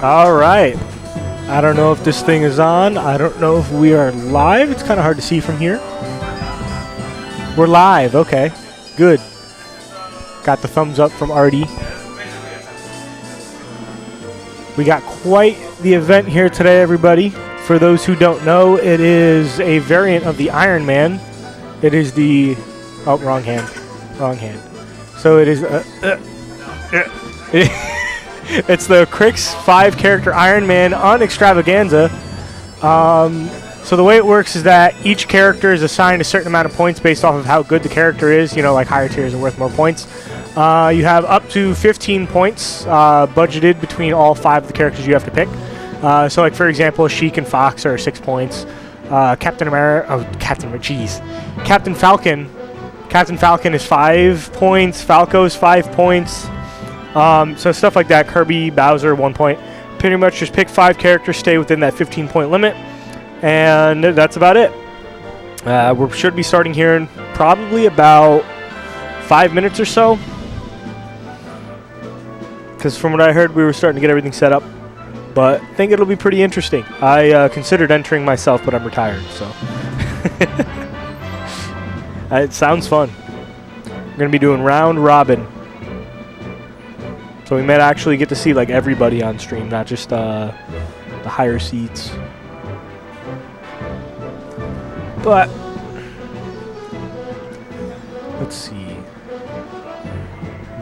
All right. I don't know if this thing is on. I don't know if we are live. It's kind of hard to see from here. We're live. Okay. Good. Got the thumbs up from Artie. We got quite the event here today, everybody. For those who don't know, it is a variant of the Iron Man. It is the... Oh, wrong hand. Wrong hand. So it is... It's the CRIQ's 5-character Iron Man Un-Extravaganza. So the way it works is that each character is assigned a certain amount of points based off of how good the character is. You know, like higher tiers are worth more points. You have up to 15 points budgeted between all 5 of the characters you have to pick. So like, for example, Sheik and Fox are 6 points. Captain Falcon. Captain Falcon is 5 points. Falco is 5 points. So stuff like that. Kirby, Bowser, 1 point. Pretty much just pick 5 characters, stay within that 15-point limit, and that's about it. We should be starting here in probably about 5 minutes or so. Because from what I heard, we were starting to get everything set up. But I think it'll be pretty interesting. I considered entering myself, but I'm retired, so. It sounds fun. We're going to be doing round robin. So we might actually get to see like everybody on stream, not just the higher seats. But let's see.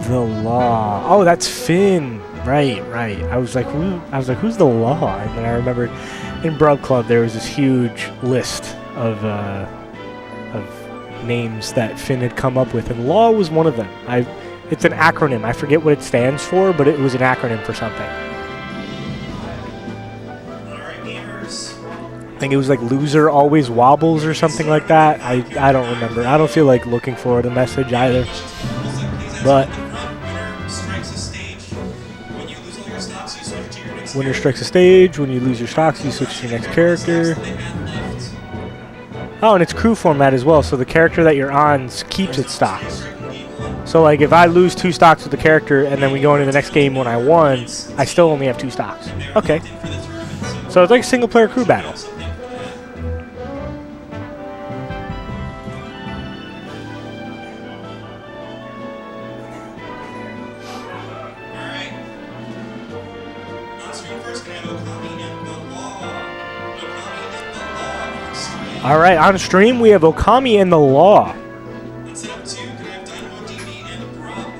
The Law. Oh, that's Finn. Right. I was like, who's the Law? And then I remembered in Brub Club there was this huge list of names that Finn had come up with, and Law was one of them. It's an acronym. I forget what it stands for, but it was an acronym for something. Alright, gamers. I think it was like loser always wobbles or something like that. I don't remember. I don't feel like looking for the message either. But winner strikes a stage. When you lose your stocks, you switch to your next character. Oh, and it's crew format as well, so the character that you're on keeps its stocks. So like if I lose 2 stocks with the character and then we go into the next game when I won, I still only have 2 stocks. Okay. So it's like a single player crew battle. Alright. On screen first, we have Okami and the Law. Alright, on stream we have Okami and the Law. On setup 2, we have DynamoDB and Brub.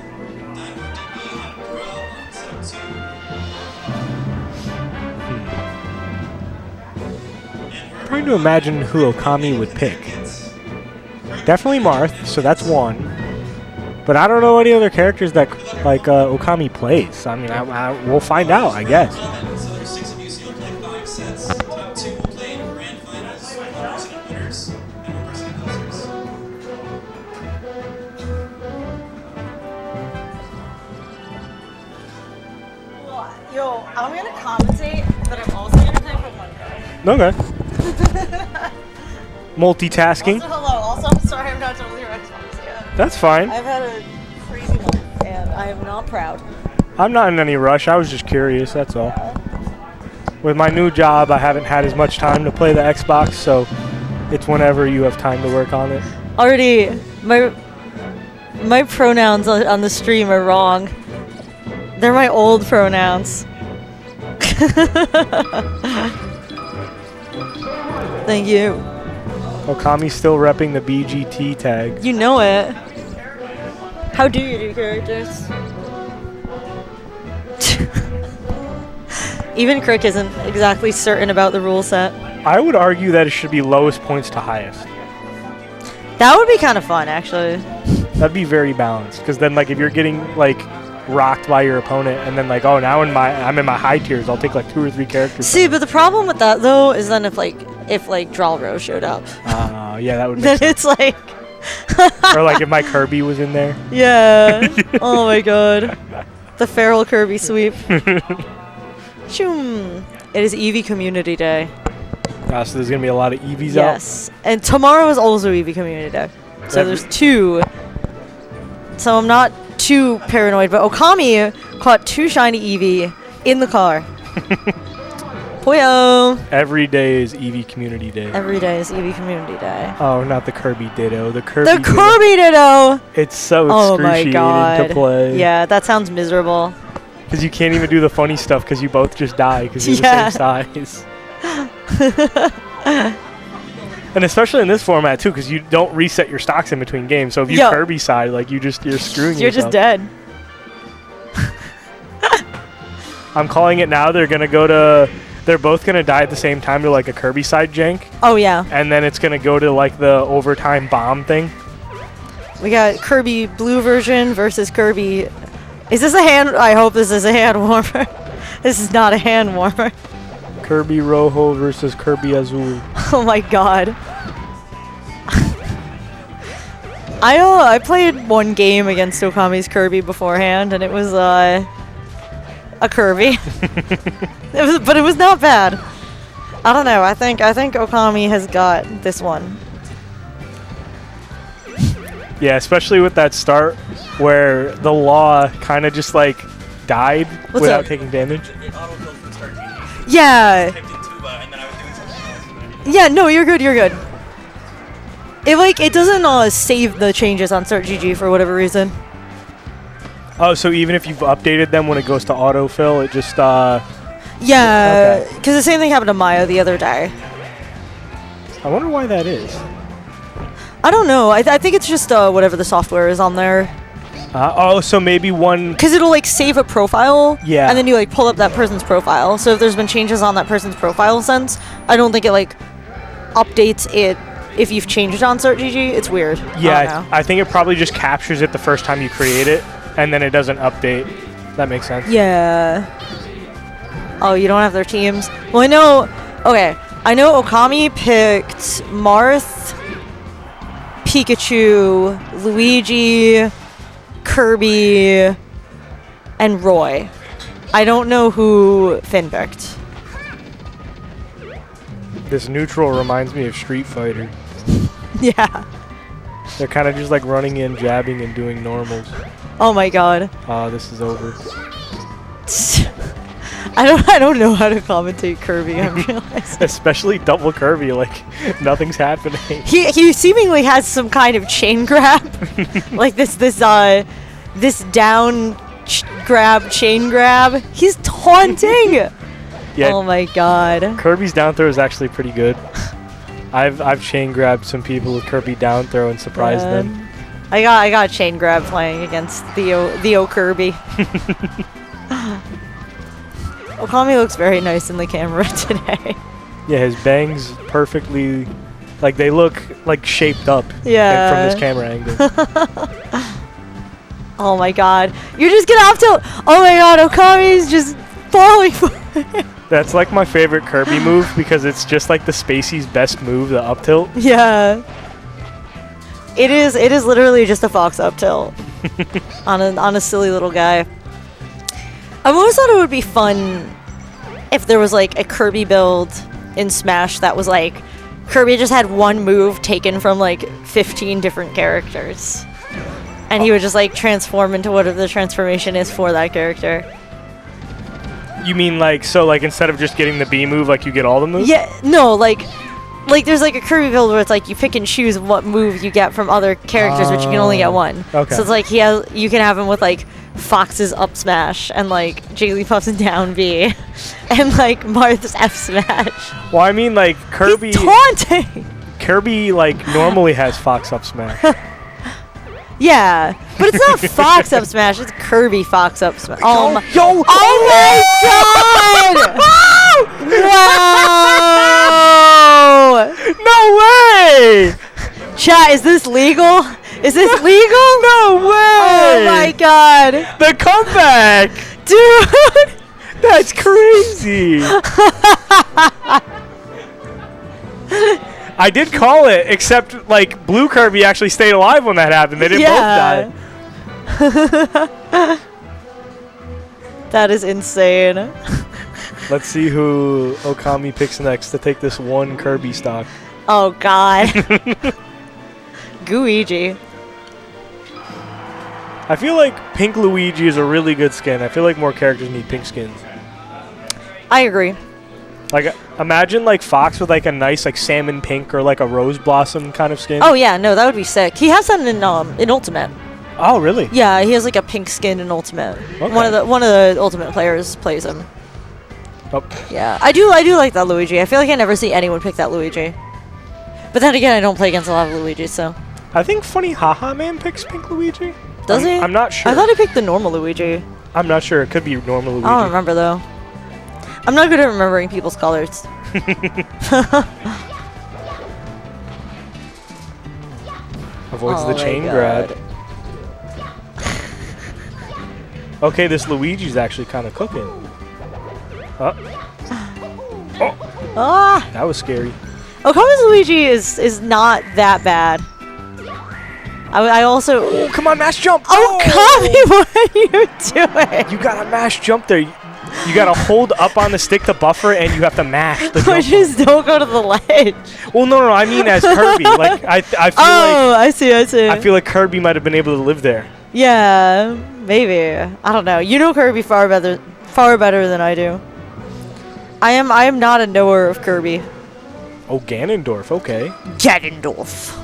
DynamoDB and Brub on setup 2. Trying to imagine who Okami would pick. Definitely Marth, so that's 1. But I don't know any other characters that like Okami plays. I mean, we'll find out, I guess. So there's 6 of you, so you'll play 5 sets. Top 2 will play in grand finals, 1 person at winners, and 1 person at losers. Yo, I'm gonna commentate, but I'm also gonna play Pokemon Go. Okay. Multitasking. Also, hello. Also, I'm sorry I'm not totally your Xbox yet. That's fine. I've had a crazy month, and I am not proud. I'm not in any rush. I was just curious, that's all. With my new job, I haven't had as much time to play the Xbox, so it's whenever you have time to work on it. Already, my pronouns on the stream are wrong. They're my old pronouns. Thank you. Okami's still repping the BGT tag. You know it. How do you do characters? Even CRIQ isn't exactly certain about the rule set. I would argue that it should be lowest points to highest. That would be kind of fun, actually. That'd be very balanced, because then like if you're getting like rocked by your opponent and then like, oh, now I'm in my high tiers, I'll take like 2 or 3 characters. See, but the problem with that though is then if Drawro showed up. Yeah, that would make then sense. it's like Or like if my Kirby was in there. yeah. Oh my god. The feral Kirby sweep. Shoom. It is Eevee Community Day. So there's gonna be a lot of Eevees out. Yes. And tomorrow is also Eevee Community Day. So there's 2. So I'm not too paranoid, but Okami caught 2 shiny Eevee in the car. Poyo! Every day is Eevee Community Day. Every day is Eevee Community Day. Oh, not the Kirby Ditto. The Kirby. The Kirby Ditto! It's so Oh my excruciating god. to play. Yeah, that sounds miserable. Because you can't even do the funny stuff because you both just die because you're the same size. And especially in this format too, because you don't reset your stocks in between games. So if you Kirby side, like you're screwing yourself. You're just dead. I'm calling it now. They're both gonna die at the same time to like a Kirby side jank. Oh yeah. And then it's gonna go to like the overtime bomb thing. We got Kirby blue version versus Kirby. Is this a hand? I hope this is a hand warmer. This is not a hand warmer. Kirby Rojo versus Kirby Azul. Oh my god. I played one game against Okami's Kirby beforehand, and it was a Kirby. But it was not bad. I don't know. I think Okami has got this one. Yeah, especially with that start where the law kind of just like died without taking damage. It auto-filled from start GG. Yeah. Typed in tuba, and then I was doing something else. Yeah, no, you're good, you're good. It doesn't save the changes on Start GG for whatever reason. Oh, so even if you've updated them when it goes to autofill, it just Yeah, because the same thing happened to Maya the other day. I wonder why that is. I don't know. I think it's just whatever the software is on there. Oh, so maybe one... Because it'll like save a profile, yeah, and then you like pull up that person's profile. So if there's been changes on that person's profile since, I don't think it like updates it if you've changed it on Start GG. It's weird. Yeah, I think it probably just captures it the first time you create it, and then it doesn't update. That makes sense. Yeah. Oh, you don't have their teams? Well, I know... Okay, I know Okami picked Marth, Pikachu, Luigi, Kirby, and Roy. I don't know who Finn picked. This neutral reminds me of Street Fighter. Yeah. They're kind of just like running in, jabbing, and doing normals. Oh my god. This is over. I don't know how to commentate Kirby, I'm realizing. Especially double Kirby, like nothing's happening. He seemingly has some kind of chain grab. Like this down grab, chain grab. He's taunting! Yeah. Oh my god. Kirby's down throw is actually pretty good. I've chain grabbed some people with Kirby down throw and surprised them. I got chain grab playing against Theo Kirby. Okami looks very nice in the camera today. Yeah, his bangs perfectly, like they look like shaped up. Yeah. From this camera angle. Oh my god. You're just getting off tilt. Oh my god, Okami's just falling for it. That's like my favorite Kirby move because it's just like the Spacey's best move, the up tilt. Yeah. It is literally just a fox up tilt on a silly little guy. I've always thought it would be fun if there was like a Kirby build in Smash that was like Kirby just had one move taken from like 15 different characters. And he would just like transform into whatever the transformation is for that character. You mean like, so like instead of just getting the B move, like you get all the moves? Yeah, no, like there's like a Kirby build where it's like you pick and choose what move you get from other characters, but you can only get one. Okay. So it's like you can have him with like Fox's up smash and like Jigglypuff's down B and like Marth's F smash. Well, I mean like Kirby. He's taunting. Kirby like normally has Fox up smash. Yeah, but it's not Fox up smash. It's Kirby Fox up smash. Oh my! Yo! Oh my God! Wow! No way! Chat, is this legal? Is this legal? No way! Oh my god! The comeback! Dude! That's crazy! I did call it, except like Blue Kirby actually stayed alive when that happened. They didn't both die. That is insane. Let's see who Okami picks next to take this one Kirby stock. Oh god. Gooigi. I feel like Pink Luigi is a really good skin. I feel like more characters need pink skins. I agree. Like, imagine like Fox with like a nice like salmon pink or like a rose blossom kind of skin. Oh yeah, no, that would be sick. He has that in Ultimate. Oh, really? Yeah, he has like a pink skin in Ultimate. Okay. One of the Ultimate players plays him. Oh. Yeah, I do like that Luigi. I feel like I never see anyone pick that Luigi. But then again, I don't play against a lot of Luigi, so. I think Funny Haha Man picks pink Luigi. Does he? I'm not sure. I thought he picked the normal Luigi. I'm not sure. It could be normal Luigi. I don't remember though. I'm not good at remembering people's colors. Avoids the Oh my chain God. grab. Okay, this Luigi's actually kind of cooking. Oh, Ah! that was scary. Okami's Luigi is not that bad. I also. Oh, come on, mash jump! Okami, what are you doing? You gotta mash jump there. You gotta hold up on the stick to buffer, and you have to mash the Or jump. just don't go to the ledge. Well, no, I mean as Kirby. Like I feel Oh, I see. I feel like Kirby might have been able to live there. Yeah, maybe. I don't know. You know Kirby far better than I do. I am not a knower of Kirby. Oh, Ganondorf. Okay. Ganondorf.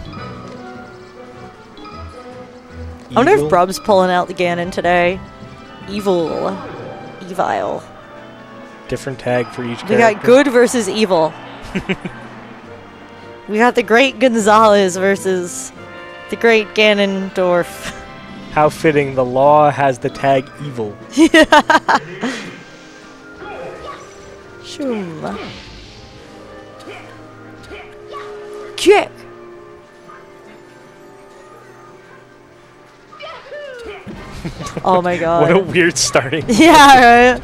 I wonder if Evil. Brub's pulling out the Ganon today. Evil. Different tag for each We character. got good versus evil. We got the great Gonzalez versus the great Ganondorf. How fitting. The law has the tag evil. Shoom. Kick. Oh my god. What a weird starting. Yeah,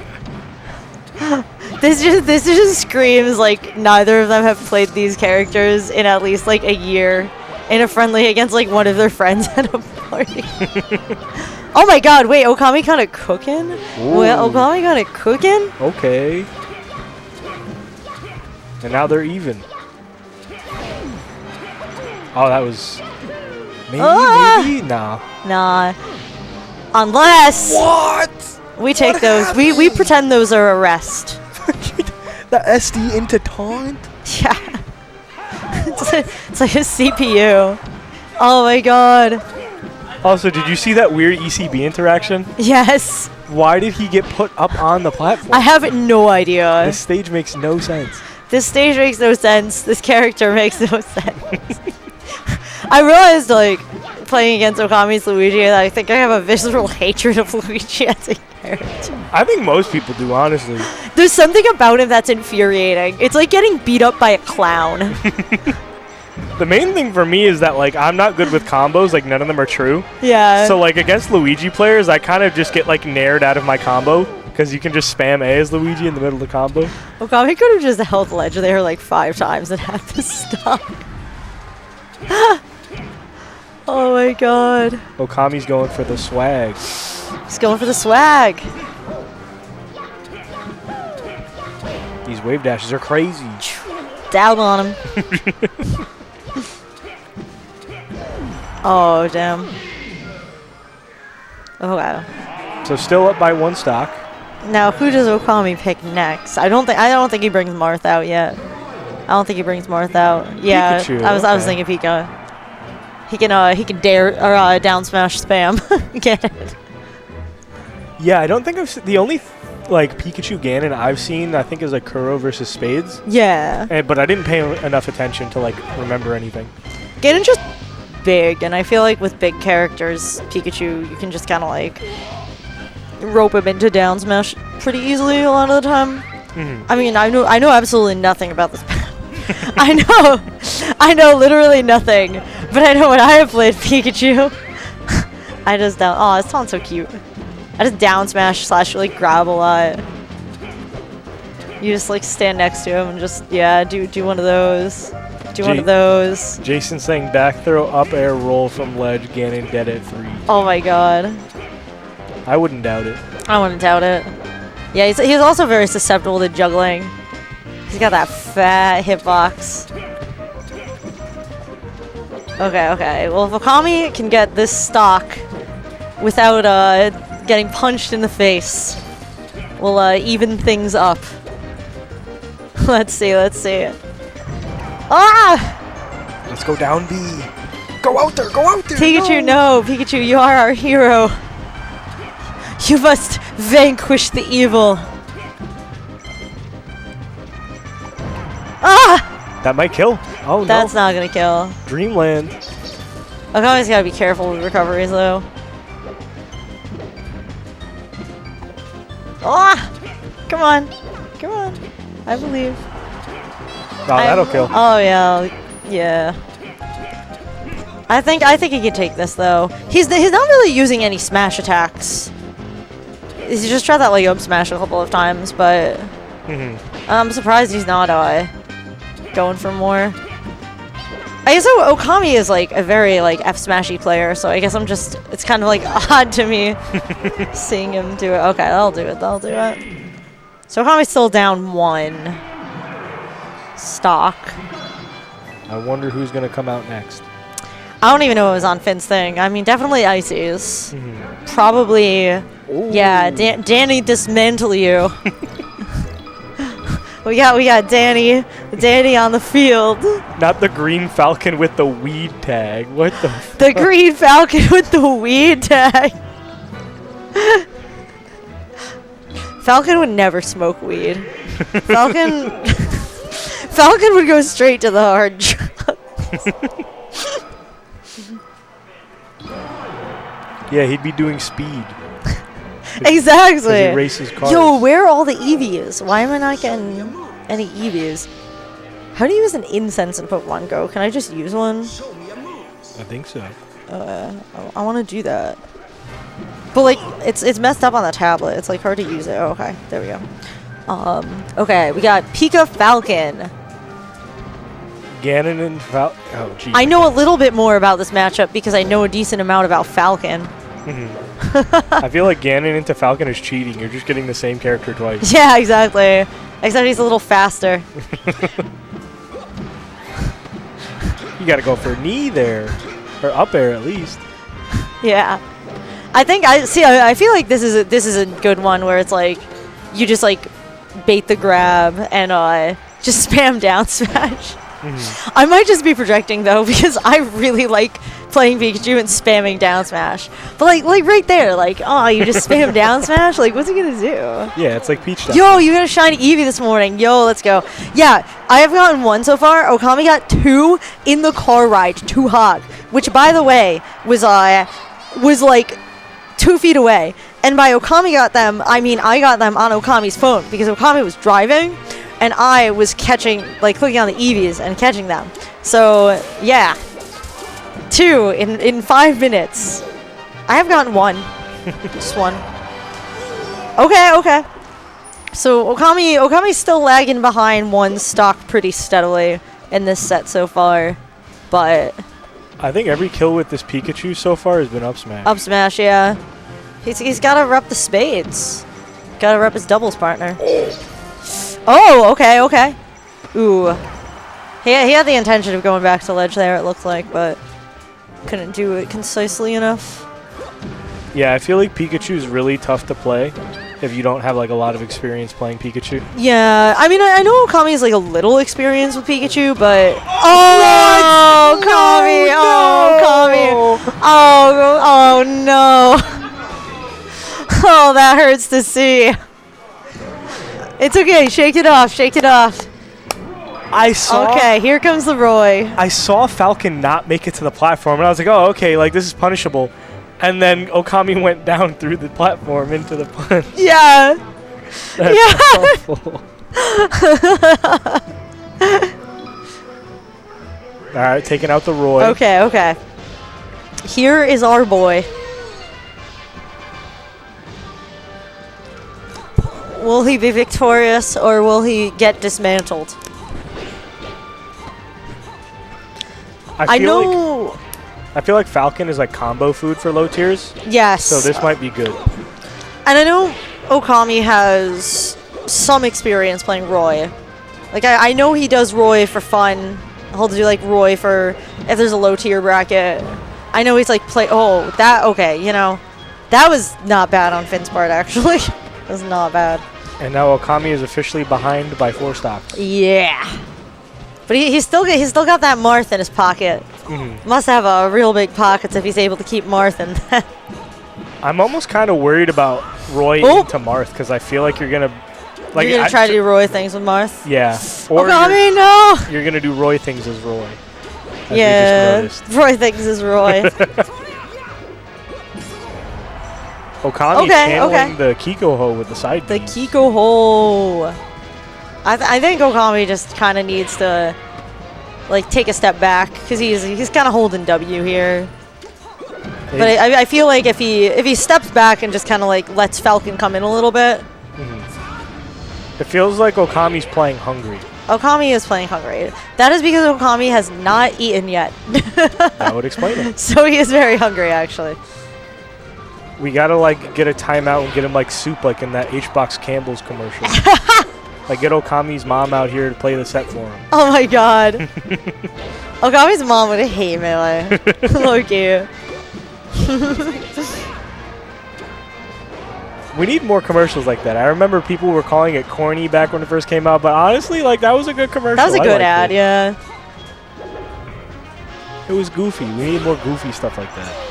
right. This just screams like neither of them have played these characters in at least like a year in a friendly against like one of their friends at a party. Oh my god, wait, Okami kinda cooking? Well, Okami kinda cooking? Okay. And now they're even. Oh, that was... Maybe? Nah. Nah. Unless What? we take those. We pretend those are arrest. The SD into taunt? Yeah. It's like a CPU. Oh my god. Also, did you see that weird ECB interaction? Yes. Why did he get put up on the platform? I have no idea. This stage makes no sense. This stage makes no sense. This character makes no sense. I realized, like, playing against Okami's Luigi, that I think I have a visceral hatred of Luigi as a character. I think most people do, honestly. There's something about him that's infuriating. It's like getting beat up by a clown. The main thing for me is that, like, I'm not good with combos. Like, none of them are true. Yeah. So, like, against Luigi players, I kind of just get, like, nared out of my combo. Because you can just spam A as Luigi in the middle of the combo. Okami could have just held ledge there like 5 times and had to stop. Oh my god. Okami's going for the swag. He's going for the swag. These wave dashes are crazy. Down on him. Oh, damn. Oh, wow. So still up by 1 stock. Now, who does Okami pick next? I don't think he brings Marth out yet. I don't think he brings Marth out. Yeah, Pikachu, I was okay. thinking Pika. He can dare or down smash spam. Get it? Yeah, I don't think I've the only like Pikachu Ganon I've seen I think is like Kuro versus Spades. Yeah. But I didn't pay enough attention to like remember anything. Ganon's just big, and I feel like with big characters, Pikachu, you can just kind of like rope him into down smash pretty easily a lot of the time. Mm-hmm. I mean, I know absolutely nothing about this. I know literally nothing, but I know when I have played Pikachu, I just down. Oh, this sounds so cute. I just down smash / like grab a lot. You just like stand next to him and just do one of those. Do one of those. Jason saying back throw up air roll from ledge Ganon dead at 3. Oh my god. I wouldn't doubt it. I wouldn't doubt it. Yeah, he's also very susceptible to juggling. He's got that fat hitbox. Okay. Well, if Okami can get this stock without getting punched in the face, we'll even things up. Let's see. Ah! Let's go down B. Go out there. Pikachu, no. Pikachu, you are our hero. You must vanquish the evil. Ah! That might kill. Oh, That's no. not gonna kill. Dreamland. Okami's gotta be careful with recoveries, though. Ah! Come on. I believe. Oh, that'll kill. Oh, yeah. I think he can take this, though. He's not really using any smash attacks. He's just tried that like up smash a couple of times, but I'm surprised he's not going for more. I guess Okami is like a very like F smashy player, so I guess it's kind of like odd to me seeing him do it. Okay, that'll do it. So Okami's still down 1 stock. I wonder who's going to come out next. I don't even know what was on Finn's thing. I mean, definitely Ices. Probably, yeah, Danny dismantle you. we got Danny on the field. Not the green falcon with the weed tag. What the The green falcon with the weed tag. Falcon would never smoke weed. Falcon would go straight to the hard drugs. Yeah, he'd be doing speed. Exactly. He races cars. Yo, where are all the EVs? Why am I not getting any EVs? How do you use an incense in Pokemon Go? Can I just use one? I think so. I want to do that. But like, it's messed up on the tablet. It's like hard to use it. Oh, okay, there we go. Okay, we got Pika Falcon. Ganon and Falcon. Oh, geez. I know a little bit more about this matchup because I know a decent amount about Falcon. I feel like Ganon into Falcon is cheating. You're just getting the same character twice. Yeah, exactly. Except he's a little faster. You gotta go for knee there. Or up air at least. Yeah. I feel like this is a good one where it's like you just like bait the grab and just spam down smash. I might just be projecting though because I really like playing Pikachu and spamming down smash. But like right there, like you just spam down smash. Like what's he gonna do? Yeah, it's like Peach stuff. Yo, you got a shiny Eevee this morning. Yo, let's go. Yeah, I have gotten 1 so far. Okami got 2 in the car ride to Hog, which by the way was like 2 feet away. And by Okami got them, I mean I got them on Okami's phone because Okami was driving and I was clicking on the EVs and catching them. So yeah, 2 in 5 minutes. I have gotten 1, just 1. Okay. So Okami's still lagging behind 1 stock pretty steadily in this set so far, but I think every kill with this Pikachu so far has been up smash. up smash, yeah. He's got to rep the spades. Got to rep his doubles partner. Oh, okay. Ooh. He had the intention of going back to ledge there, it looked like, but couldn't do it concisely enough. Yeah, I feel like Pikachu is really tough to play if you don't have like a lot of experience playing Pikachu. Yeah, I mean, I know Okami is like a little experienced with Pikachu, but oh, Okami, oh no, oh that hurts to see. It's okay, shake it off. Okay, here comes the Roy. I saw Falcon not make it to the platform, and I was like, oh, okay, like this is punishable. And then Okami went down through the platform into the punch. Yeah. That's awful. All right, taking out the Roy. Okay. Here is our boy. Will he be victorious or will he get dismantled? I feel like Falcon is like combo food for low tiers. Yes. So this might be good. And I know Okami has some experience playing Roy. Like I know he does Roy for fun. He'll do like Roy for if there's a low tier bracket. I know he's like okay, that was not bad on Finn's part actually. It was not bad. And now Okami is officially behind by 4 stocks. Yeah. But he's still got that Marth in his pocket. Must have real big pockets if he's able to keep Marth in that. I'm almost kind of worried about Roy into Marth because I feel like you're gonna you're gonna try to do Roy things with Marth. Yeah. Or Okami, no. You're gonna do Roy things as Roy. As Yeah. Roy things as Roy. Okami channeling the Kiko Ho with the side The beams. Kiko Ho. I think Okami just kind of needs to like take a step back because he's kind of holding W here. But I feel like if he steps back and just kind of like lets Falcon come in a little bit. It feels like Okami's playing hungry. Okami is playing hungry. That is because Okami has not eaten yet. That would explain it. So he is very hungry, actually. We gotta like get a timeout and get him like soup, like in that H-Box Campbell's commercial. Like get Okami's mom out here to play the set for him. Oh my god. Okami's mom would hate Melee. Look cute. We need more commercials like that. I remember people were calling it corny back when it first came out, but honestly, like that was a good commercial. That was a good ad, yeah. It was goofy. We need more goofy stuff like that.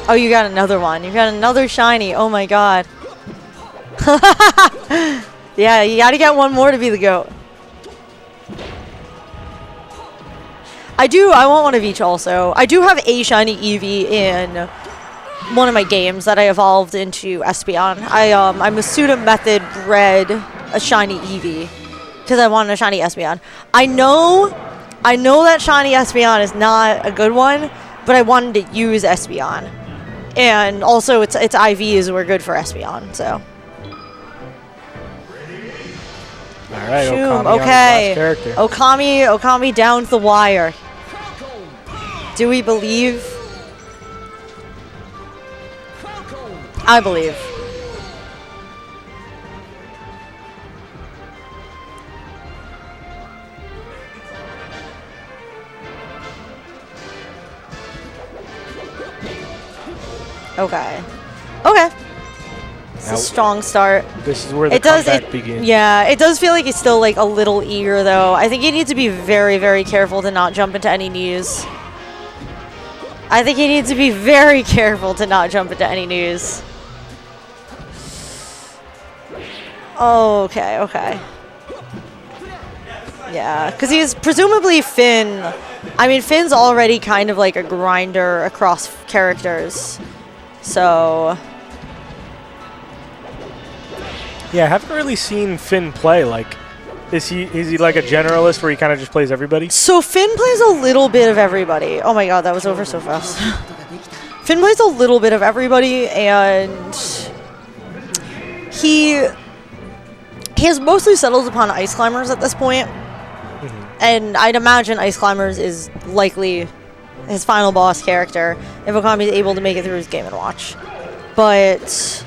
Oh, you got another one. You got another shiny. Oh my god. Yeah, you gotta get one more to be the GOAT. I want one of each also. I do have a shiny Eevee in one of my games that I evolved into Espeon. I'm a pseudo method bred a shiny Eevee because I wanted a shiny Espeon. I know that shiny Espeon is not a good one, but I wanted to use Espeon. And also its IVs were good for Espeon, so. Alright, Shoom, Okami on his last character. Okami down the wire. Do we believe? I believe. Okay. It's a strong start. This is where the comeback begins. Yeah, it does feel like he's still like a little eager though. I think he needs to be very, very careful to not jump into any news. Okay. Yeah, because he's presumably Finn. I mean, Finn's already kind of like a grinder across characters. So. Yeah, I haven't really seen Finn play. Like, is he like a generalist where he kind of just plays everybody? So Finn plays a little bit of everybody. Oh my god, that was over so fast. Finn plays a little bit of everybody, and he has mostly settled upon Ice Climbers at this point. And I'd imagine Ice Climbers is likely his final boss character if Okami is able to make it through his Game & Watch. But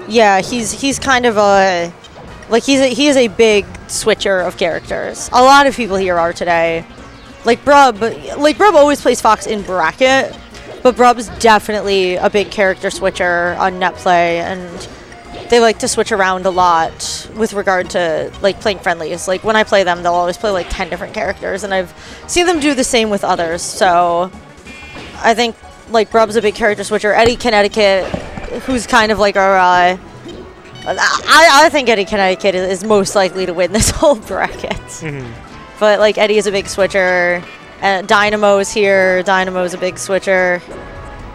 yeah, he's kind of a he is a big switcher of characters. A lot of people here are today. Like Brub always plays Fox in bracket, but Brub's definitely a big character switcher on net play, and they like to switch around a lot with regard to like playing friendlies. Like when I play them, they'll always play like 10 different characters, and I've seen them do the same with others. So I think like Brub's a big character switcher. Eddy Connecticut, who's kind of like our I think Eddy Connecticut is most likely to win this whole bracket. But like Eddy is a big switcher, and Dynamo's here. Dynamo's a big switcher.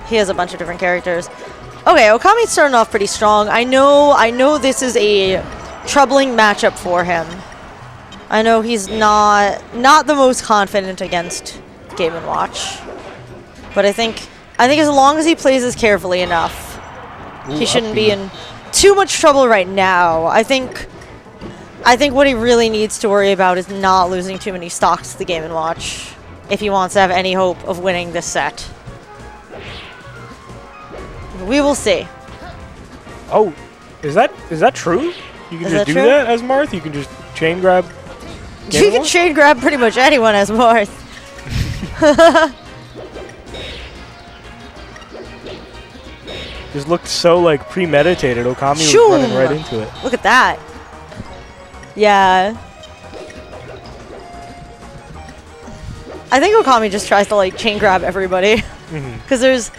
He has a bunch of different characters. Okay, Okami's starting off pretty strong. I know this is a troubling matchup for him. I know he's not the most confident against Game & Watch. But I think as long as he plays this carefully enough, he shouldn't be in too much trouble right now. I think what he really needs to worry about is not losing too many stocks to the Game & Watch if he wants to have any hope of winning this set. We will see. Oh, is that true? You can just do that as Marth? You can just chain grab? You can chain grab pretty much anyone as Marth. Just looked so like premeditated. Okami was running right into it. Look at that. Yeah. I think Okami just tries to like chain grab everybody. Because there's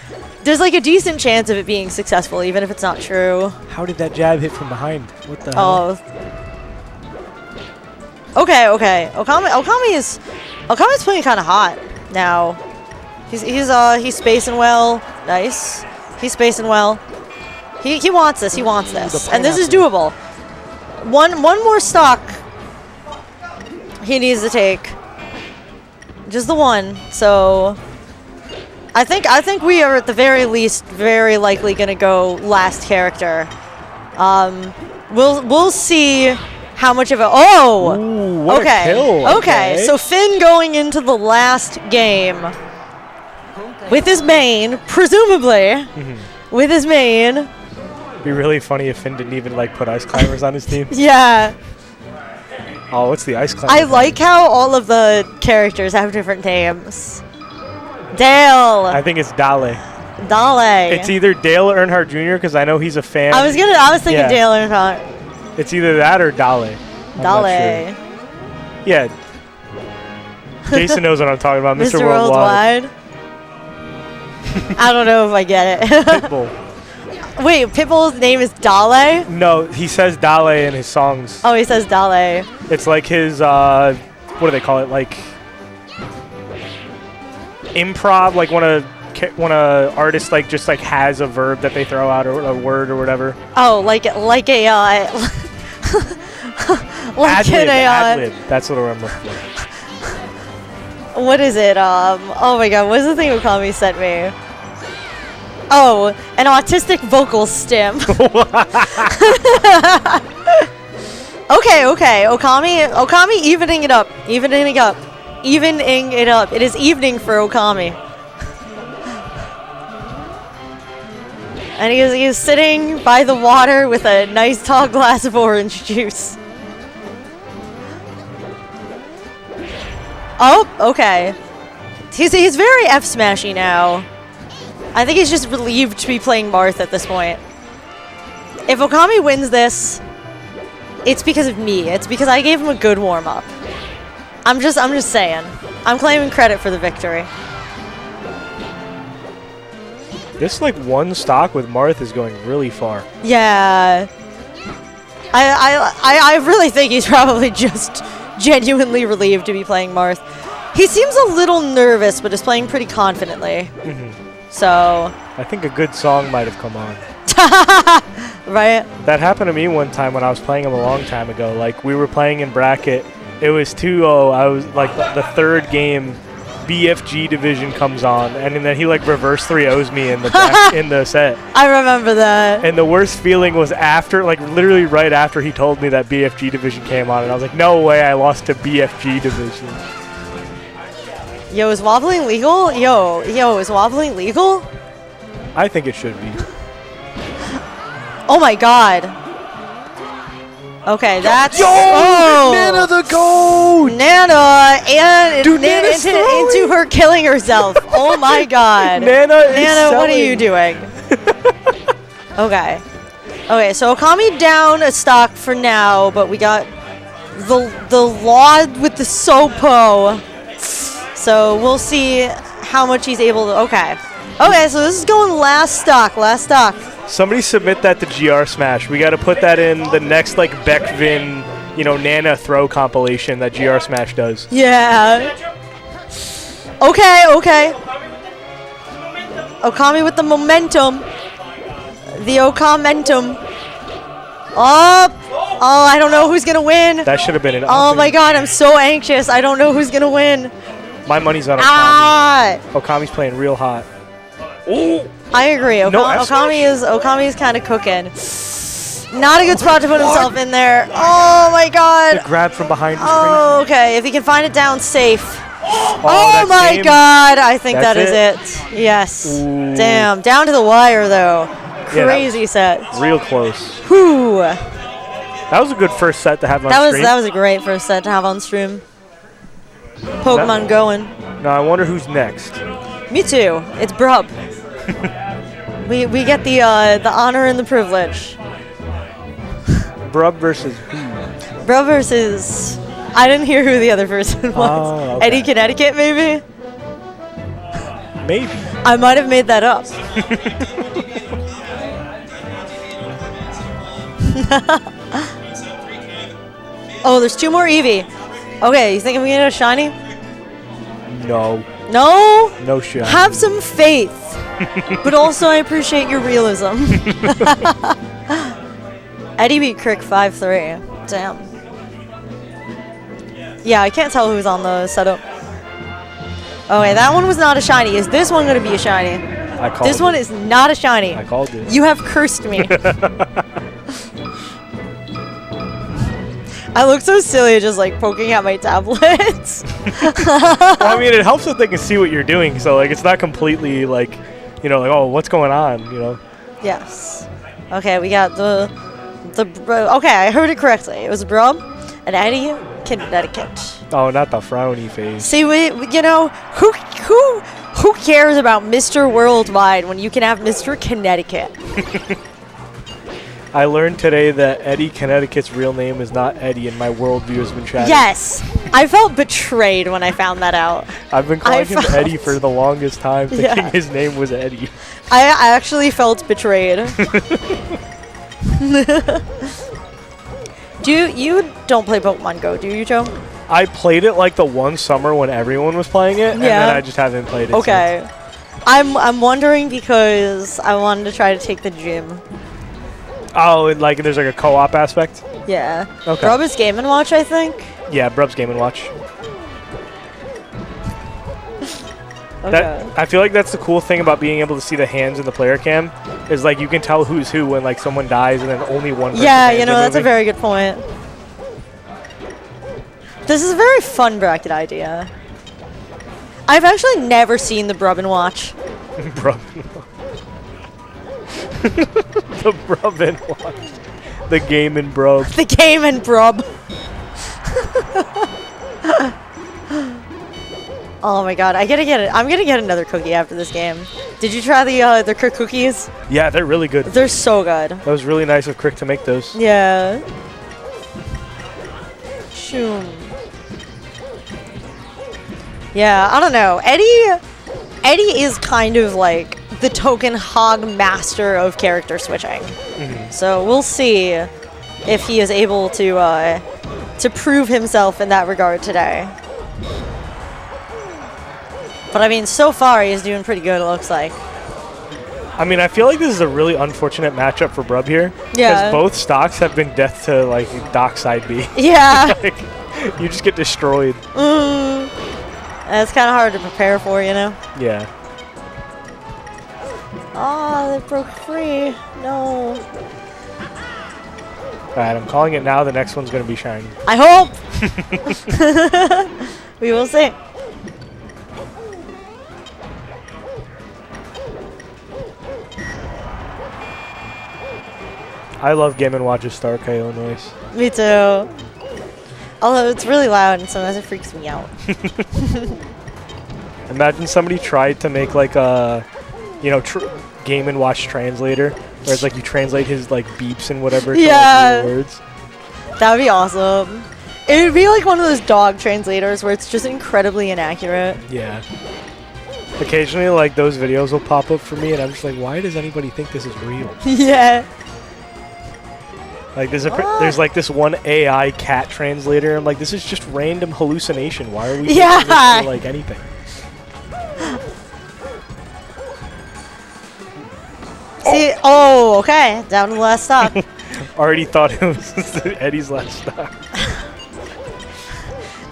like a decent chance of it being successful, even if it's not true. How did that jab hit from behind? What the hell? Oh. Okay. Okami's playing kind of hot now. He's spacing well. Nice. He's spacing well. He wants this. He wants this, and this is doable. One more stock. He needs to take. Just the one. So I think we are at the very least very likely gonna go last character. We'll see how much of a Ooh, what a kill. Okay. So Finn going into the last game with his main, presumably with his main. Be really funny if Finn didn't even like put ice climbers on his team. Yeah. Oh, what's the ice climber? I like how all of the characters have different names. Dale. I think it's Dale. Dale. It's either Dale Earnhardt Jr. because I know he's a fan. I was thinking Dale Earnhardt. It's either that or Dale. I'm not Dale. sure. Yeah. Jason knows what I'm talking about. Mr. Mr. Worldwide. Worldwide. I don't know if I get it. Pitbull. Wait, Pitbull's name is Dale? No, he says Dale in his songs. Oh, he says Dale. It's like his, what do they call it? Like improv, like when a artist like just like has a verb that they throw out or a word or whatever. Oh, like a like Ad-lib. That's what I'm looking for. What is it? Oh my god, what's the thing Okami sent me? Oh, an autistic vocal stim. Okay. Okami evening it up. Evening it up. It is evening for Okami. And he is sitting by the water with a nice tall glass of orange juice. Oh, okay. He's very F-smashy now. I think he's just relieved to be playing Marth at this point. If Okami wins this, it's because of me. It's because I gave him a good warm-up. I'm just saying. I'm claiming credit for the victory. This like one stock with Marth is going really far. Yeah. I really think he's probably just genuinely relieved to be playing Marth. He seems a little nervous, but is playing pretty confidently. So I think a good song might have come on. Right? That happened to me one time when I was playing him a long time ago. Like we were playing in bracket. It was 2-0. I was like the third game. BFG division comes on, and then he like reverse 3-0s me in the set. I remember that. And the worst feeling was after, like literally right after he told me that BFG division came on, and I was like, no way, I lost to BFG division. Yo, is wobbling legal? Yo, is wobbling legal? I think it should be. Oh my god. Okay, that's... Nana the goat! Nana, and Dude, Nana's into her killing herself. Oh my god. Nana, what are you doing? Okay. Okay, so Okami down a stock for now, but we got the Laud with the Sopo. So we'll see how much he's able to... Okay. Okay, so this is going last stock. Somebody submit that to GR Smash. We got to put that in the next like Beckvin, Nana throw compilation that GR Smash does. Yeah. Okay. Okami with the momentum. The Okamentum. Oh, I don't know who's gonna win. That should have been an. Oh my god, I'm so anxious. I don't know who's gonna win. My money's on Okami. Okami's playing real hot. Ooh. I agree. Okami is kind of cooking. Not a good spot to put himself in there. Oh my god. The grab from behind is crazy. Okay, if he can find it down safe. Oh my god, I think that's that is it. Yes. Ooh. Damn, down to the wire though. Crazy set. Real close. Whew. That was a good first set to have on stream. That was a great first set to have on stream. Pokemon going. Now I wonder who's next. Me too. It's Brub. we get the honor and the privilege. Brub versus who? Brub versus... I didn't hear who the other person was. Oh, okay. Eddy, Connecticut, maybe? Maybe. I might have made that up. Oh, there's 2 more Eevee. Okay, you think I'm gonna get a shiny? No. No? No shit. Have some faith. But also, I appreciate your realism. Eddy beat CRIQ 5-3. Damn. Yeah, I can't tell who's on the setup. Okay, that one was not a shiny. Is this one gonna be a shiny? I called This one is not a shiny. I called it. You have cursed me. I look so silly just like poking at my tablets. Well, I mean, it helps that they can see what you're doing, so like it's not completely like, you know, like, oh, what's going on, you know? Yes. Okay, we got the okay, I heard it correctly. It was Brub and Eddy, Connecticut. Oh, not the frowny face. See, you know, who cares about Mr. Worldwide when you can have Mr. Connecticut? I learned today that Eddy Connecticut's real name is not Eddy, and my worldview has been shattered. Yes, I felt betrayed when I found that out. I've been calling him Eddy for the longest time, thinking his name was Eddy. I actually felt betrayed. You don't play Pokemon Go, do you, Joe? I played it like the one summer when everyone was playing it, and then I just haven't played it Okay. since. I'm wondering because I wanted to try to take the gym. Oh, and like there's like a co-op aspect? Yeah. Okay. Brub is Game & Watch, I think. Yeah, Brub's Game & Watch. Okay. I feel like that's the cool thing about being able to see the hands in the player cam, is like you can tell who's who when like someone dies and then only one person's Yeah, hands you know, are that's a moving. very good point. This is a very fun bracket idea. I've actually never seen the Brub & Watch. Brub. The Brub and Watch. The Game and Brub. The Game and Brub. Oh my god, I'm gonna get another cookie after this game. Did you try the CRIQ cookies? Yeah, they're really good. They're so good. That was really nice of CRIQ to make those. Yeah. Shoom. Yeah, I don't know. Eddy is kind of like the token hog master of character switching. So we'll see if he is able to prove himself in that regard today. But I mean, so far he's doing pretty good, it looks like. I mean, I feel like this is a really unfortunate matchup for Brub here. Yeah. Because both stocks have been death to, like, Dock side B. Yeah. Like, you just get destroyed. And it's kind of hard to prepare for, you know? Yeah. Oh, they broke free. No. Alright, I'm calling it now. The next one's going to be shiny. I hope. We will see. I love Game & Watch's Star KO noise. Me too. Although it's really loud and sometimes it freaks me out. Imagine somebody tried to make like a, you know, Game & Watch translator, where it's like you translate his like beeps and whatever to like, real words. That would be awesome. It would be like one of those dog translators where it's just incredibly inaccurate. Yeah. Occasionally, like those videos will pop up for me, and I'm just like, why does anybody think this is real? Yeah. Like there's like this one AI cat translator. I'm like, this is just random hallucination. Why are we using this for like anything? See, oh, okay. Down to the last stop. Already thought it was Eddy's last stop.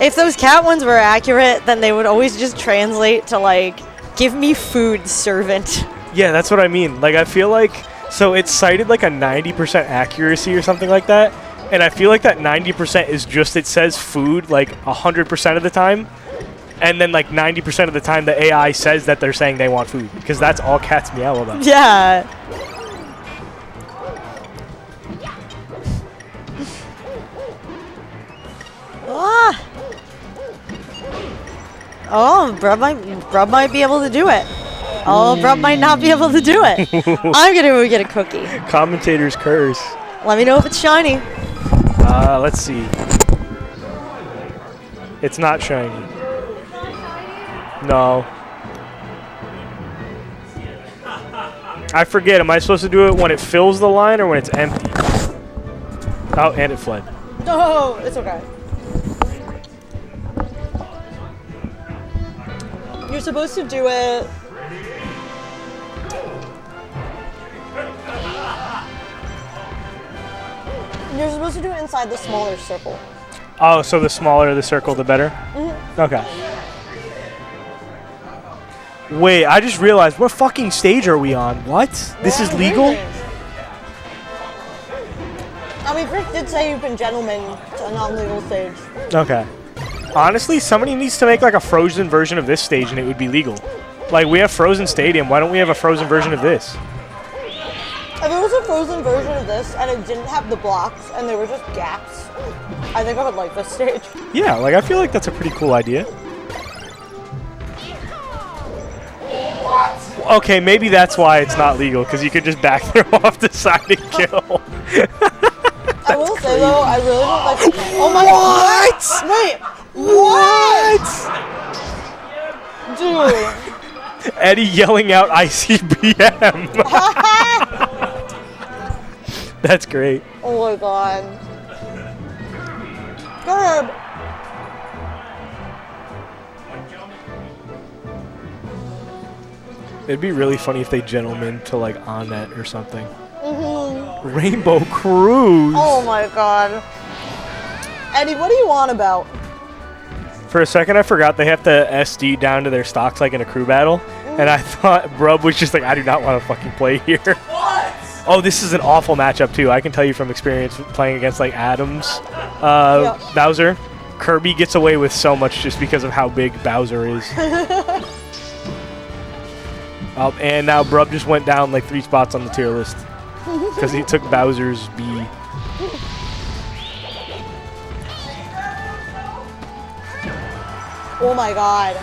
If those cat ones were accurate, then they would always just translate to like, give me food, servant. Yeah, that's what I mean. Like, I feel like, so it's cited like a 90% accuracy or something like that. And I feel like that 90% is just, it says food like 100% of the time. And then like 90% of the time the AI says that they're saying they want food. Because that's all cats meow about. Yeah. Ah. Oh, Brub might be able to do it. Oh, Brub might not be able to do it. I'm gonna go get a cookie. Commentator's curse. Let me know if it's shiny. Let's see. It's not shiny. No. I forget. Am I supposed to do it when it fills the line or when it's empty? Oh, and it fled. No, it's okay. You're supposed to do it. You're supposed to do it inside the smaller circle. Oh, so the smaller the circle, the better? Mm-hmm. Okay. Wait, I just realized, what fucking stage are we on? What? This is legal? I mean, Chris did say you can gentleman to a non-legal stage. Okay. Honestly, somebody needs to make like a Frozen version of this stage and it would be legal. Like, we have Frozen Stadium. Why don't we have a Frozen version of this? If it was a Frozen version of this and it didn't have the blocks and they were just gaps, I think I would like this stage. Yeah, like, I feel like that's a pretty cool idea. Okay, maybe that's why it's not legal, because you could just back throw off the side and kill. I will say, though, I really don't like... Oh my God! Wait! What? Dude! Eddy yelling out ICBM. That's great. Oh my god. Curb! It'd be really funny if they gentlemen to like on net or something. Mm-hmm. Rainbow Cruise. Oh my god. Eddy, what do you want about? For a second, I forgot they have to SD down to their stocks like in a crew battle, and I thought Brub was just like, I do not want to fucking play here. What? Oh, this is an awful matchup too. I can tell you from experience playing against like Adams, Bowser. Kirby gets away with so much just because of how big Bowser is. And now Brub just went down like 3 spots on the tier list because he took Bowser's B. Oh my god.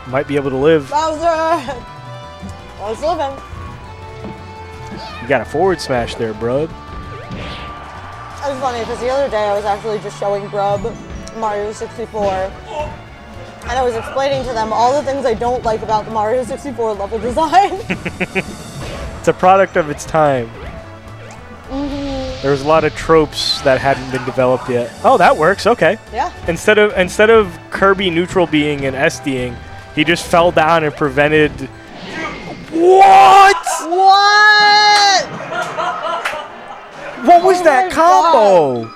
Might be able to live. Bowser! I was living. You got a forward smash there, Brub. It was funny because the other day I was actually just showing Brub Mario 64. And I was explaining to them all the things I don't like about the Mario 64 level design. It's a product of its time. There was a lot of tropes that hadn't been developed yet. Oh, that works. Okay. Yeah. Instead of Kirby neutral being and SDing, he just fell down and prevented. What? What? What was Oh that my combo?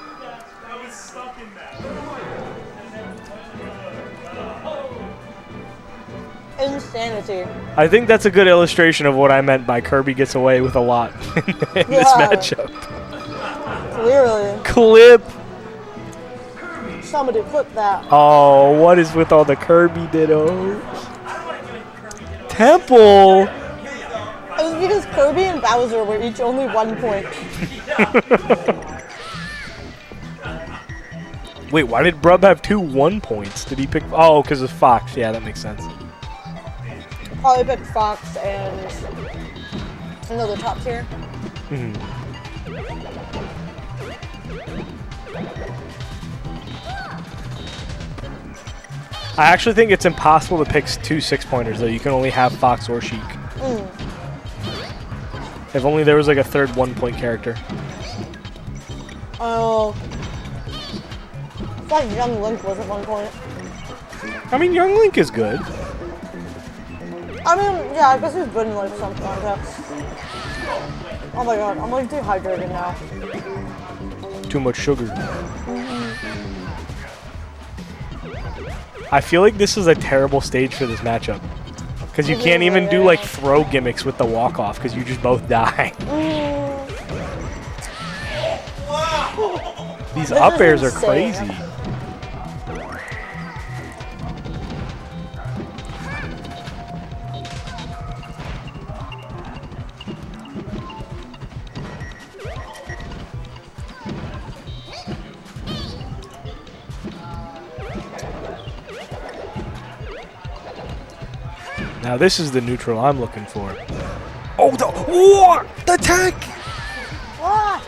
I was stuck in that. Insanity. I think that's a good illustration of what I meant by Kirby gets away with a lot in this matchup. Clearly. Clip. Somebody clip that. Oh, what is with all the Kirby dittos? Temple. It was because Kirby and Bowser were each only 1 point. Wait, why did Brub have 2 1 points? Did he pick? Oh, because of Fox. Yeah, that makes sense. Probably picked Fox and another top tier. I actually think it's impossible to pick 2 6-pointers, though. You can only have Fox or Sheik. If only there was like a third 1-point character. Oh. I thought Young Link was at 1 point. I mean, Young Link is good. I mean, yeah, I guess he's good in like some contexts. Oh my god, I'm like dehydrated now. Too much sugar. I feel like this is a terrible stage for this matchup. Because you can't even do like throw gimmicks with the walk-off because you just both die. These up airs are crazy. Now this is the neutral I'm looking for. Oh, the tech! Ah!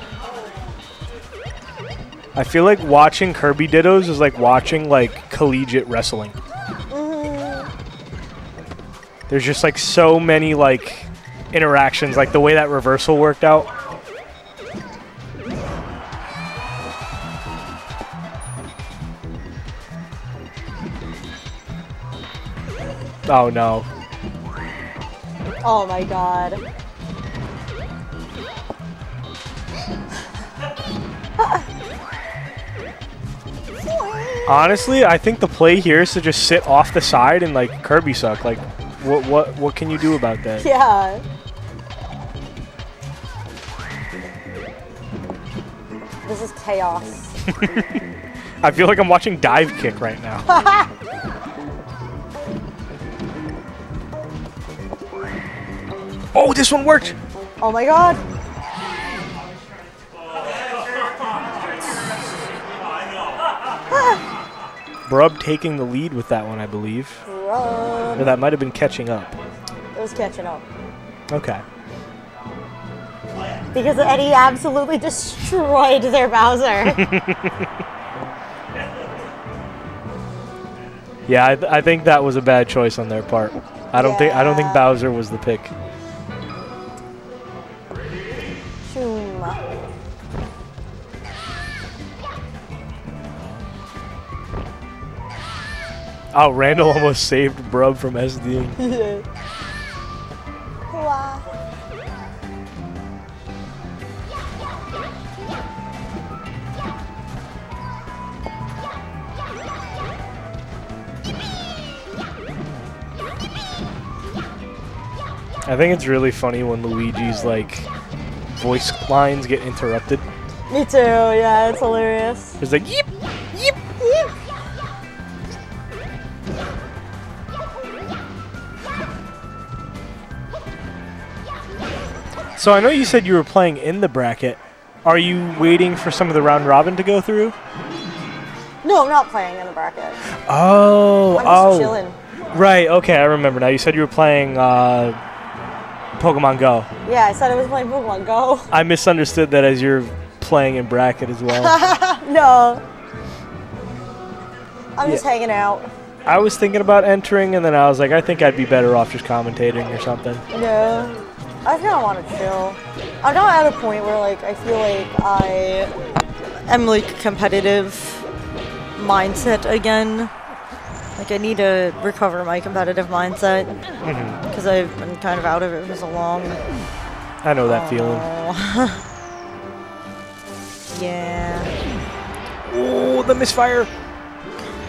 I feel like watching Kirby Dittos is like watching like collegiate wrestling. There's just like so many like interactions, like the way that reversal worked out. Oh no. Oh my god. Honestly, I think the play here is to just sit off the side and like Kirby suck. Like, what can you do about that? Yeah. This is chaos. I feel like I'm watching Dive Kick right now. Oh, this one worked! Oh my god. Brub taking the lead with that one, I believe. Run. Or that might have been catching up. It was catching up. Okay. Because Eddy absolutely destroyed their Bowser. Yeah, I think that was a bad choice on their part. I don't think Bowser was the pick. Shoom. Oh, Randall almost saved Brub from SDing. Wow. I think it's really funny when Luigi's like voice lines get interrupted. Me too, yeah, it's hilarious. It's like yip, yip, yip. So I know you said you were playing in the bracket. Are you waiting for some of the round robin to go through? No, I'm not playing in the bracket. Oh, I'm just chilling. Right, okay, I remember now. You said you were playing Pokemon Go. Yeah, I said I was playing Pokemon Go. I misunderstood that as you're playing in bracket as well. No. I'm just hanging out. I was thinking about entering, and then I was like, I think I'd be better off just commentating or something. No. I kind of want to chill. I'm not at a point where, like, I feel like I am, like, competitive mindset again. Like, I need to recover my competitive mindset. Because I've been kind of out of it for so long. I know that feeling. Yeah. Oh, the misfire.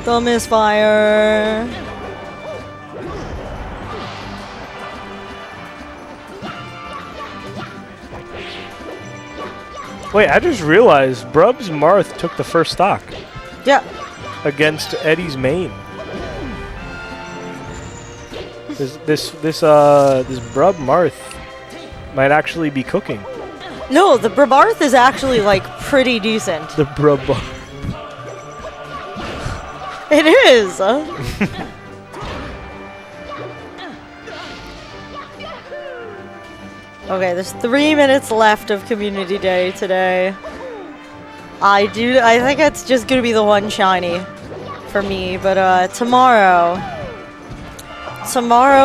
The misfire. Wait, I just realized Brub's Marth took the first stock. Yeah. Against Eddy's main. This Brub Marth might actually be cooking. No, the Brabarth is actually, like, pretty decent. The Brub. It is. Okay, there's 3 minutes left of Community Day today. I think it's just gonna be the one shiny for me, but tomorrow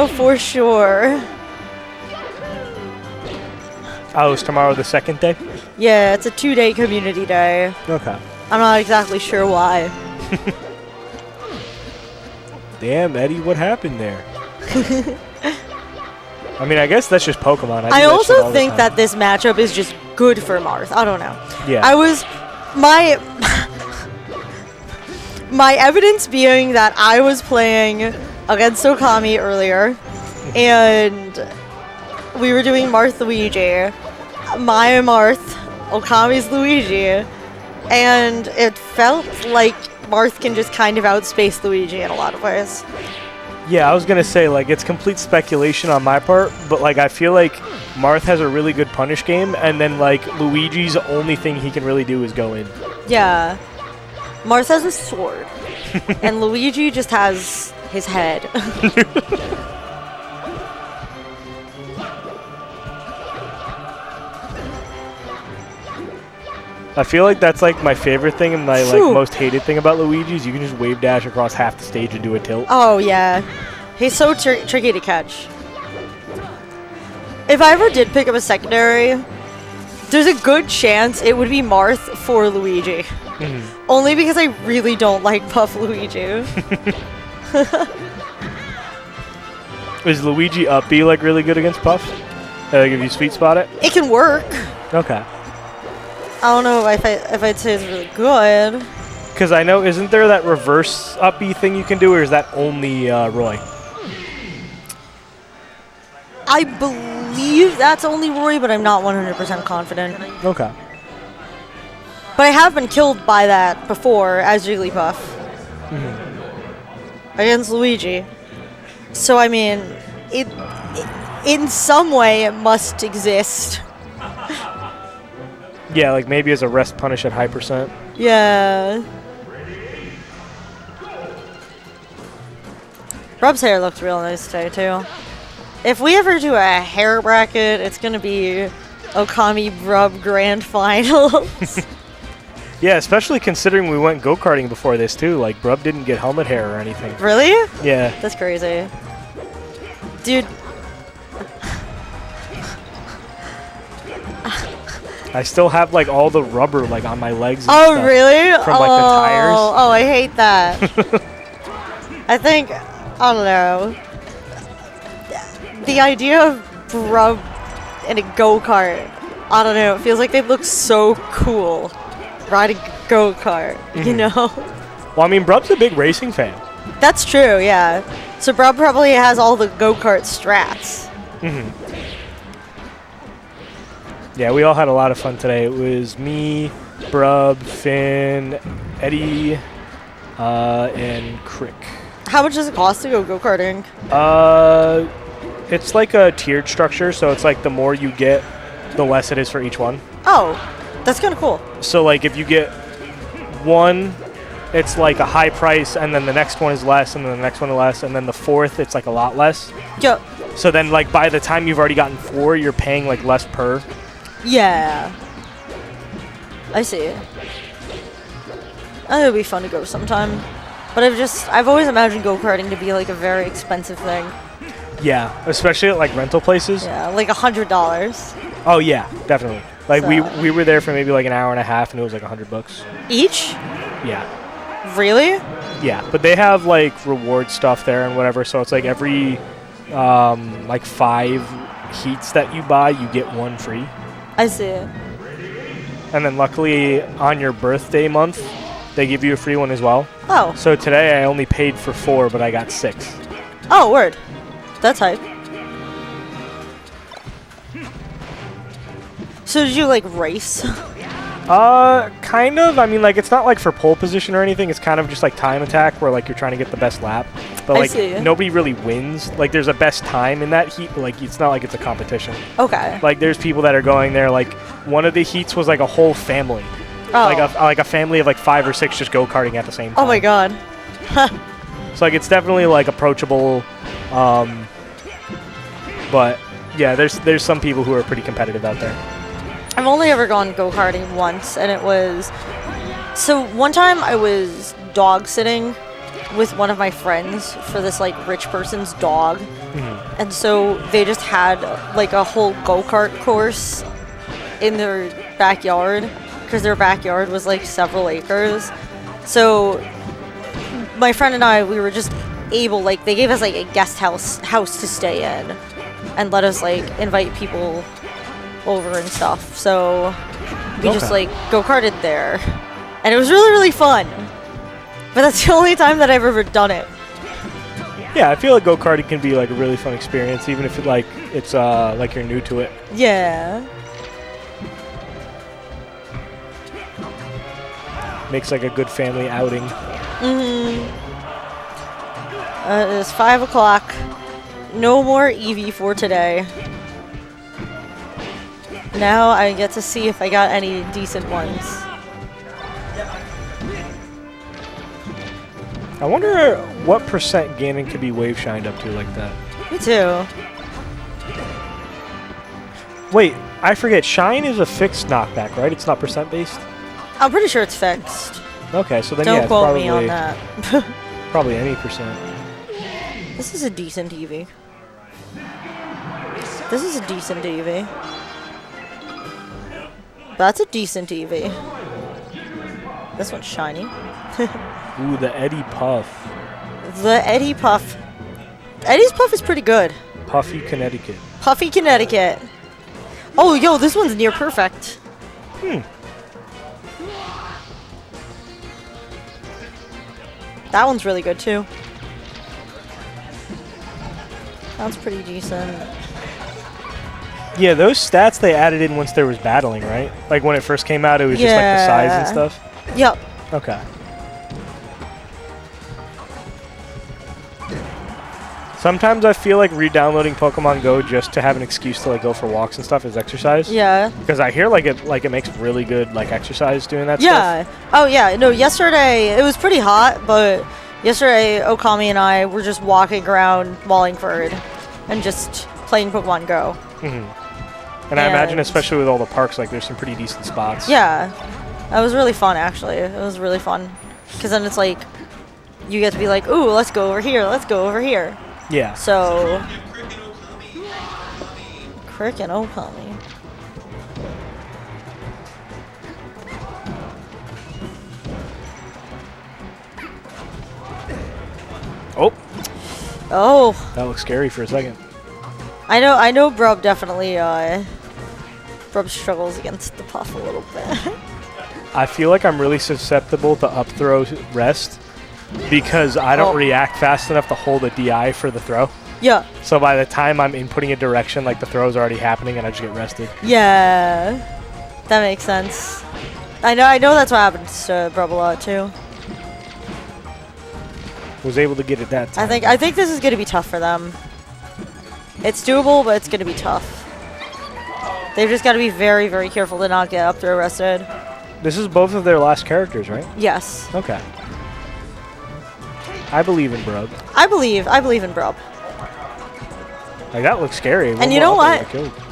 for sure. Oh, is tomorrow the second day? Yeah, it's a 2-day Community Day. Okay. I'm not exactly sure why. Damn, Eddy, what happened there? I mean, I guess that's just Pokemon. I also think that this matchup is just good for Marth. I don't know. Yeah. My evidence being that I was playing against Okami earlier, and we were doing Marth Luigi. My Marth, Okami's Luigi, and it felt like Marth can just kind of outspace Luigi in a lot of ways. Yeah, I was gonna say, like, it's complete speculation on my part, but like I feel like Marth has a really good punish game, and then like Luigi's only thing he can really do is go in. Yeah. Marth has a sword, and Luigi just has his head. I feel like that's like my favorite thing and my Phew. like most hated thing about Luigi is you can just wave dash across half the stage and do a tilt. Oh, yeah. He's so tricky to catch. If I ever did pick up a secondary, there's a good chance it would be Marth for Luigi. Only because I really don't like Puff Luigi. Is Luigi up B like really good against Puff? Like if you sweet spot it? It can work. Okay. I don't know if I'd say it's really good. Because I know, isn't there that reverse up B thing you can do, or is that only Roy? I believe that's only Roy, but I'm not 100% confident. Okay. But I have been killed by that before as Jigglypuff. Against Luigi. So, I mean, in some way, it must exist. Yeah, like maybe as a rest punish at high percent. Yeah. Brub's hair looks real nice today, too. If we ever do a hair bracket, it's going to be Okami Brub Grand Finals. Yeah, especially considering we went go-karting before this, too. Like, Brub didn't get helmet hair or anything. Really? Yeah. That's crazy. Dude. I still have, like, all the rubber, like, on my legs and Oh, stuff. really? From, like, the tires. Oh, I hate that. I think, I don't know. The idea of Brub in a go-kart, I don't know, it feels like they look so cool riding a go-kart, you know? Well, I mean, Brub's a big racing fan. That's true, yeah. So Brub probably has all the go-kart strats. Yeah, we all had a lot of fun today. It was me, Brub, Finn, Eddy, and CRIQ. How much does it cost to go go-karting? It's like a tiered structure, so it's like the more you get, the less it is for each one. Oh, that's kind of cool. So like if you get one, it's like a high price, and then the next one is less, and then the next one is less, and then the fourth, it's like a lot less. Yeah. So then like by the time you've already gotten 4, you're paying like less per. Yeah. I see. I think it would be fun to go sometime. But I've always imagined go-karting to be like a very expensive thing. Yeah, especially at like rental places. Yeah, like $100. Oh yeah, definitely. Like So- we were there for maybe like an hour and a half, and it was like $100. Each? Yeah. Really? Yeah, but they have like reward stuff there and whatever, so it's like every like 5 heats that you buy, you get 1 free. I see. And then luckily on your birthday month, they give you a free one as well. Oh. So today I only paid for 4, but I got 6. Oh, word. That's hype. So did you like race? Kind of. I mean, like, it's not like for pole position or anything. It's kind of just like time attack where like you're trying to get the best lap. But I like see. nobody really wins. Like there's a best time in that heat, but like it's not like it's a competition. Okay. Like there's people that are going there. Like one of the heats was like a whole family. Oh. Like a family of like 5 or 6 just go-karting at the same time. Oh my god. So like it's definitely like approachable. But yeah, there's some people who are pretty competitive out there. I've only ever gone go-karting once, and it was... So one time I was dog sitting with one of my friends for this like rich person's dog. And so they just had like a whole go-kart course in their backyard, because their backyard was like several acres. So my friend and I, we were just able, like, they gave us like a guest house to stay in and let us like invite people over and stuff. So we just like go-karted there, and it was really, really fun. But that's the only time that I've ever done it. Yeah, I feel like go-karting can be like a really fun experience, even if it, like it's like you're new to it. Yeah. Makes like a good family outing. It's 5 o'clock. No more Eevee for today. Now I get to see if I got any decent ones. I wonder what percent Ganon could be wave shined up to like that. Me too. Wait, I forget. Shine is a fixed knockback, right? It's not percent based. I'm pretty sure it's fixed. Okay, so then Don't yeah, it's quote probably, me on that. probably any percent. This is a decent TV. This is a decent TV. That's a decent TV. This one's shiny. Ooh, the Eddy Puff. The Eddy Puff. Eddy's Puff is pretty good. Puffy, Connecticut. Puffy, Connecticut. Oh, yo, this one's near perfect. That one's really good, too. That's pretty decent. Yeah, those stats they added in once there was battling, right? Like when it first came out, it was just like the size and stuff? Yep. Okay. Sometimes I feel like re-downloading Pokemon Go just to have an excuse to like go for walks and stuff is exercise. Yeah. Because I hear like it makes really good like exercise doing that Yeah. stuff. Oh, yeah. No, yesterday, it was pretty hot, but yesterday, Okami and I were just walking around Wallingford and just playing Pokemon Go. And I imagine, especially with all the parks, like there's some pretty decent spots. Yeah. That was really fun, actually. It was really fun. Because then it's like, you get to be like, ooh, let's go over here. Let's go over here. Yeah. So, CRIQ and Okami. Oh, Oh, that looks scary for a second. I know Brub definitely, Brub struggles against the Puff a little bit. I feel like I'm really susceptible to up throw rest because I don't react fast enough to hold a DI for the throw. Yeah. So by the time I'm inputting a direction, like the throw's already happening and I just get rested. Yeah. That makes sense. I know that's what happens to Brub a lot, too. Was able to get it that time. I think this is going to be tough for them. It's doable, but it's going to be tough. They've just got to be very, very careful to not get up throw arrested. This is both of their last characters, right? Yes. Okay. I believe in Brub. I believe in Brub. Like that looks scary. And you know what?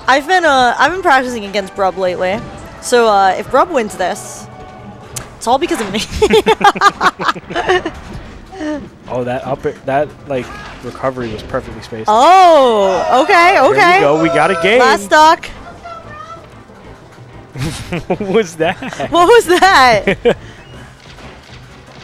I've been practicing against Brub lately. So if Brub wins this, it's all because of me. Oh, that like recovery was perfectly spaced. Oh, okay, okay. There we go. We got a game. Last stock. What was that? What was that?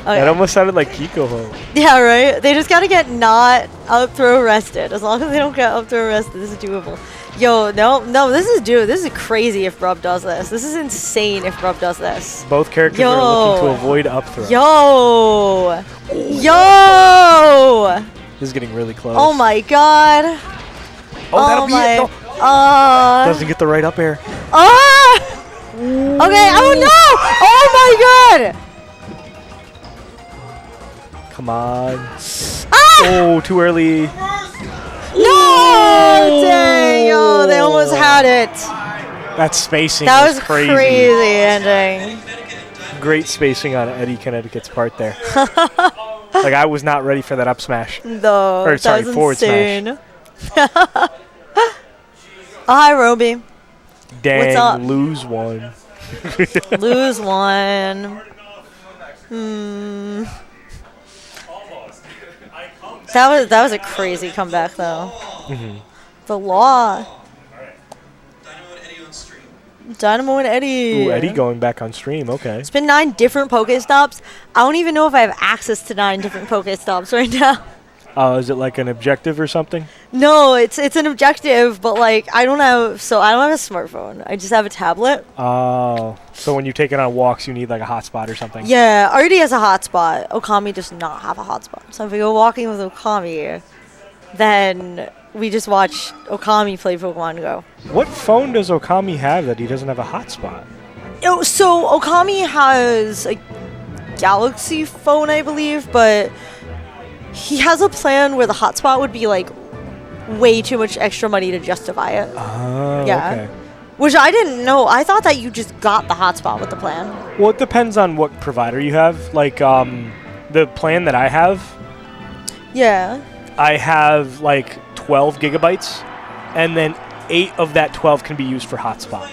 Okay. That almost sounded like Kiko Ho. Yeah, right? They just gotta get not up throw arrested. As long as they don't get up throw arrested, this is doable. Yo, no, this is crazy if Brub does this. This is insane if Brub does this. Both characters are looking to avoid up throw. Yo! Yo! This is getting really close. Oh my god. Oh, that'll be it. No. Doesn't get the right up air. Okay, oh no! Oh my god! Come on. Ah! Oh, too early. No! Dang! Oh, they almost had it. That spacing That was crazy. crazy ending. Great spacing on Eddy Connecticut's part there. Like, I was not ready for that up smash. No, Or, sorry, that was forward insane. smash. Oh, hi, Roby. Dang, What's up? lose one. Lose one. That was a crazy comeback though. The law. Dynamo and Eddy on stream. Dynamo and Eddy. Ooh, Eddy going back on stream. Okay. It's been 9 different Pokestops. I don't even know if I have access to 9 different Pokestops right now. Is it like an objective or something? No, it's an objective, but like I don't have a smartphone. I just have a tablet. Oh. So when you take it on walks, you need like a hotspot or something? Yeah, already has a hotspot. Okami does not have a hotspot. So if we go walking with Okami, then we just watch Okami play Pokemon Go. What phone does Okami have that he doesn't have a hotspot? So Okami has a Galaxy phone, I believe, but he has a plan where the hotspot would be like way too much extra money to justify it. Oh, Yeah. okay. Which I didn't know. I thought that you just got the hotspot with the plan. Well, it depends on what provider you have. Like, the plan that I have, Yeah. I have like 12 gigabytes, and then 8 of that 12 can be used for hotspot.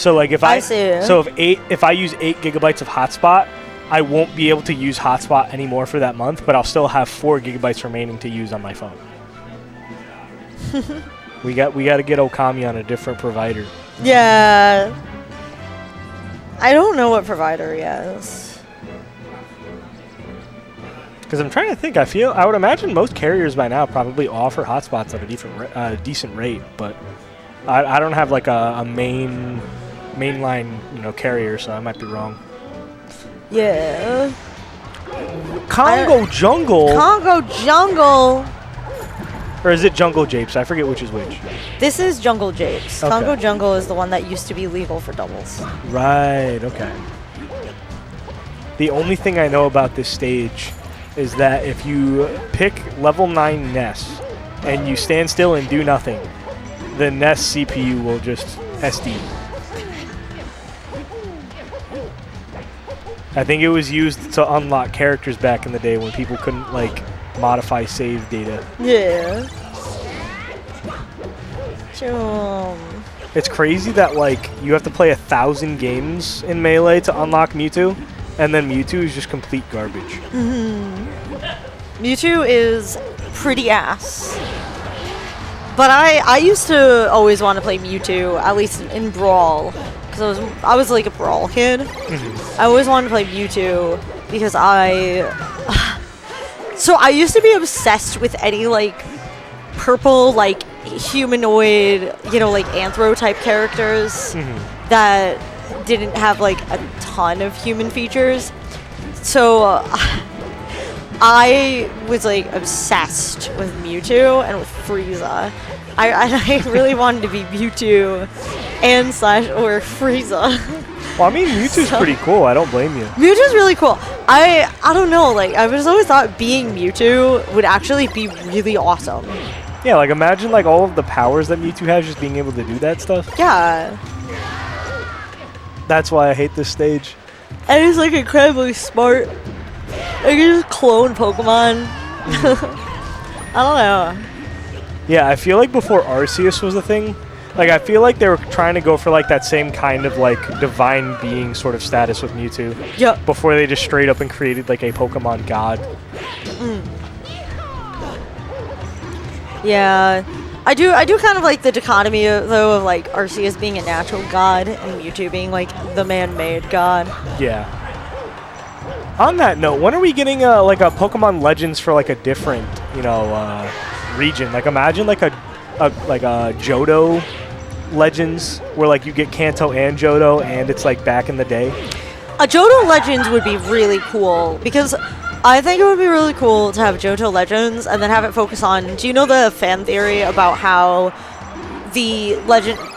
So like if I see. so if I use 8 gigabytes of hotspot, I won't be able to use hotspot anymore for that month, but I'll still have 4 gigabytes remaining to use on my phone. we got to get Okami on a different provider. Yeah. I don't know what provider he is. Because I'm trying to think. I would imagine most carriers by now probably offer hotspots at a decent rate, but I don't have like a mainline carrier, so I might be wrong. Yeah. Congo Jungle. Congo Jungle. Or is it Jungle Japes? I forget which is which. This is Jungle Japes. Okay. Congo Jungle is the one that used to be legal for doubles. Right, okay. The only thing I know about this stage is that if you pick level 9 Ness and you stand still and do nothing, the Ness CPU will just SD. I think it was used to unlock characters back in the day when people couldn't like modify save data. Yeah. It's crazy that like you have to play 1,000 games in Melee to unlock Mewtwo, and then Mewtwo is just complete garbage. Mewtwo is pretty ass. But I used to always want to play Mewtwo, at least in Brawl, because I was like a Brawl kid. I always wanted to play Mewtwo because so I used to be obsessed with any like purple like humanoid, like anthro type characters that didn't have like a ton of human features. So I was like obsessed with Mewtwo and with Frieza. I really wanted to be Mewtwo and / or Frieza. Well, I mean, Mewtwo's pretty cool. I don't blame you. Mewtwo's really cool. I don't know. Like, I just always thought being Mewtwo would actually be really awesome. Yeah, like imagine like all of the powers that Mewtwo has, just being able to do that stuff. Yeah. That's why I hate this stage. And he's like incredibly smart. Like, you just clone Pokemon. I don't know. Yeah, I feel like before Arceus was a thing, like I feel like they were trying to go for like that same kind of like divine being sort of status with Mewtwo. Yep. Before they just straight up and created like a Pokemon god. Yeah. I do kind of like the dichotomy though of like Arceus being a natural god and Mewtwo being like the man-made god. Yeah. On that note, when are we getting like a Pokemon Legends for like a different, region? Like imagine like a Johto Legends where like you get Kanto and Johto and it's like back in the day. A Johto Legends would be really cool because I think it would be really cool to have Johto Legends and then have it focus on. Do you know the fan theory about how the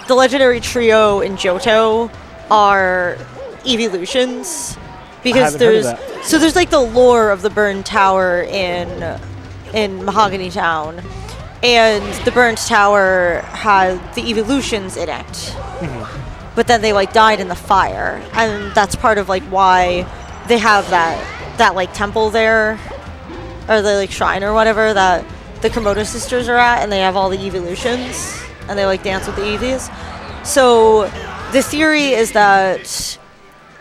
legendary trio in Johto are evolutions? Because there's like the lore of the burned tower in Mahogany Town, and the burned tower had the evolutions in it. But then they like died in the fire, and that's part of like why they have that like temple there, or the like shrine or whatever that the Komodo sisters are at, and they have all the evolutions and they like dance with the Eevees. So the theory is that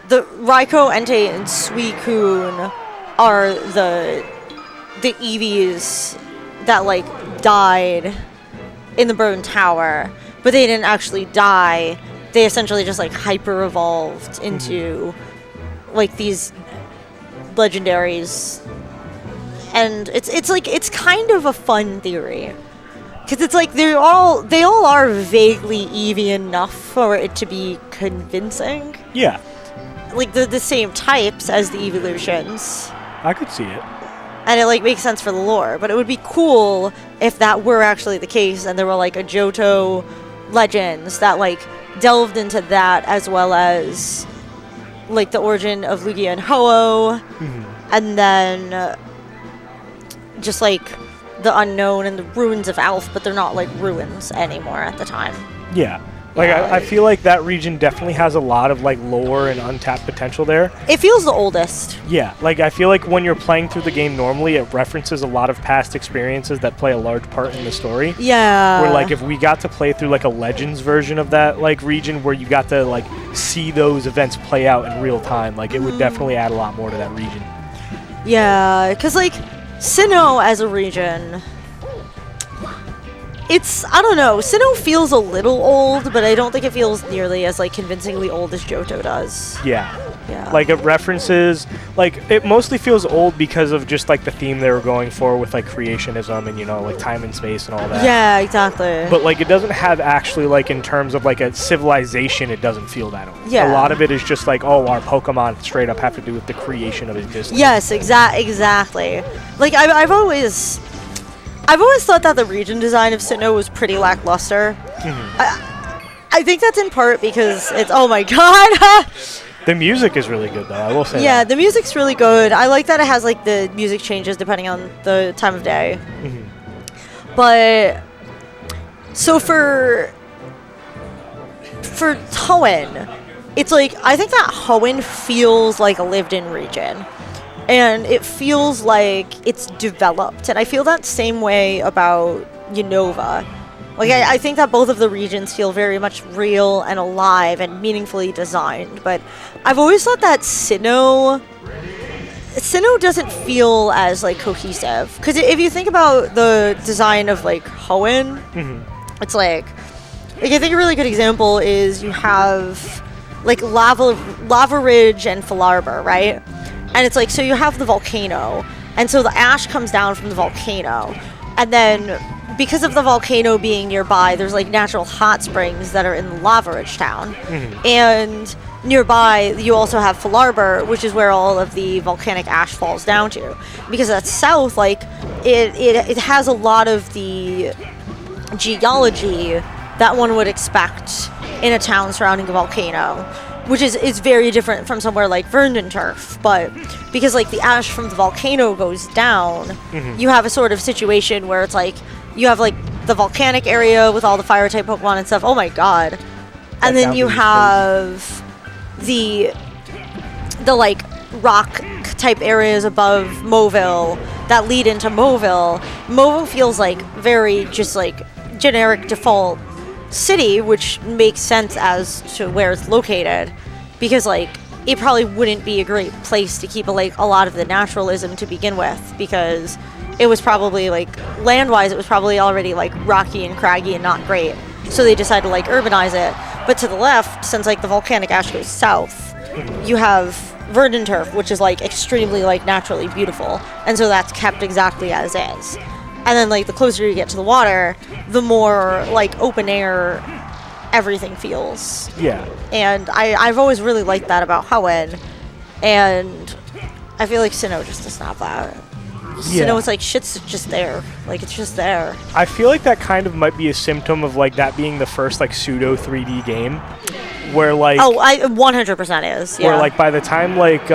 the Raikou, Entei, and Suicune are the Eevees that like died in the burned tower, but they didn't actually die. They essentially just like hyper evolved into like these legendaries, and it's kind of a fun theory because it's like they all are vaguely Eevee enough for it to be convincing. Yeah, like the same types as the evolutions. I could see it. And it like makes sense for the lore, but it would be cool if that were actually the case and there were like a Johto Legends that like delved into that, as well as like the origin of Lugia and Ho-Oh, and then just like the unknown and the ruins of Alph, but they're not like ruins anymore at the time. Yeah. Like, Yeah. I feel like that region definitely has a lot of, like, lore and untapped potential there. It feels the oldest. Yeah, like, I feel like when you're playing through the game normally, it references a lot of past experiences that play a large part in the story. Yeah. Where, like, if we got to play through, like, a Legends version of that, like, region where you got to, like, see those events play out in real time, like, it would definitely add a lot more to that region. Yeah, because, like, Sinnoh as a region, it's, I don't know, Sinnoh feels a little old, but I don't think it feels nearly as, like, convincingly old as Johto does. Yeah. Yeah. Like, it references, like, it mostly feels old because of just, like, the theme they were going for with, like, creationism and, you know, like, time and space and all that. Yeah, exactly. But, like, it doesn't have actually, like, in terms of, like, a civilization, it doesn't feel that old. Yeah. A lot of it is just, like, oh, our Pokemon straight up have to do with the creation of existence. Yes, exactly. Like, I've always thought that the region design of Sinnoh was pretty lackluster. I think that's in part because it's, oh my god! The music is really good, though, I will say Yeah, that. the music's really good. I like that it has, like, the music changes depending on the time of day. But, so for Hoenn, it's like, I think that Hoenn feels like a lived-in region. And it feels like it's developed. And I feel that same way about Unova. Like, I think that both of the regions feel very much real and alive and meaningfully designed. But I've always thought that Sinnoh doesn't feel as, like, cohesive. Because if you think about the design of, like, Hoenn, it's like, I think a really good example is you have, like, Lava Ridge and Falarbur, right? And it's like, so you have the volcano, and so the ash comes down from the volcano, and then because of the volcano being nearby, there's, like, natural hot springs that are in the Lava Ridge town. And nearby, you also have Falarbur, which is where all of the volcanic ash falls down to. Because that's south, like, it has a lot of the geology that one would expect in a town surrounding a volcano, which is very different from somewhere like Verdanturf. But because, like, the ash from the volcano goes down, you have a sort of situation where it's like you have, like, the volcanic area with all the fire type Pokemon and stuff. Oh my god. And then you have the like rock type areas above Mauville that lead into Mauville. Mauville feels like very just like generic default city, which makes sense as to where it's located, because, like, it probably wouldn't be a great place to keep a lot of the naturalism to begin with, because it was probably, like, land-wise, it was probably already, like, rocky and craggy and not great. So they decided to, like, urbanize it. But to the left, since, like, the volcanic ash goes south, you have Verdanturf, which is, like, extremely, like, naturally beautiful. And so that's kept exactly as is. And then, like, the closer you get to the water, the more, like, open air everything feels. Yeah. And I've always really liked that about Hoenn. And I feel like Sinnoh just does not that. Yeah. Sinnoh, it's like, shit's just there. Like, it's just there. I feel like that kind of might be a symptom of, like, that being the first, like, pseudo 3D game, where, like... Oh, I 100% is, yeah. Where, like, by the time, like,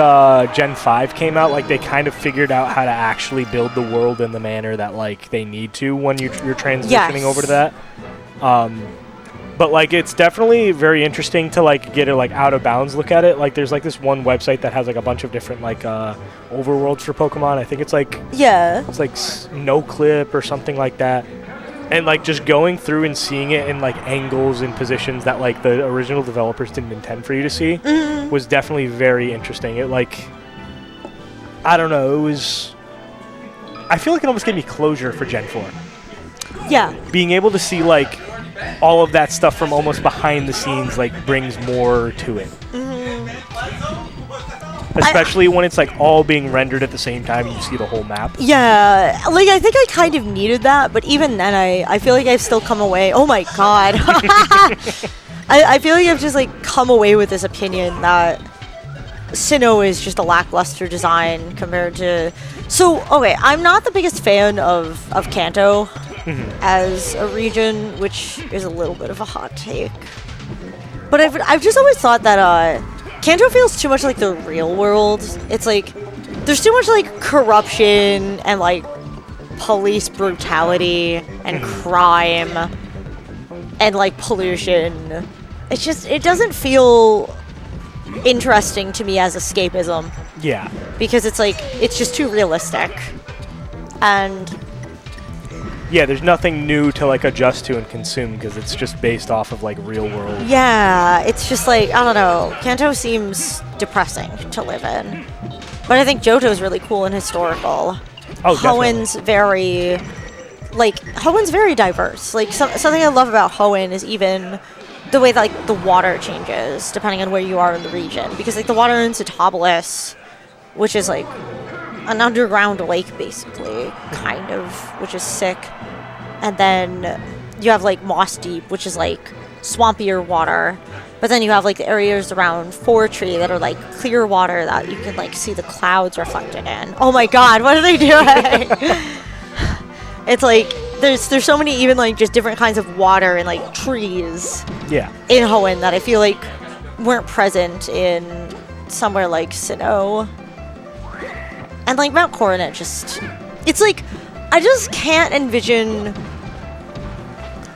Gen 5 came out, like, they kind of figured out how to actually build the world in the manner that, like, they need to when you're transitioning over to that. But, like, it's definitely very interesting to, like, get a, like, out of bounds look at it. Like, there's, like, this one website that has, like, a bunch of different, like, overworlds for Pokemon. I think it's, like... Yeah. It's, like, No Clip or something like that. And, like, just going through and seeing it in, like, angles and positions that, like, the original developers didn't intend for you to see was definitely very interesting. It, like... I don't know, it was... I feel like it almost gave me closure for Gen 4. Yeah. Being able to see, like... all of that stuff from almost behind the scenes, like, brings more to it. Especially when it's, like, all being rendered at the same time and you see the whole map. Yeah, like, I think I kind of needed that, but even then, I feel like I've still come away... Oh my god. I feel like I've just, like, come away with this opinion that Sinnoh is just a lackluster design compared to... So, okay, I'm not the biggest fan of Kanto as a region, which is a little bit of a hot take. But I've just always thought that Kanto feels too much like the real world. It's like, there's too much, like, corruption and, like, police brutality and crime. and like pollution. It's just, it doesn't feel interesting to me as escapism. Yeah. Because it's like, it's just too realistic. And yeah, there's nothing new to like adjust to and consume because it's just based off of like real world. yeah, it's just like, I don't know, Kanto seems depressing to live in. But I think Johto's really cool and historical. Oh, definitely. Hoenn's very diverse. Like, something I love about Hoenn is even the way that, like, the water changes depending on where you are in the region. Because, like, the water in Satopolis, which is, like, an underground lake, basically, kind of, which is sick. And then you have, like, Moss Deep, which is, like, swampier water. But then you have, like, the areas around Fortree that are, like, clear water that you can, like, see the clouds reflected in. Oh, my God, what are they doing? It's, like, there's so many even, like, just different kinds of water and, like, trees Yeah. in Hoenn that I feel like weren't present in somewhere like Sinnoh. And, like, Mount Coronet just... It's, like, I just can't envision,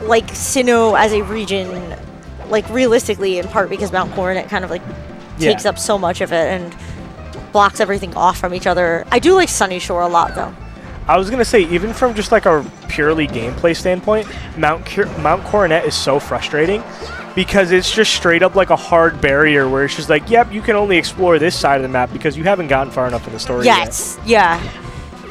like, Sinnoh as a region, like, realistically, in part because Mount Coronet kind of, like, takes up so much of it and blocks everything off from each other. I do like Sunny Shore a lot, though. I was gonna say, even from just like a purely gameplay standpoint, Mount Coronet is so frustrating because it's just straight up like a hard barrier where it's just like, yep, you can only explore this side of the map because you haven't gotten far enough in the story Yes, yeah.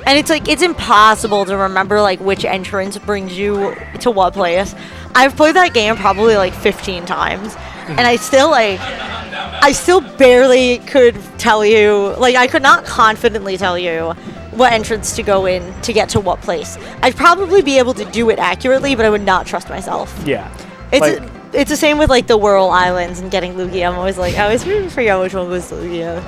And it's like, it's impossible to remember like which entrance brings you to what place. I've played that game probably like 15 times, and I still barely could tell you, like, I could not confidently tell you what entrance to go in to get to what place. I'd probably be able to do it accurately, but I would not trust myself. Yeah. It's the same with like the Whirl Islands and getting Lugia. I'm always like, I always figure out which one was Lugia.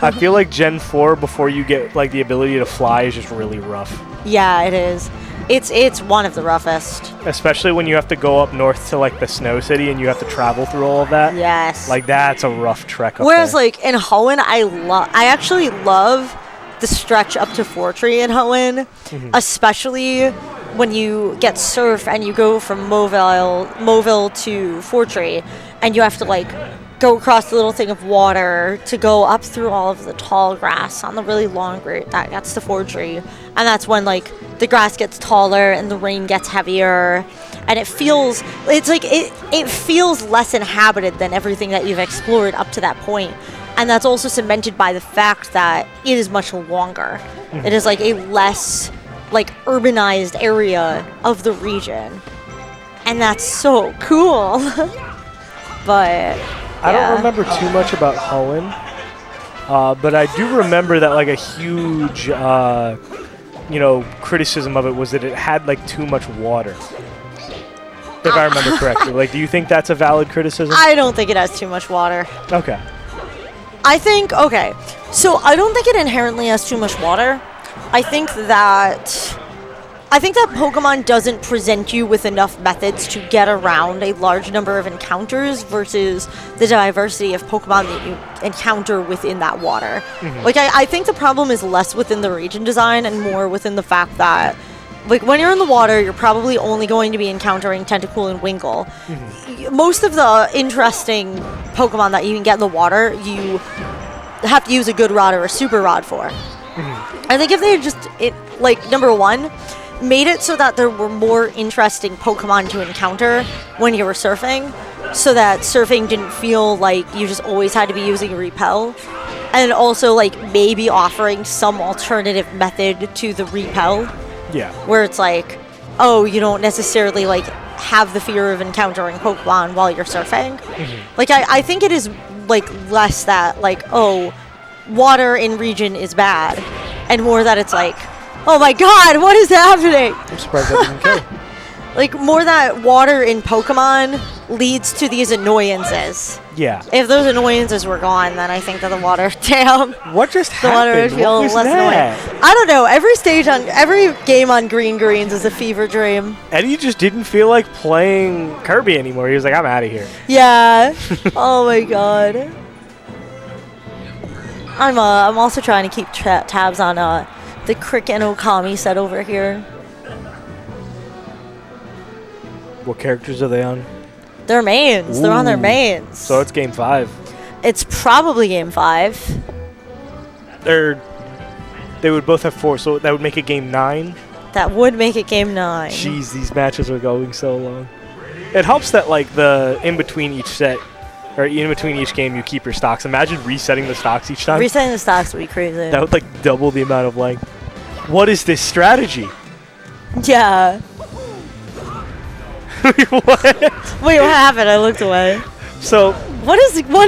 I feel like Gen 4 before you get like the ability to fly is just really rough. Yeah, it is. It's one of the roughest. Especially when you have to go up north to like the Snow City and you have to travel through all of that. Yes. Like that's a rough trek up Whereas there. like in Hoenn, I actually love the stretch up to Fortree in Hoenn, especially when you get Surf and you go from Moville to Fortree, and you have to like go across the little thing of water to go up through all of the tall grass on the really long route that gets to Fortree. And that's when like the grass gets taller and the rain gets heavier, and it feels less inhabited than everything that you've explored up to that point. And that's also cemented by the fact that it is much longer. It is like a less like urbanized area of the region, and that's so cool. But I don't remember too much about Hoenn, but I do remember that like a huge criticism of it was that it had like too much water. If I remember correctly. Like, do you think that's a valid criticism? I don't think it has too much water. Okay. So I don't think it inherently has too much water. I think that Pokemon doesn't present you with enough methods to get around a large number of encounters versus the diversity of Pokemon that you encounter within that water. Like, I think the problem is less within the region design and more within the fact that, like, when you're in the water, you're probably only going to be encountering Tentacool and Wingull. Most of the interesting Pokemon that you can get in the water, you have to use a good rod or a super rod for. I think if they had just, number one, made it so that there were more interesting Pokemon to encounter when you were surfing, so that surfing didn't feel like you just always had to be using Repel, and also, like, maybe offering some alternative method to the Repel. Yeah. Where it's like, oh, you don't necessarily, like, have the fear of encountering Pokemon while you're surfing. Like, I think it is, like, less that, like, oh, water in region is bad, and more that it's like, oh my god, what is happening? I'm surprised that didn't kill. Like, more that water in Pokemon leads to these annoyances. Yeah. If those annoyances were gone, then I think that the water, What just the water would happened? feel What was less that? annoying. I don't know. Every game on Green Greens is a fever dream. Eddie just didn't feel like playing Kirby anymore. He was like, I'm out of here. Yeah. Oh my god. I'm also trying to keep tabs on the CRIQ and Okami set over here. What characters are they on? Their mains. They're on their Ooh. mains. So it's game 5. It's probably game 5. They would both have 4, so that would make it game 9. That would make it game 9. Jeez, these matches are going so long. It helps that like the in between each set, or in between each game, you keep your stocks. Imagine resetting the stocks each time. Resetting the stocks would be crazy. That would like double the amount of length. What is this strategy? Yeah. What? Wait, what happened? I looked away. So What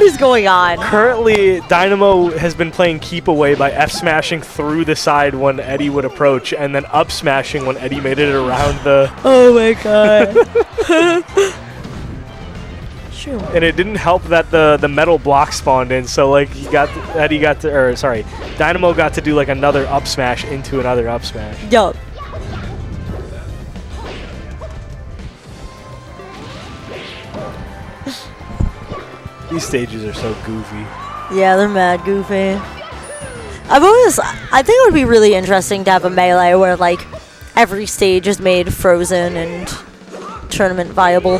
is going on? currently, Dynamo has been playing keep away by F smashing through the side when Eddy would approach, and then up smashing when Eddy made it around the. Oh my god. Sure. And it didn't help that the metal block spawned in, so like Dynamo got to do like another up smash into another up smash. Yup. These stages are so goofy. Yeah, they're mad goofy. I think it would be really interesting to have a melee where like every stage is made frozen and tournament viable.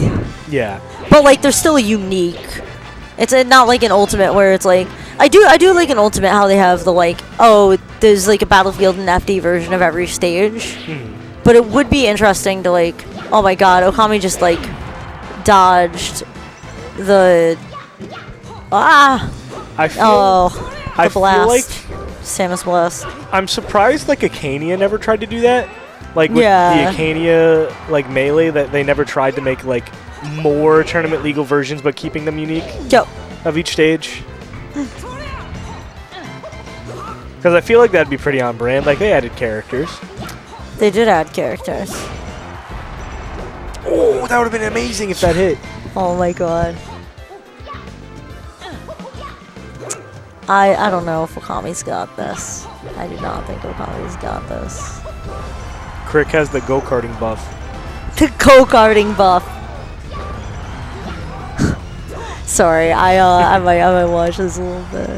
Yeah. But like they're still unique. It's not like an ultimate where it's like I do like an ultimate how they have the like, oh, there's like a Battlefield and FD version of every stage. But it would be interesting to like, oh my god, Okami just like dodged the I feel the blast. like Samus Blast. I'm surprised like Acania never tried to do that. Like with Yeah. the Acania like melee, that they never tried to make like more tournament legal versions but keeping them unique Yo. of each stage. Because I feel like that'd be pretty on brand. Like they added characters. They did add characters. Oh, that would have been amazing if that hit. Oh my god. I don't know if Okami's got this. I do not think Okami's got this. CRIQ has the go-karting buff. The go-karting buff. Sorry, I might watch this a little bit.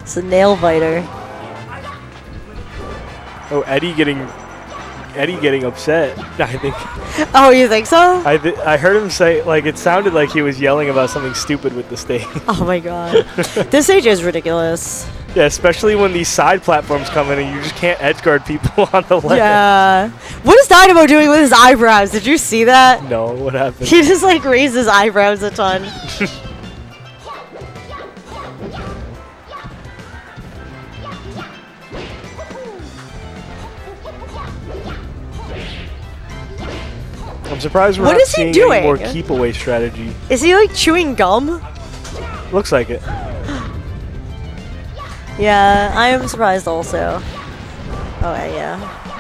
It's a nail biter. Oh, Eddy getting upset. I think. Oh, you think so? I heard him say, like, it sounded like he was yelling about something stupid with the stage. Oh my god. This stage is ridiculous. Yeah, especially when these side platforms come in and you just can't edgeguard people on the left. Yeah. What is Dynamo doing with his eyebrows? Did you see that? No, what happened? He just like raised his eyebrows a ton. I'm surprised we're What not is he seeing doing? any more keep away strategy. Is he like chewing gum? Looks like it. Yeah, I am surprised also. Oh yeah.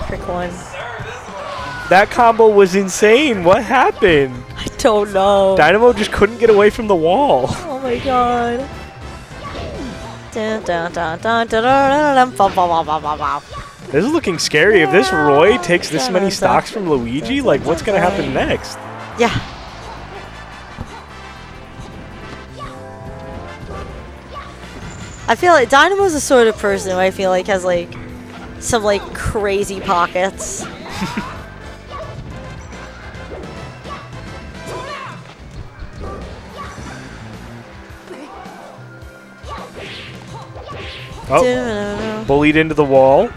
CRIQ one. That combo was insane. What happened? I don't know. Dynamo just couldn't get away from the wall. Oh my god. Dun, dun, dun, dun, dun, dun, dun, bum, bum, bum, bum, bum, bum. This is looking scary. If this Roy takes this many stocks from Luigi, like what's gonna happen next? Yeah. I feel like Dynamo's the sort of person who I feel like has like some like crazy pockets. Oh, bullied into the wall.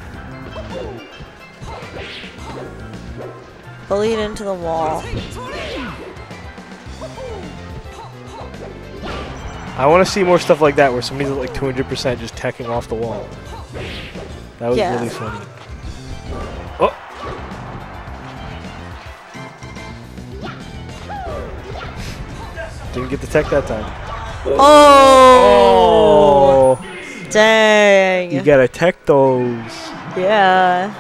Bullied into the wall. I want to see more stuff like that where somebody's at like 200% just teching off the wall. That was Yeah. really funny. Oh. Didn't get the tech that time. Oh! Dang. You gotta tech those. Yeah.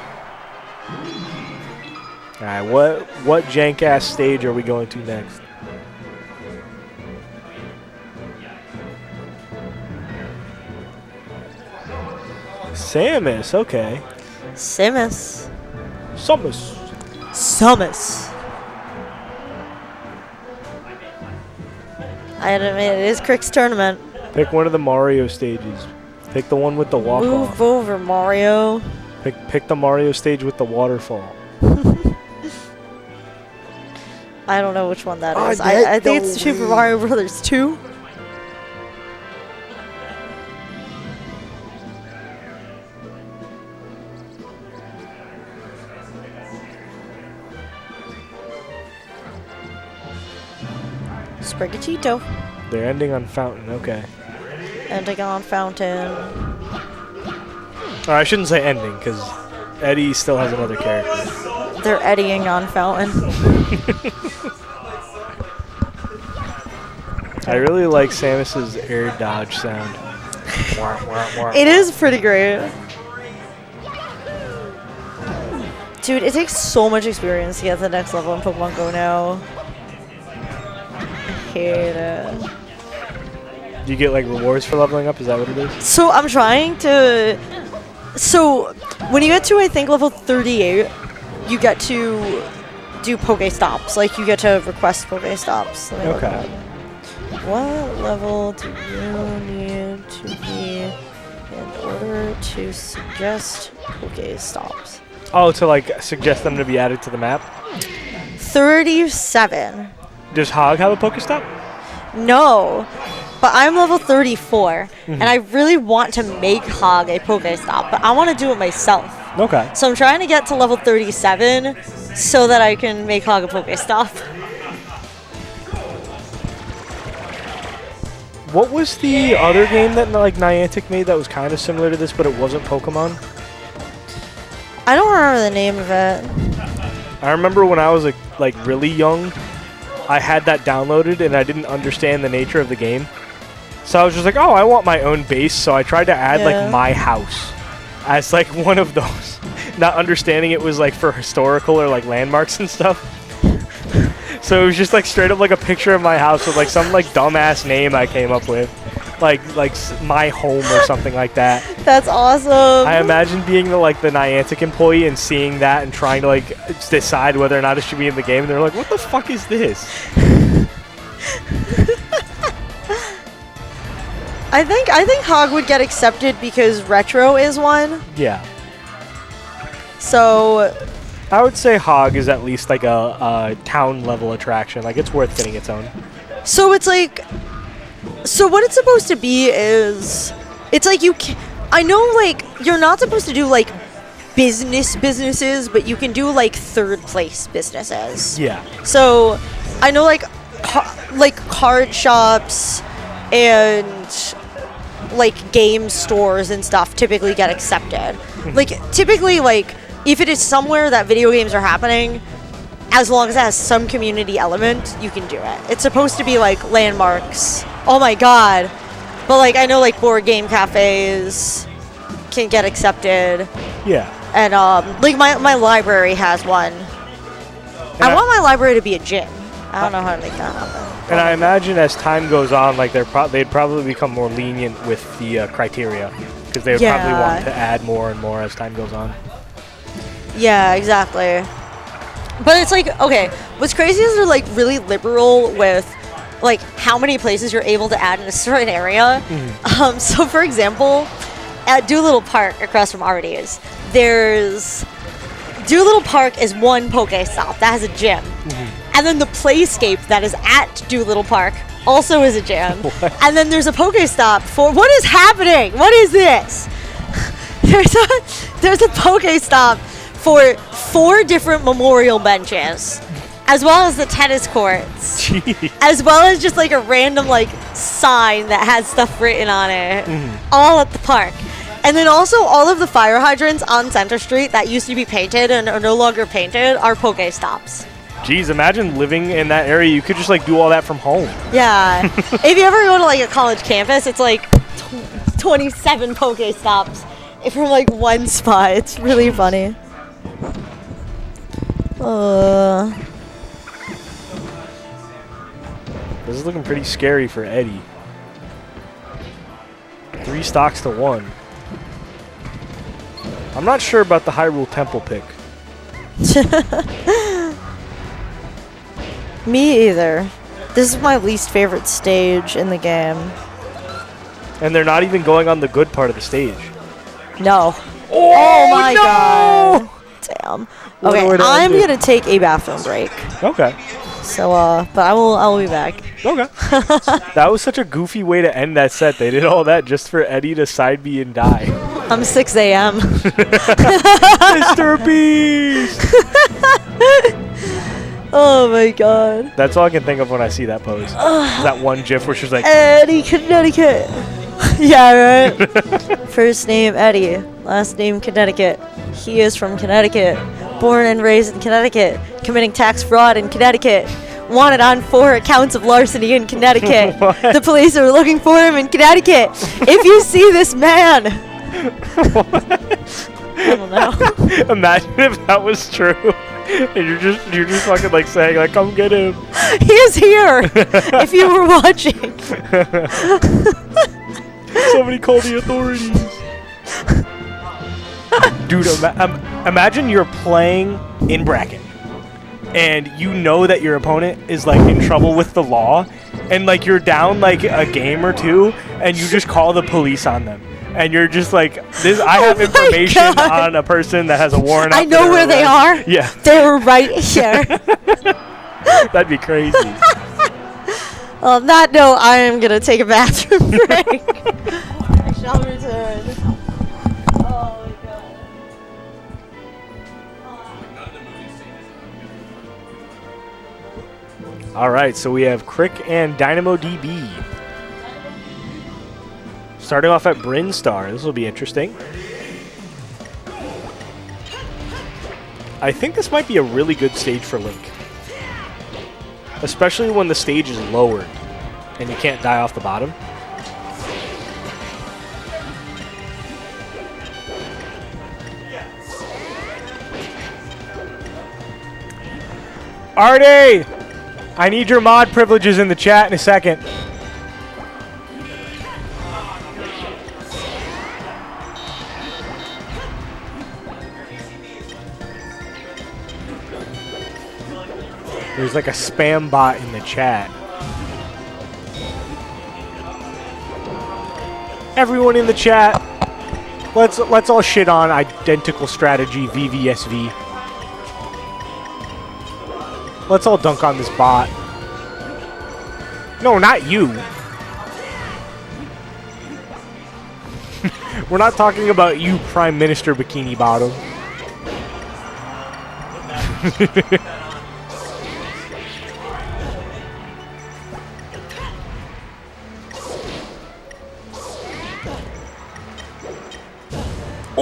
Alright, what jank ass stage are we going to next? Samus, okay. Samus. Samus. Samus. I admit it is CRIQ's tournament. Pick one of the Mario stages. Pick the one with the walk Move off. over, Mario. Pick the Mario stage with the waterfall. I don't know which one that is. Oh, I think it's Super Mario Brothers 2. Sprigatito. They're ending on Fountain, okay. Ending on Fountain. Or I shouldn't say ending, because Eddy still has another character. They're eddying on Fountain. I really like Samus's air dodge sound. It is pretty great. Dude, it takes so much experience to get to the next level in Pokemon Go now. I hate it. Do you get like rewards for leveling up? Is that what it is? So I'm trying to... So when you get to, I think, level 38, you get to do Pokestops. Like, you get to request Pokestops. Let me look Okay. it up. What level do you need to be in order to suggest Pokestops? Oh, to like suggest them to be added to the map? 37. Does Hog have a Pokestop? No, but I'm level 34, and I really want to make Hog a Pokestop, but I want to do it myself. Okay. So I'm trying to get to level 37 so that I can make Hog a Pokestop. What was the other game that like Niantic made that was kind of similar to this, but it wasn't Pokemon? I don't remember the name of it. I remember when I was like really young, I had that downloaded and I didn't understand the nature of the game. So I was just like, oh, I want my own base. So I tried to add like my house as like one of those, not understanding it was like for historical or like landmarks and stuff. So it was just like straight up like a picture of my house with like some like dumbass name I came up with. Like my home or something like that. That's awesome. I imagine being the Niantic employee and seeing that and trying to like decide whether or not it should be in the game. And they're like, "What the fuck is this?" I think Hog would get accepted because Retro is one. Yeah, So I would say Hog is at least like a town level attraction. Like it's worth getting its own. so it's like, so what it's supposed to be is, it's like I know like you're not supposed to do like businesses, but you can do like third place businesses. Yeah. So I know like card shops and like game stores and stuff typically get accepted. Like typically, like if it is somewhere that video games are happening, as long as it has some community element, you can do it. It's supposed to be like landmarks. Oh my god. But like I know like board game cafes can get accepted. Yeah. And like my library has one. I want my library to be a gym. I don't know how to make that happen. And I imagine as time goes on, like they'd probably become more lenient with the criteria, because they would probably want to add more and more as time goes on. Yeah, exactly. But it's like, okay, what's crazy is they're like really liberal with like how many places you're able to add in a certain area. So for example, at Doolittle Park across from Artie's, there's Doolittle Park is one Pokestop that has a gym. And then the Playscape that is at Doolittle Park also is a gym. And then there's a Pokestop for, what is happening? What is this? There's a Pokestop for 4 different memorial benches, as well as the tennis courts, Jeez. as well as just like a random like sign that has stuff written on it, all at the park. And then also all of the fire hydrants on Center Street that used to be painted and are no longer painted are Pokestops. Jeez, imagine living in that area. You could just like do all that from home. Yeah. If you ever go to like a college campus, it's like 27 Pokestops from like one spot. It's really funny. This is looking pretty scary for Eddy. 3 stocks to 1. I'm not sure about the Hyrule Temple pick. Me either. This is my least favorite stage in the game. And they're not even going on the good part of the stage. No. Oh my god. Damn. What Okay, a way to I'm end it. gonna take a bathroom break. Okay. So, but I will be back. Okay. That was such a goofy way to end that set. They did all that just for Eddy to side B and die. I'm 6 a.m. Mr. Beast! Oh my god. That's all I can think of when I see that pose. That one gif where she's like, Eddy, Connecticut. Yeah, right? First name Eddy, last name Connecticut. He is from Connecticut. Born and raised in Connecticut. Committing tax fraud in Connecticut. Wanted on 4 counts of larceny in Connecticut. The police are looking for him in Connecticut. If you see this man. I don't know. Imagine if that was true. And you're just fucking like saying like, come get him. He is here. If you were watching. Somebody call the authorities. Dude, imagine you're playing in bracket and you know that your opponent is like in trouble with the law and like you're down like a game or two and you just call the police on them. And you're just like, I have information on a person that has a warrant. I know where they are. Yeah. They're right here. That'd be crazy. On that note, I am going to take a bathroom break. I shall return. Oh my god. Alright, so we have CRIQ and DynamoDB. Starting off at Brinstar. This will be interesting. I think this might be a really good stage for Link. Especially when the stage is lowered and you can't die off the bottom. Artie! I need your mod privileges in the chat in a second. There's like a spam bot in the chat. Everyone in the chat, let's all shit on identical strategy VVSV. Let's all dunk on this bot. No, not you. We're not talking about you, Prime Minister Bikini Bottom.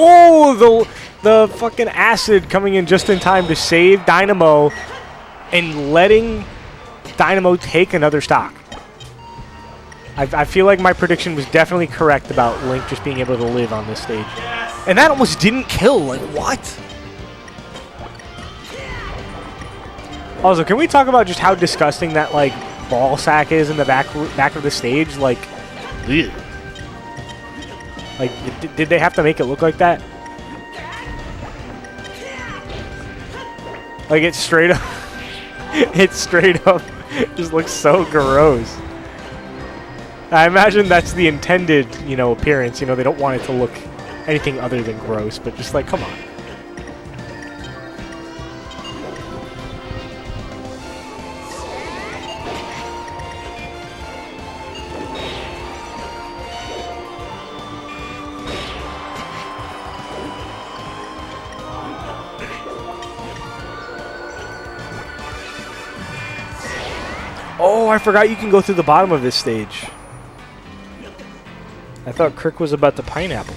Oh, the fucking acid coming in just in time to save Dynamo and letting Dynamo take another stock. I feel like my prediction was definitely correct about Link just being able to live on this stage. And that almost didn't kill. Like, what? Also, can we talk about just how disgusting that, like, ball sack is in the back of the stage? Like, ugh. Like, did they have to make it look like that? Like, it's straight up... it straight up just looks so gross. I imagine that's the intended, you know, appearance. You know, they don't want it to look anything other than gross, but just like, come on. Oh, I forgot you can go through the bottom of this stage. I thought CRIQ was about the pineapple.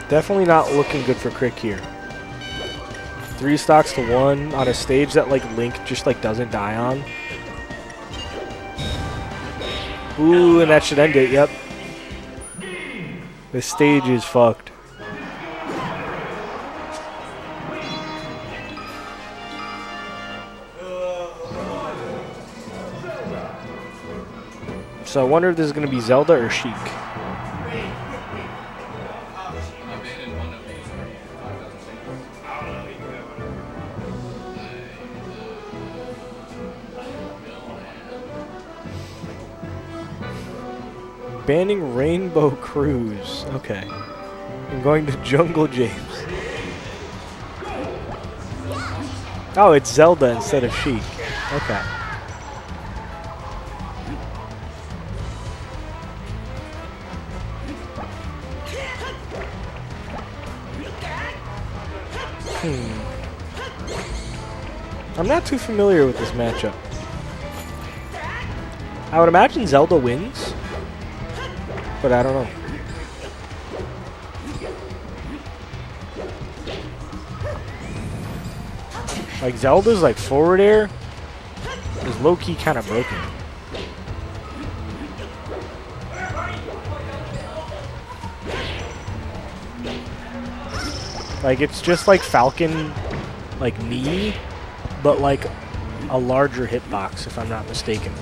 Definitely not looking good for CRIQ here. 3 stocks to 1 on a stage that like Link just like doesn't die on. Ooh, and that should end it, yep. This stage is fucked. So I wonder if this is going to be Zelda or Sheik. Expanding Rainbow Cruise. Okay. I'm going to Jungle James. Oh, it's Zelda instead of Sheik. Okay. I'm not too familiar with this matchup. I would imagine Zelda wins, but I don't know. Like Zelda's like forward air is low-key kind of broken. Like it's just like Falcon, like knee, but like a larger hitbox, if I'm not mistaken.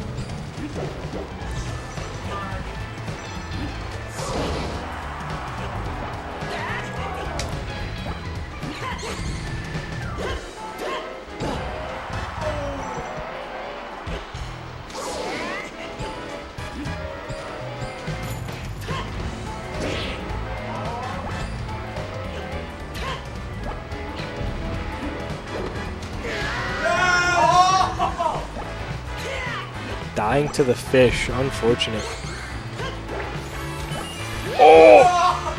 Dying to the fish, unfortunate. Oh!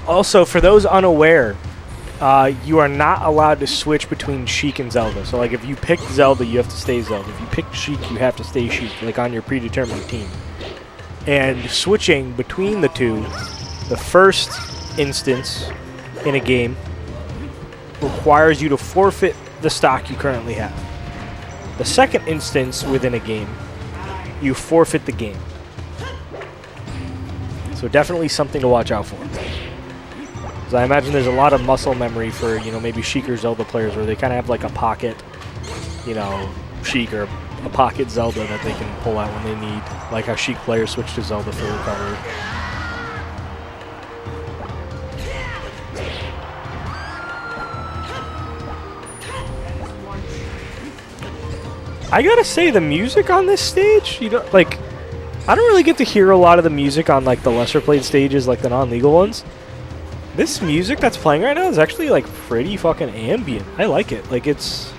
Also, for those unaware, you are not allowed to switch between Sheik and Zelda. So, like, if you picked Zelda, you have to stay Zelda. If you picked Sheik, you have to stay Sheik, like on your predetermined team. And switching between the two, the first instance in a game requires you to forfeit the stock you currently have. The second instance within a game, you forfeit the game. So definitely something to watch out for. Because I imagine there's a lot of muscle memory for, you know, maybe Sheik or Zelda players where they kind of have like a pocket, you know, Sheik or a pocket Zelda that they can pull out when they need. Like how Sheik players switch to Zelda for recovery. I gotta say, the music on this stage, you know, like, I don't really get to hear a lot of the music on like the lesser played stages, like the non-legal ones. This music that's playing right now is actually like pretty fucking ambient. I like it. Like it's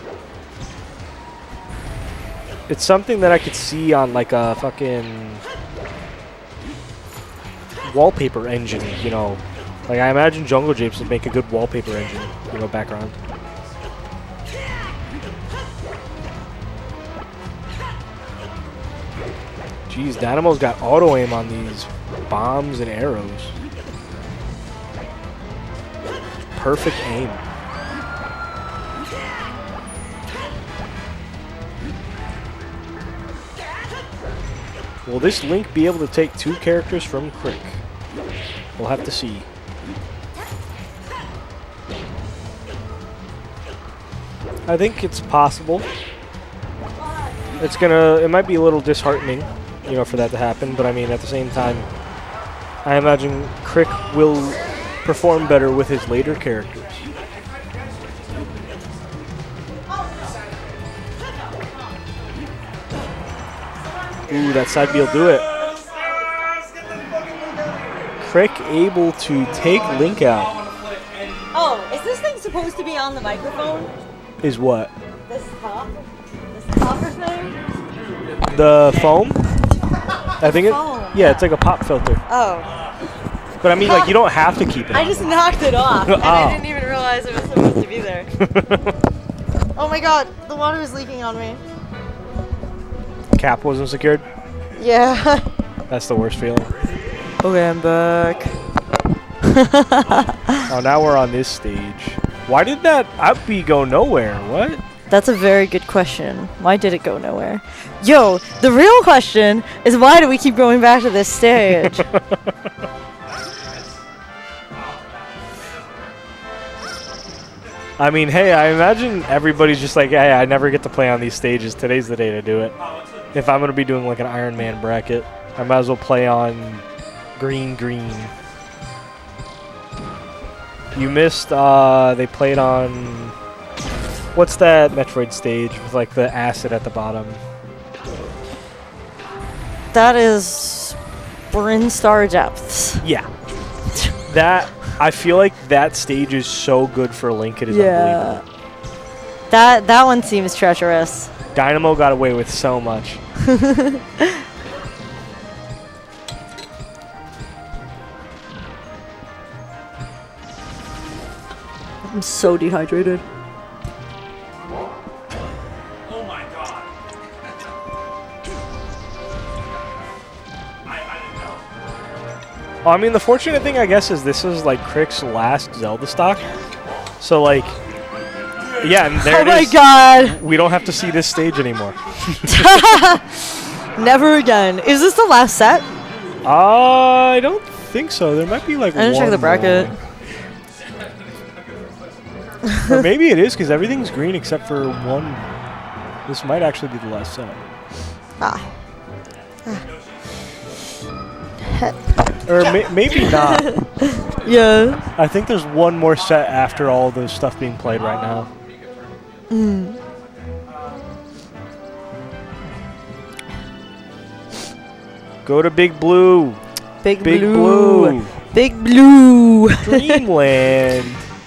something that I could see on like a fucking wallpaper engine, you know. Like I imagine Jungle Japes would make a good wallpaper engine, you know, background. Jeez, Dynamo's got auto-aim on these bombs and arrows. Perfect aim. Will this Link be able to take two characters from CRIQ? We'll have to see. I think it's possible. It might be a little disheartening, you know, for that to happen, but I mean, at the same time, I imagine CRIQ will perform better with his later characters. Ooh, that side B will do it. CRIQ able to take Link out. Oh, is this thing supposed to be on the microphone? Is what? This top? This topper thing? The foam? I think foam. Yeah, it's like a pop filter. Oh. But I mean, like, you don't have to keep it I on. just knocked it off, and Oh. I didn't even realize it was supposed to be there. Oh my god, the water is leaking on me. Cap wasn't secured? Yeah. That's the worst feeling. Okay, I'm back. Oh, now we're on this stage. Why did that up B go nowhere? What? That's a very good question. Why did it go nowhere? Yo, the real question is why do we keep going back to this stage? I mean, hey, I imagine everybody's just like, hey, I never get to play on these stages. Today's the day to do it. If I'm going to be doing like an Iron Man bracket, I might as well play on green. You missed, they played on What's that Metroid stage with like the acid at the bottom? That is Brinstar Depths. Yeah. That, I feel like that stage is so good for Link, it is unbelievable. That one seems treacherous. Dynamo got away with so much. I'm so dehydrated. Oh my god. I didn't know. Well, I mean, the fortunate thing, I guess, is this is like CRIQ's last Zelda stock. So, like, yeah, and there Oh it my is. god! We don't have to see this stage anymore. Never again. Is this the last set? I don't think so. There might be like I didn't check the one bracket. more. Or maybe it is because everything's green except for one. This might actually be the last set. Or maybe not. Yeah. I think there's one more set after all the stuff being played right now. Go to Big Blue. Big Big Blue. Blue. Big Blue. Dreamland.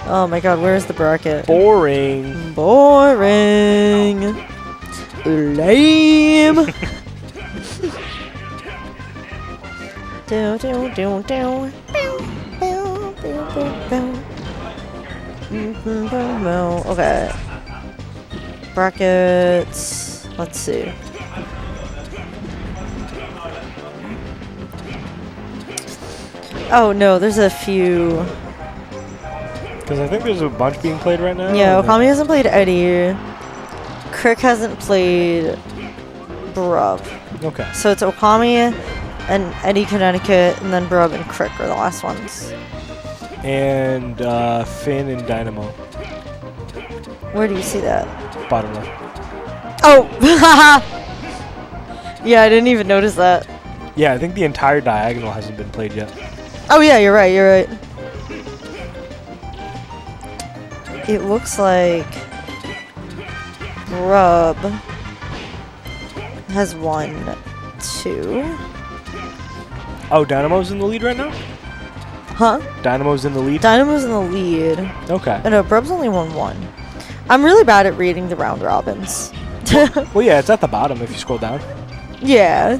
Oh my god, where's the bracket? Boring. Boring. Lame. Do do do do. Okay. Brackets. Let's see. Oh no, there's a few. Because I think there's a bunch being played right now. Yeah, Okami hasn't played Eddy. CRIQ hasn't played Brub. Okay. So it's Okami and Eddy, Connecticut, and then Brub and CRIQ are the last ones. And Finn and Dynamo. Where do you see that? Bottom left. Oh! Yeah, I didn't even notice that. Yeah, I think the entire diagonal hasn't been played yet. Oh yeah, you're right, you're right. It looks like Brub has 1, 2. Oh, Dynamo's in the lead right now? Huh? Dynamo's in the lead? Dynamo's in the lead. Okay. Oh no, Brub's only won 1. I'm really bad at reading the round robins. Well, yeah, it's at the bottom if you scroll down. Yeah.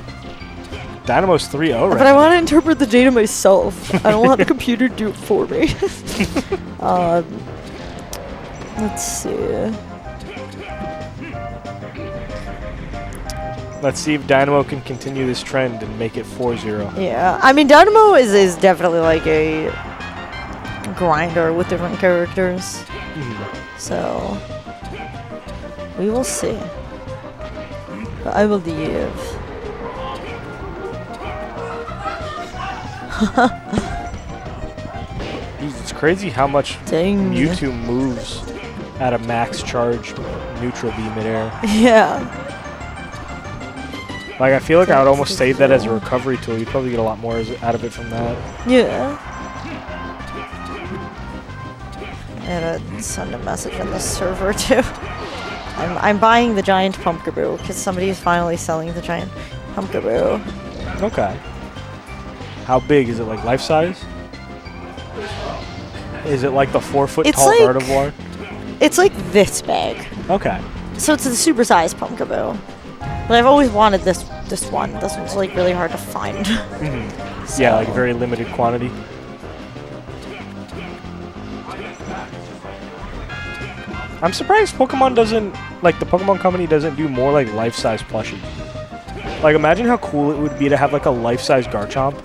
Dynamo's 3-0 right But I want to interpret the data myself. I don't want the computer to do it for me. Let's see. Let's see if Dynamo can continue this trend and make it 4-0. Yeah, I mean, Dynamo is definitely like a grinder with different characters. So, we will see. But I believe. It's crazy how much Dang. Mewtwo moves at a max charge neutral B midair. Yeah. Like, I feel like I would almost save that as a recovery tool. You'd probably get a lot more out of it from that. Yeah. I gotta send a message on the server too. I'm buying the giant pumpkaboo because somebody is finally selling the giant pumpkaboo. Okay. How big? Is it like life size? Is it like the 4-foot It's tall like- Gardevoir? It's like this big. Okay. So it's a supersized pumpkaboo. But I've always wanted this one. This one's like really hard to find. So- Yeah, like very limited quantity. I'm surprised Pokemon doesn't, like the Pokemon Company doesn't do more like life-size plushies. Like imagine how cool it would be to have like a life-size Garchomp.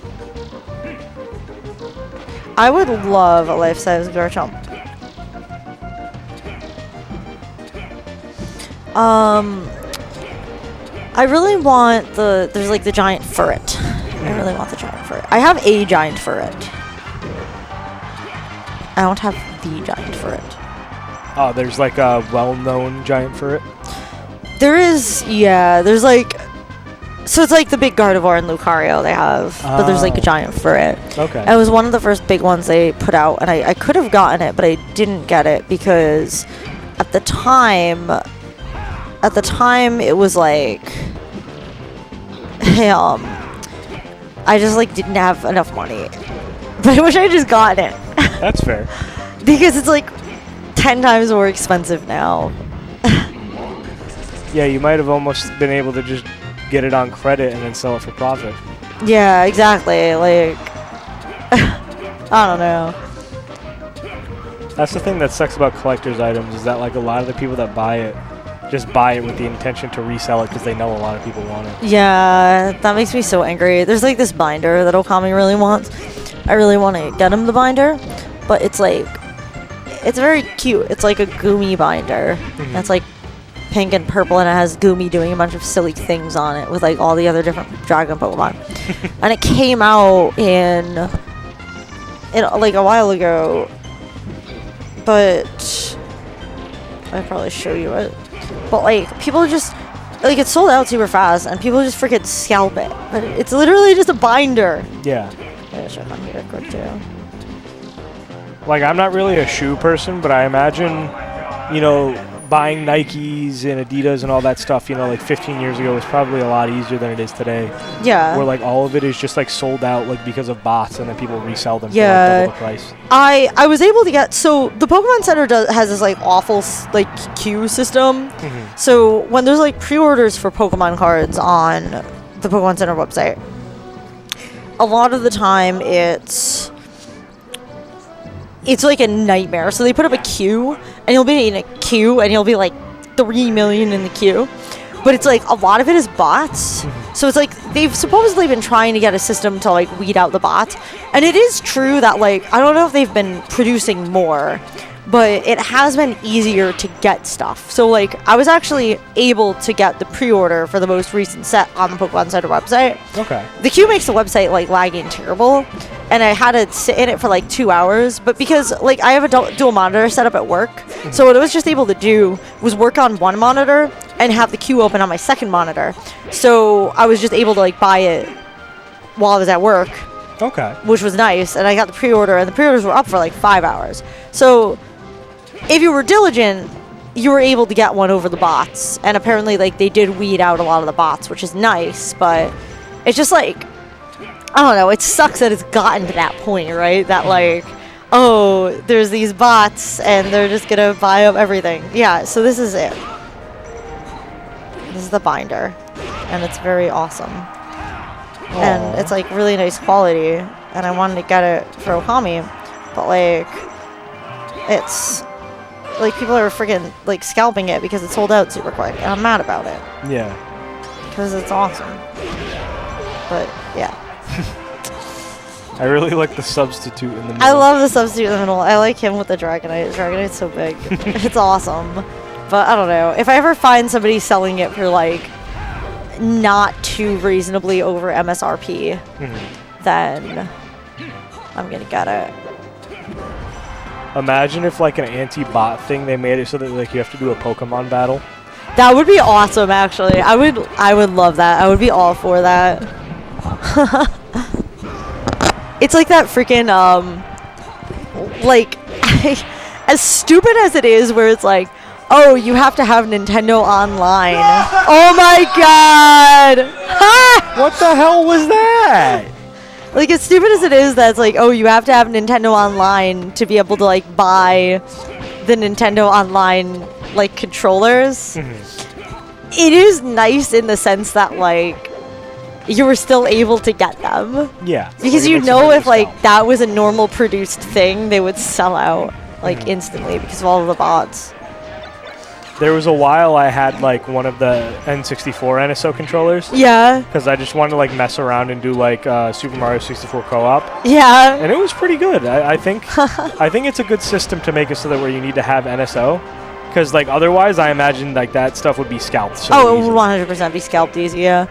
I would love a life-size Garchomp. I really want there's like the giant furret. I really want the giant furret. I have a giant furret. I don't have the giant furret. Oh, there's like a well-known giant furret. There is, yeah, there's like, so it's like the big Gardevoir and Lucario they have, but there's like a giant furret. Okay. And it was one of the first big ones they put out, and I could have gotten it, but I didn't get it because at the time it was like, I just like didn't have enough money, but I wish I had just gotten it. That's fair. Because it's like 10 times more expensive now. Yeah, you might have almost been able to just get it on credit and then sell it for profit. Yeah, exactly. Like, I don't know. That's the thing that sucks about collector's items, is that like a lot of the people that buy it just buy it with the intention to resell it because they know a lot of people want it. Yeah, that makes me so angry. There's like this binder that Okami really wants. I really want to get him the binder, but it's like, it's very cute. It's like a Gumi binder. That's like pink and purple, and it has Gumi doing a bunch of silly things on it with like all the other different dragon Pokemon. And it came out in like a while ago, but I'd probably show you it. But like people just like, it's sold out super fast, and people just freaking scalp it. But it's literally just a binder. Yeah. I'll show it on here quick too. Like, I'm not really a shoe person, but I imagine, you know, buying Nikes and Adidas and all that stuff, you know, like 15 years ago was probably a lot easier than it is today. Yeah. Where like all of it is just like sold out like because of bots, and then people resell them for like double the price. I was able to get, so the Pokemon Center has this like awful like queue system. So when there's like pre-orders for Pokemon cards on the Pokemon Center website, a lot of the time it's like a nightmare. So they put up a queue, and you'll be in a queue, and you'll be like 3 million in the queue. But it's like a lot of it is bots. So it's like they've supposedly been trying to get a system to like weed out the bots. And it is true that like, I don't know if they've been producing more, but it has been easier to get stuff. So like I was actually able to get the pre-order for the most recent set on the Pokemon Center website. Okay. The queue makes the website like laggy and terrible, and I had to sit in it for like 2 hours. But because like I have a dual monitor set up at work, so what I was just able to do was work on one monitor and have the queue open on my second monitor. So I was just able to like buy it while I was at work. Okay. Which was nice, and I got the pre-order, and the pre-orders were up for like 5 hours. So if you were diligent, you were able to get one over the bots, and apparently like they did weed out a lot of the bots, which is nice. But it's just like, I don't know, it sucks that it's gotten to that point, right? That like, oh, there's these bots and they're just gonna buy up everything. Yeah, so this is it. This is the binder, and it's very awesome. And it's like really nice quality, and I wanted to get it for Okami, but like, it's like people are freaking like scalping it because it sold out super quick, and I'm mad about it. Yeah. Because it's awesome. But yeah. I really like the substitute in the middle. I love the substitute in the middle. I like him with the Dragonite. Dragonite's so big. It's awesome. But I don't know. If I ever find somebody selling it for like not too reasonably over MSRP, then I'm gonna get it. Imagine if like an anti-bot thing, they made it so that like you have to do a Pokemon battle. That would be awesome, actually. I would love that. I would be all for that. It's like that freaking like as stupid as it is, where it's like, oh, you have to have Nintendo Online. Oh my god! What the hell was that? Like, as stupid as it is, that's like, oh, you have to have Nintendo Online to be able to like buy the Nintendo Online like controllers. It is nice in the sense that like you were still able to get them. Yeah. Because you know, if like that was a normal produced thing, they would sell out like instantly because of all of the bots. There was a while I had like one of the N64 NSO controllers. Yeah. Because I just wanted to like mess around and do like Super Mario 64 co-op. Yeah. And it was pretty good. I think it's a good system to make it so that where you need to have NSO. Because like otherwise, I imagine like that stuff would be scalped. So oh, it would 100% be scalped easy. Yeah.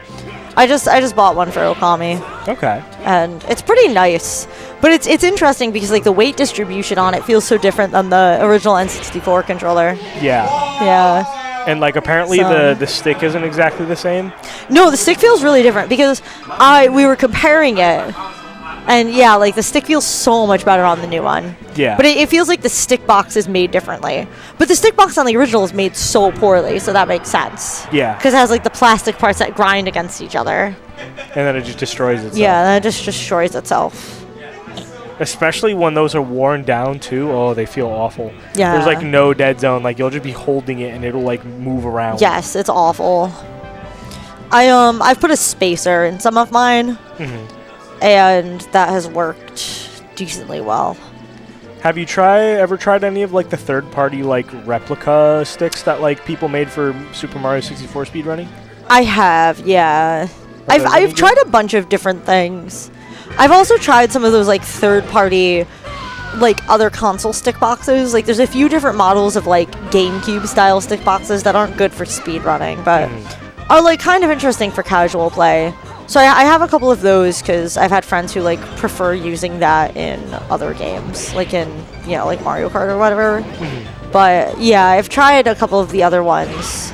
I just bought one for Okami. Okay. And it's pretty nice. But it's interesting because like the weight distribution on it feels so different than the original N64 controller. Yeah. Yeah. And like apparently the stick isn't exactly the same. No, the stick feels really different because we were comparing it, And yeah, like the stick feels so much better on the new one. Yeah. But it feels like the stick box is made differently. But the stick box on the original is made so poorly, so that makes sense. Yeah. Because it has like the plastic parts that grind against each other. And then it just destroys itself. Yeah, that just destroys itself. Especially when those are worn down too. Oh, they feel awful. Yeah. There's like no dead zone. Like you'll just be holding it and it'll like move around. Yes, it's awful. I've put a spacer in some of mine. And that has worked decently well. Have you ever tried any of like the third-party like replica sticks that like people made for Super Mario 64 speedrunning? I have, yeah. Are those any I've tried a bunch of different things. I've also tried some of those like third-party, like other console stick boxes. Like there's a few different models of like GameCube style stick boxes that aren't good for speedrunning, but are like kind of interesting for casual play. So I have a couple of those because I've had friends who like prefer using that in other games, like in, you know, like Mario Kart or whatever. But yeah, I've tried a couple of the other ones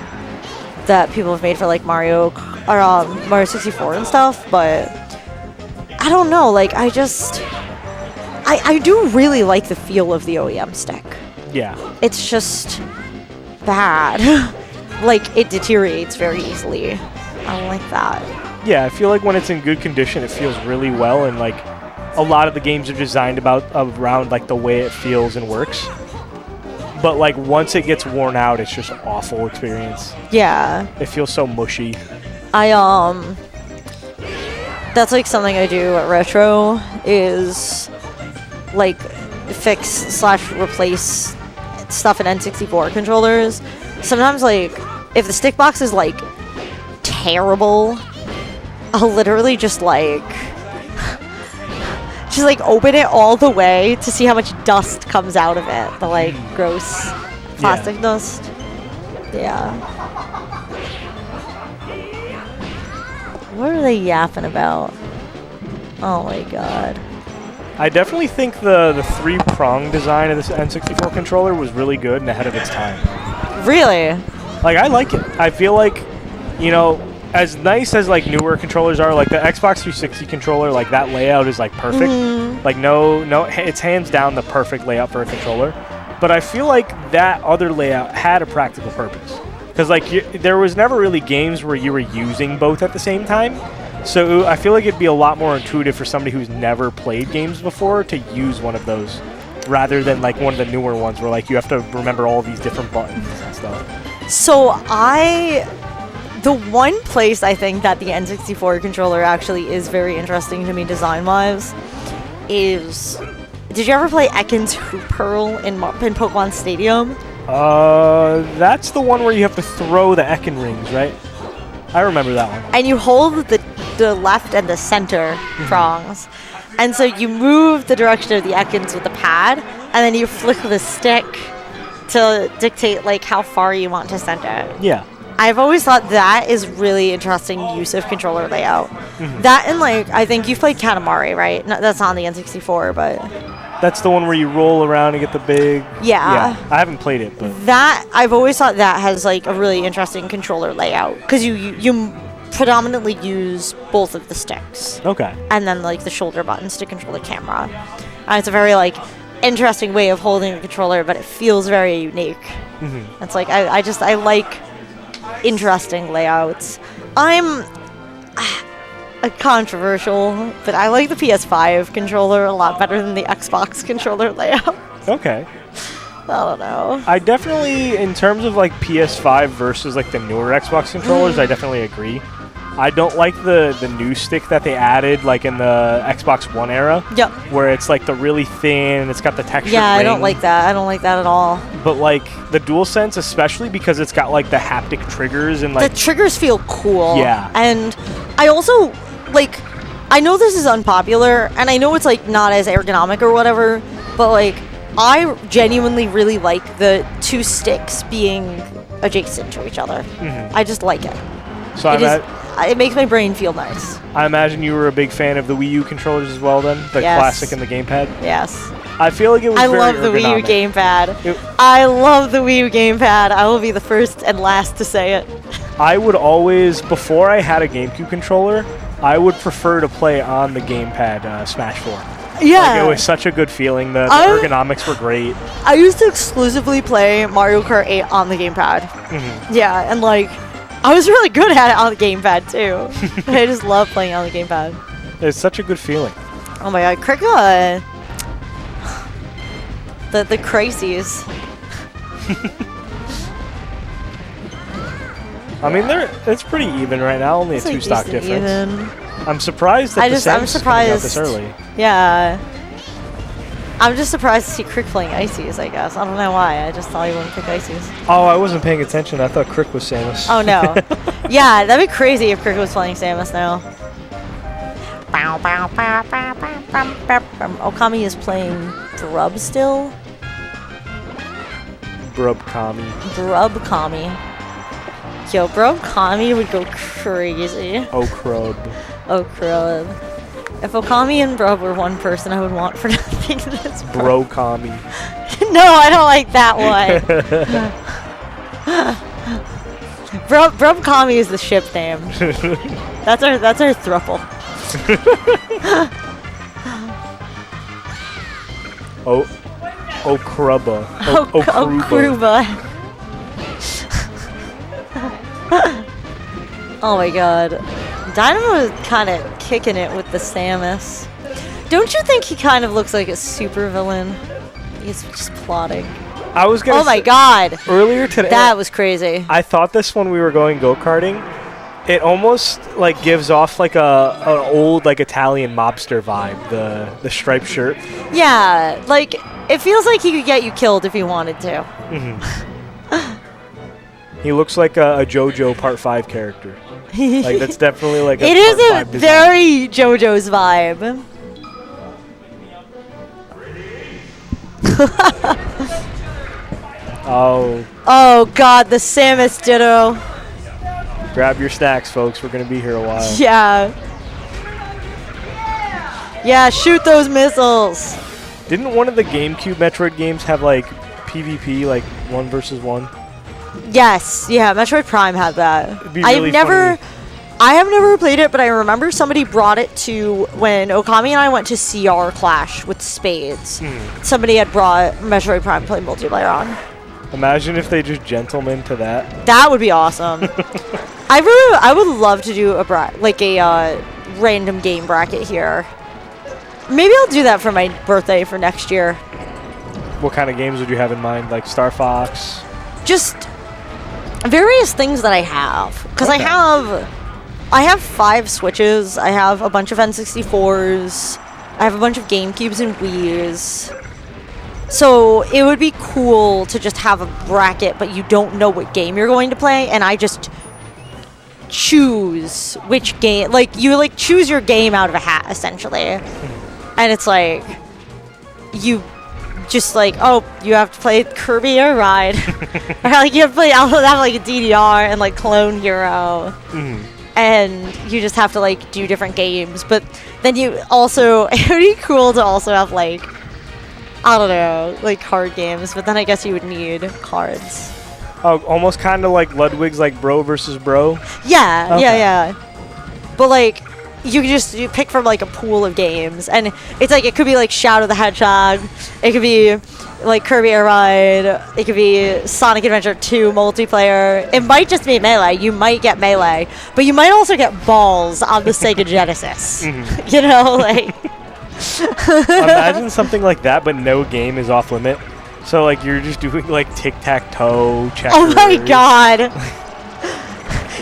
that people have made for like Mario 64 and stuff, but I don't know, like I do really like the feel of the OEM stick. Yeah. It's just bad. Like it deteriorates very easily. I don't like that. Yeah, I feel like when it's in good condition, it feels really well, and like a lot of the games are designed around like the way it feels and works. But like once it gets worn out, it's just an awful experience. Yeah. It feels so mushy. That's like something I do at Retro is like fix/replace stuff in N64 controllers. Sometimes like if the stick box is like terrible, I'll literally just open it all the way to see how much dust comes out of it. The like gross plastic dust. Yeah. What are they yapping about? Oh my god. I definitely think the three-prong design of this N64 controller was really good and ahead of its time. Really? Like, I like it. I feel like, you know, as nice as like newer controllers are, like the Xbox 360 controller, like that layout is like perfect. Like no, it's hands down the perfect layout for a controller. But I feel like that other layout had a practical purpose, because like there was never really games where you were using both at the same time. So I feel like it'd be a lot more intuitive for somebody who's never played games before to use one of those, rather than like one of the newer ones where like you have to remember all these different buttons and stuff. So the one place I think that the N64 controller actually is very interesting to me design-wise is, did you ever play Ekkan's Hoop Pearl in Pokemon Stadium? That's the one where you have to throw the Ekkan rings, right? I remember that one. And you hold the left and the center prongs. And so you move the direction of the Ekkans with the pad, and then you flick the stick to dictate like how far you want to send it. Yeah. I've always thought that is really interesting use of controller layout. That and like, I think you've played Katamari, right? No, that's not on the N64, but... That's the one where you roll around and get the big... Yeah. I haven't played it, but... That, I've always thought that has like a really interesting controller layout, because you predominantly use both of the sticks. Okay. And then like the shoulder buttons to control the camera. And it's a very like interesting way of holding a controller, but it feels very unique. It's like, I like interesting layouts. I'm controversial, but I like the PS5 controller a lot better than the Xbox controller layout. Okay. I don't know. I definitely, in terms of like PS5 versus like the newer Xbox controllers, I definitely agree. I don't like the new stick that they added like in the Xbox One era. Yep. Where it's like the really thin and it's got the texture. Yeah, ring. I don't like that. I don't like that at all. But like the DualSense, especially because it's got like the haptic triggers and like the triggers feel cool. Yeah. And I also like, I know this is unpopular and I know it's like not as ergonomic or whatever, but like I genuinely really like the two sticks being adjacent to each other. I just like it. So it makes my brain feel nice. I imagine you were a big fan of the Wii U controllers as well then? The Yes. classic and the gamepad? Yes. I feel like it was I very love the Wii U ergonomic. gamepad. I love the Wii U gamepad. I will be the first and last to say it. I would always, before I had a GameCube controller, I would prefer to play on the gamepad Smash 4. Yeah. Like, it was such a good feeling. The ergonomics were great. I used to exclusively play Mario Kart 8 on the gamepad. Yeah, and like, I was really good at it on the gamepad too. I just love playing on the gamepad. It's such a good feeling. Oh my god, CRIQ, the crazies. I mean, it's pretty even right now. Only It's a like 2-stock decent difference. even. I'm surprised that I'm is coming surprised out this early. Yeah. I'm just surprised to see CRIQ playing Ices, I guess. I don't know why. I just thought he wouldn't pick Ices. Oh, I wasn't paying attention. I thought CRIQ was Samus. Oh no. Yeah, that'd be crazy if CRIQ was playing Samus now. Okami is playing Brub still. Brub Kami. Brub Kami. Yo, Brub Kami would go crazy. Oh, crud. Oh, crud. If Okami and Brub were one person, I would want for nothing this Bro Kami. No, I don't like that one. Brub Kami is the ship name. That's our thruple. Oh Krubba. Kruba. Oh my god. Dynamo is kind of kicking it with the Samus. Don't you think he kind of looks like a supervillain? He's just plotting. I was gonna. Oh my god. Earlier today. That was crazy. I thought this when we were going go-karting. It almost like gives off like an old like Italian mobster vibe. The striped shirt. Yeah, like it feels like he could get you killed if he wanted to. He looks like a JoJo Part 5 character. Like that's definitely like a It is Part a 5 design. very JoJo's vibe. Oh god, the Samus Ditto. Grab your snacks, folks. We're gonna be here a while. Yeah. Yeah, shoot those missiles. Didn't one of the GameCube Metroid games have like PvP, like 1 versus 1? Yes, yeah, Metroid Prime had that. It'd be really I have never played it, but I remember somebody brought it to when Okami and I went to CR Clash with Spades. Somebody had brought Metroid Prime to play multiplayer on. Imagine if they just gentlemen to that. That would be awesome. I would love to do a random game bracket here. Maybe I'll do that for my birthday for next year. What kind of games would you have in mind? Like Star Fox? Just various things that I have, because Okay. I have 5 Switches. I have a bunch of N64s. I have a bunch of GameCubes and Wii's. So it would be cool to just have a bracket, but you don't know what game you're going to play, and I just choose which game. Like you choose your game out of a hat, essentially, and it's like you just like, oh, you have to play Kirby or Ride, or like you have to play. I'll have like a DDR and like Clone Hero. And you just have to like do different games, but then you also it would be cool to also have like, I don't know, like card games, but then I guess you would need cards. Oh, almost kind of like Ludwig's like Bro versus Bro. Yeah, Okay. yeah. But like you pick from like a pool of games, and it's like it could be like Shadow the Hedgehog, it could be like Kirby Air Ride, it could be Sonic Adventure 2 multiplayer. It might just be Melee. You might get Melee, but you might also get Balls on the Sega Genesis. You know, like Imagine something like that, but no game is off limit. So like you're just doing like tic-tac-toe, checkers. oh my god.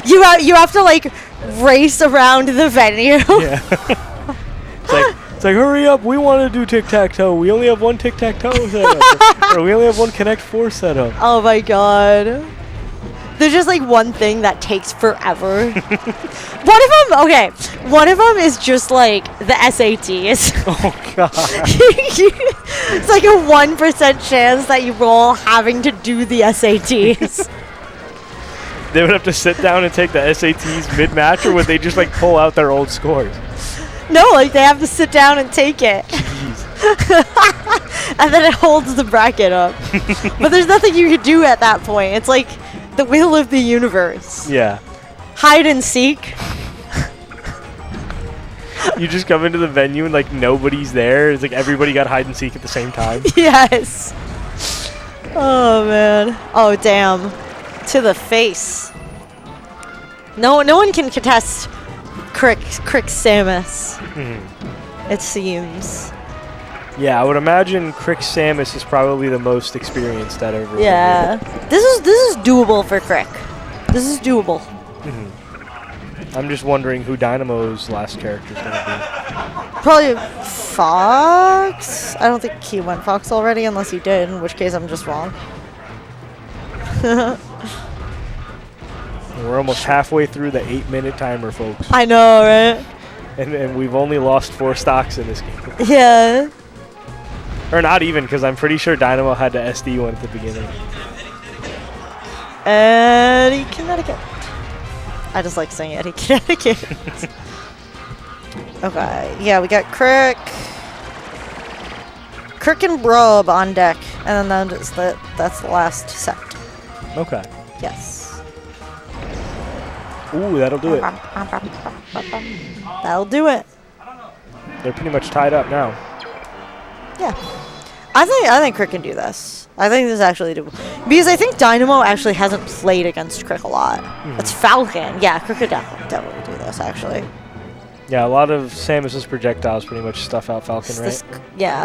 You have to like race around the venue. Yeah. It's like hurry up, we want to do tic-tac-toe. We only have one tic-tac-toe setup. Or we only have one Connect 4 setup. Oh my god. There's just like one thing that takes forever. One of them is just like the SATs. Oh god. It's like a 1% chance that you roll having to do the SATs. They would have to sit down and take the SATs mid-match, or would they just like pull out their old scores? No, like they have to sit down and take it. And then it holds the bracket up. But there's nothing you can do at that point. It's like the will of the universe. Yeah. Hide and seek. You just come into the venue and like nobody's there. It's like everybody got hide and seek at the same time. Yes. Oh man. Oh damn. To the face. No one can contest Crick Samus. It seems. Yeah, I would imagine CRIQ Samus is probably the most experienced out of everyone. Yeah. This is doable for Crick. This is doable. I'm just wondering who Dynamo's last character is going to be. Probably Fox. I don't think he went Fox already, unless he did, in which case I'm just wrong. We're almost halfway through the 8-minute timer, folks. I know, right? And we've only lost 4 stocks in this game. Yeah. Or not even, because I'm pretty sure Dynamo had the SD one at the beginning. Eddy, Connecticut. I just like saying Eddy, Connecticut. Okay, yeah, we got CRIQ and Brub on deck, and then that's the last set. Okay. Yes. Ooh, that'll do it. That'll do it. They're pretty much tied up now. Yeah. I think CRIQ can do this. I think this is actually doable. Because I think Dynamo actually hasn't played against CRIQ a lot. It's Falcon. Yeah, CRIQ could definitely do this, actually. Yeah, a lot of Samus's projectiles pretty much stuff out Falcon, right?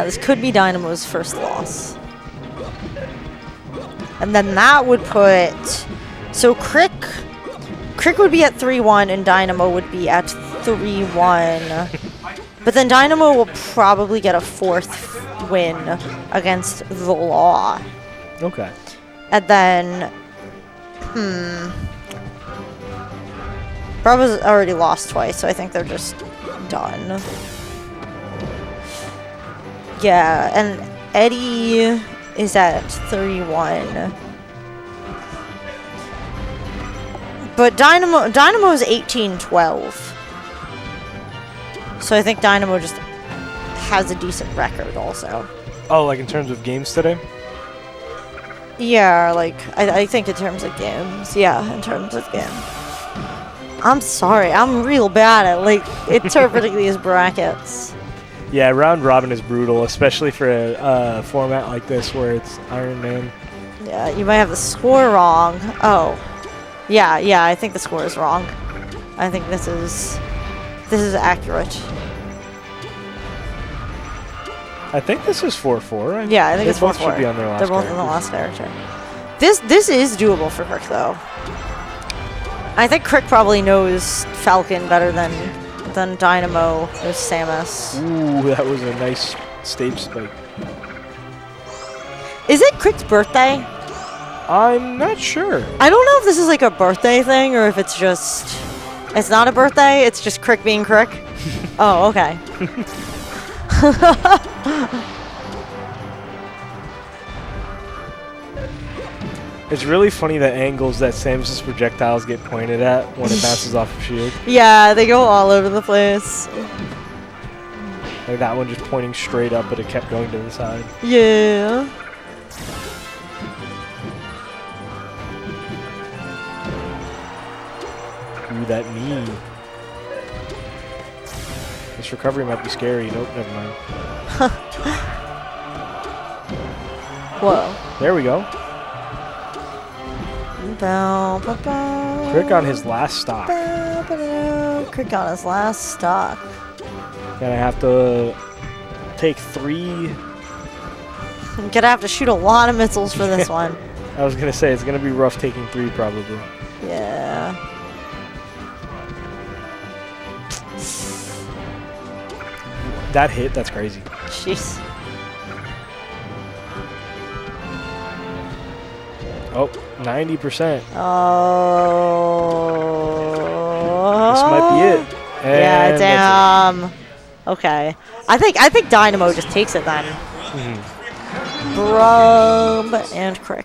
This could be Dynamo's first loss. And then that would put... So CRIQ would be at 3-1 and Dynamo would be at 3-1. But then Dynamo will probably get a 4th win against the Law. Okay. And then... Brub has already lost twice, so I think they're just done. Yeah, and Eddy is at 3-1. But Dynamo's 18-12. So I think Dynamo just has a decent record also. Oh, like in terms of games today? Yeah, like, I think in terms of games. Yeah, in terms of games. I'm sorry, I'm real bad at, like, interpreting these brackets. Yeah, round robin is brutal, especially for a format like this where it's Iron Man. Yeah, you might have the score wrong. Oh. Yeah, I think the score is wrong. I think this is accurate. I think this is 4-4. Yeah, I think it's 4-4. They both should be on their last They're both on the last character. This is doable for CRIQ, though. I think CRIQ probably knows Falcon better than Dynamo or Samus. Ooh, that was a nice stage spike. Is it CRIQ's birthday? I'm not sure. I don't know if this is like a birthday thing or if it's just... It's not a birthday, it's just CRIQ being CRIQ? Oh, okay. It's really funny the angles that Samus's projectiles get pointed at when it bounces off of shield. Yeah, they go all over the place. Like that one just pointing straight up, but it kept going to the side. Yeah. Ooh, that knee. This recovery might be scary. Nope, never mind. Whoa. There we go. CRIQ on his last stock. CRIQ on his last stock. Gonna have to take 3. I'm gonna have to shoot a lot of missiles for this one. I was gonna say, it's gonna be rough taking 3 probably. Yeah. That hit, that's crazy. Jeez. Oh, 90%. Oh. This might be it. Yeah, And damn. Okay. I think Dynamo just takes it then. Brub and CRIQ.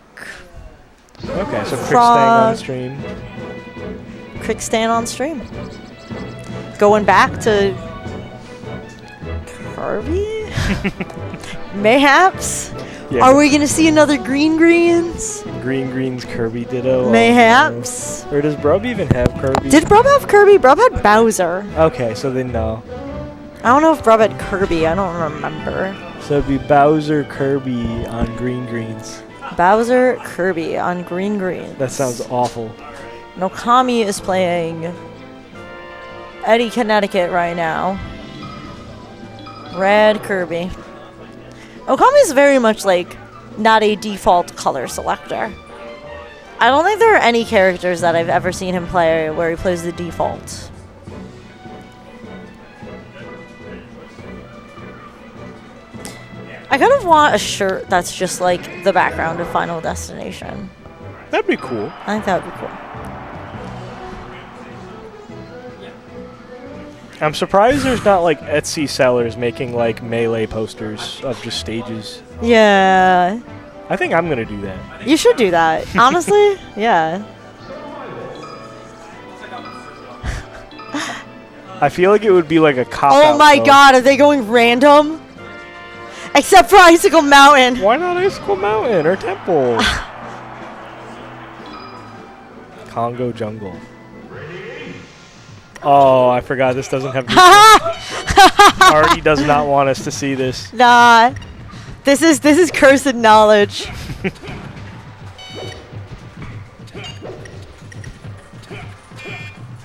Okay, so CRIQ staying on stream. CRIQ staying on stream. Going back to Kirby? Mayhaps? Yeah. Are we going to see another Greens? Green's Kirby Ditto. Mayhaps? Or does Brub even have Kirby? Did Brub have Kirby? Brub had Bowser. Okay, so then no. I don't know if Brub had Kirby. I don't remember. So it'd be Bowser Kirby on green greens. Bowser Kirby on green greens. That sounds awful. Okami is playing Eddy, Connecticut right now. Red Kirby. Okami is very much like not a default color selector. I don't think there are any characters that I've ever seen him play where he plays the default. I kind of want a shirt that's just like the background of Final Destination. That'd be cool. I think that would be cool. I'm surprised there's not like Etsy sellers making like Melee posters of just stages. Yeah. I think I'm gonna do that. You should do that. Honestly, yeah. I feel like it would be like a cop Oh out, my though. god, are they going random? Except for Icicle Mountain. Why not Icicle Mountain or Temple? Congo Jungle. Oh, I forgot this doesn't have. Artie does not want us to see this. Nah. This is cursed knowledge.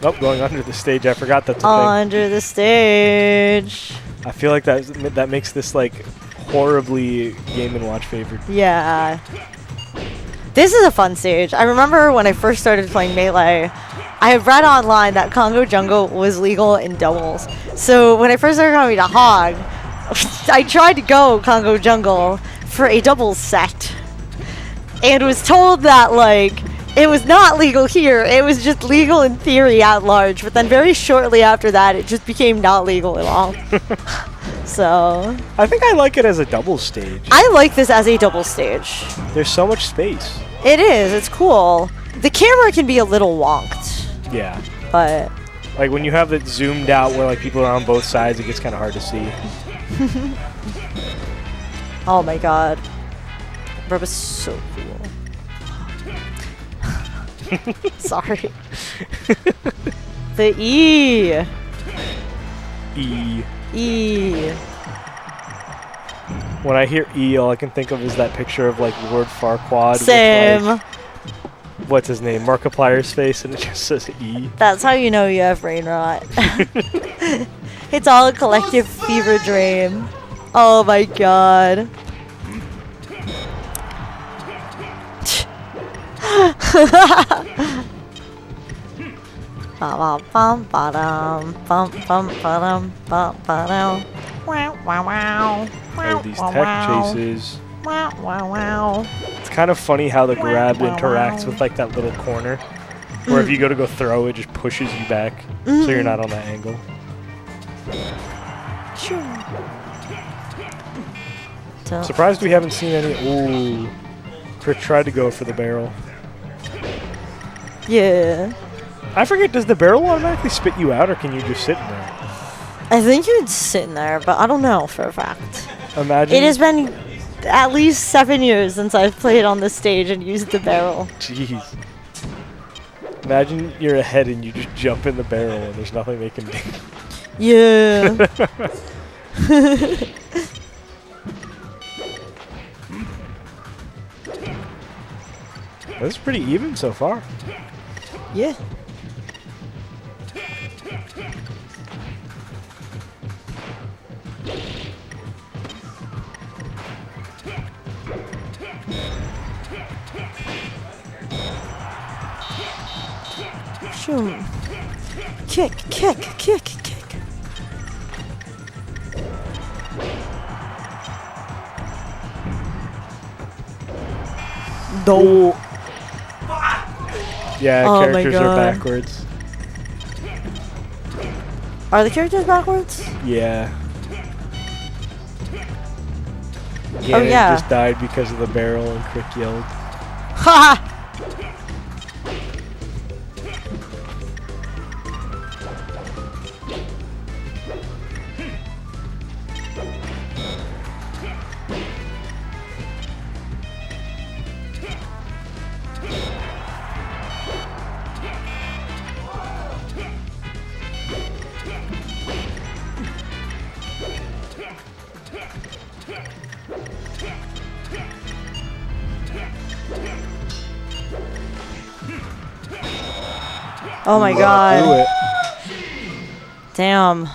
Nope, going under the stage. I forgot that's a thing. Under the stage. I feel like that makes this like horribly Game & Watch favorite. Yeah. This is a fun stage. I remember when I first started playing Melee, I had read online that Congo Jungle was legal in doubles. So when I first started coming to Hog, I tried to go Congo Jungle for a doubles set. And was told that, like, it was not legal here. It was just legal in theory at large. But then very shortly after that, it just became not legal at all. So I think I like it as a double stage. I like this as a double stage. There's so much space. It is. It's cool. The camera can be a little wonked. Yeah. But Like when you have it zoomed out where like people are on both sides, it gets kind of hard to see. oh my god. Brub is so cool. Sorry. The E. E. E. When I hear E, all I can think of is that picture of like Lord Farquaad. Same. With, like, what's his name? Markiplier's face, and it just says E. That's how you know you have brain rot. It's all a collective fever dream. Oh my god. Wow, Oh, these tech chases. Wow. It's kind of funny how the grab interacts with like that little corner, where if you go to throw, it just pushes you back, so you're not on that angle. Surprised we haven't seen any. Ooh, Crick tried to go for the barrel. Yeah. I forget, does the barrel automatically spit you out, or can you just sit in there? I think you would sit in there, but I don't know for a fact. Imagine. It has been at least 7 years since I've played on this stage and used the barrel. Jeez. Imagine you're ahead and you just jump in the barrel and there's nothing they can do. Yeah. That's pretty even so far. Yeah. Shoom. Kick. No. Yeah, Oh my characters are God. backwards. Are the characters backwards? Yeah. Oh, Ganon yeah. just died because of the barrel and Crick yelled. Ha! Oh my Do god. it. Damn.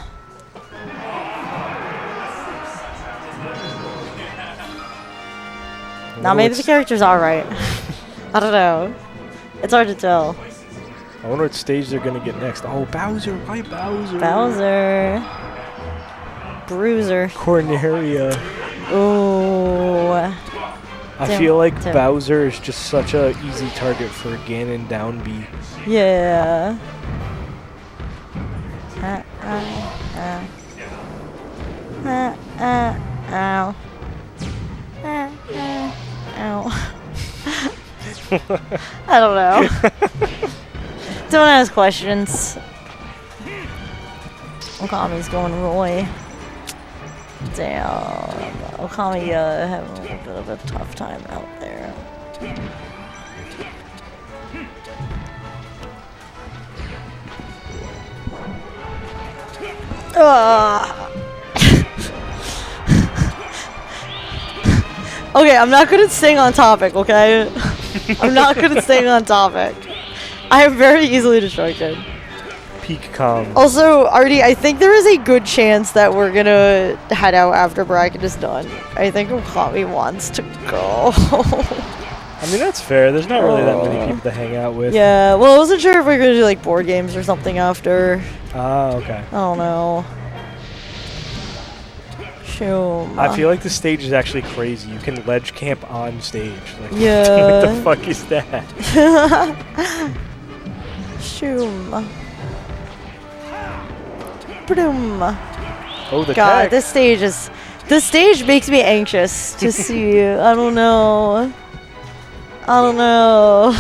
Now maybe the characters are right. I don't know. It's hard to tell. I wonder what stage they're gonna get next. Oh, Bowser! Why Bowser? Bowser. Bruiser. Corneria. Ooh. I feel like Bowser is just such a easy target for Ganon down B. Yeah. Ow. Ow. I don't know. Don't ask questions. Okami's going Roy. Damn. Okami having a little bit of a tough time out there. Okay, I'm not good at staying on topic, okay? I'm not good at staying on topic. I am very easily distracted. Peak calm. Also, Artie, I think there is a good chance that we're gonna head out after bracket is done. I think Okami wants to go. I mean, that's fair. There's not really that many people to hang out with. Yeah, well, I wasn't sure if we were gonna do like board games or something after. Ah, okay. I don't know. Shoot. I feel like the stage is actually crazy. You can ledge camp on stage. Like, Yeah. what the fuck is that? Shoom. Boom. Oh, the God, tech. this stage makes me anxious to see. I don't know. I don't know.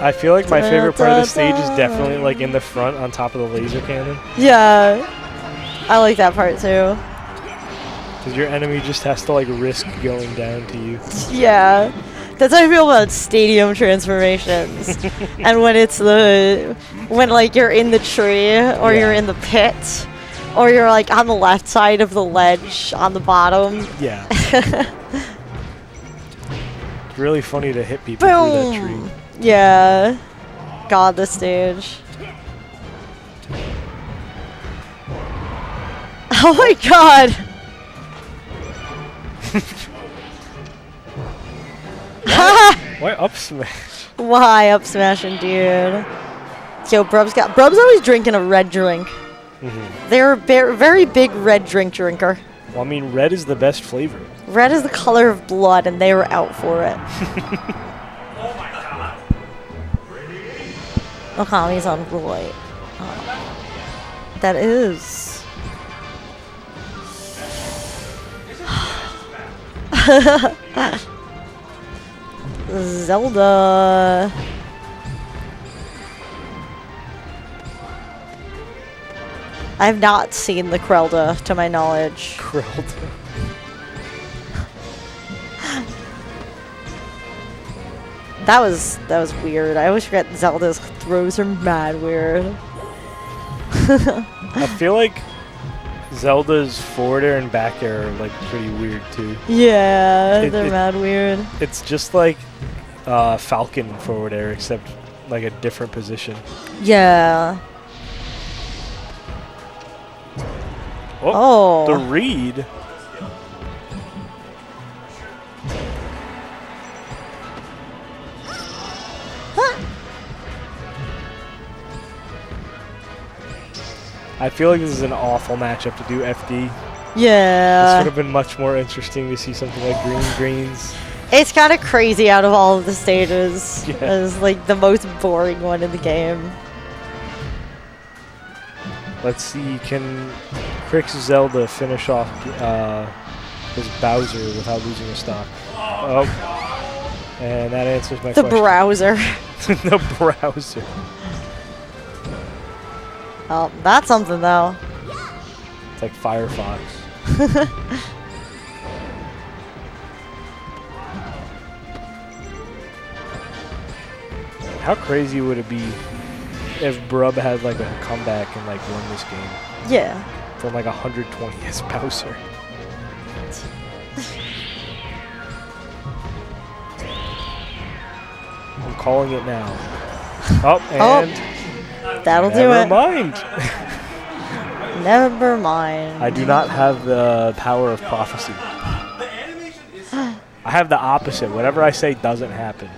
I feel like my favorite part of the stage is definitely like in the front on top of the laser cannon. Yeah. I like that part too. Because your enemy just has to like risk going down to you. Yeah. That's how I feel about stadium transformations. And when it's when like you're in the tree or you're in the pit or you're like on the left side of the ledge on the bottom. Yeah. It's really funny to hit people through that tree. Yeah. God, this stage. Oh my god. Why up smash? Why up smashing, dude? Yo, Brub's always drinking a red drink. They're a very big red drinker. Well, I mean, red is the best flavor. Red is the color of blood, and they were out for it. Okami's on Roy. Oh. That is. Zelda. I have not seen the Krelda, to my knowledge. Krelda. That was weird. I always forget Zelda's throws are mad weird. I feel like Zelda's forward air and back air are like pretty weird too. Yeah, they're mad weird. It's just like Falcon forward air, except like a different position. Yeah. Oh, the read. I feel like this is an awful matchup to do FD. Yeah. This would have been much more interesting to see something like greens. It's kind of crazy out of all of the stages. Yeah. It's like the most boring one in the game. Let's see, can CRIQ's Zelda finish off his Bowser without losing a stock? Oh. And that answers my question. The browser. The browser. Oh, that's something though. It's like Firefox. How crazy would it be if Brub had like a comeback and like won this game? Yeah. From like 120 as Bowser. I'm calling it now. Oh, and That'll do Never it. mind. Never mind. I do not have the power of prophecy. I have the opposite. Whatever I say doesn't happen.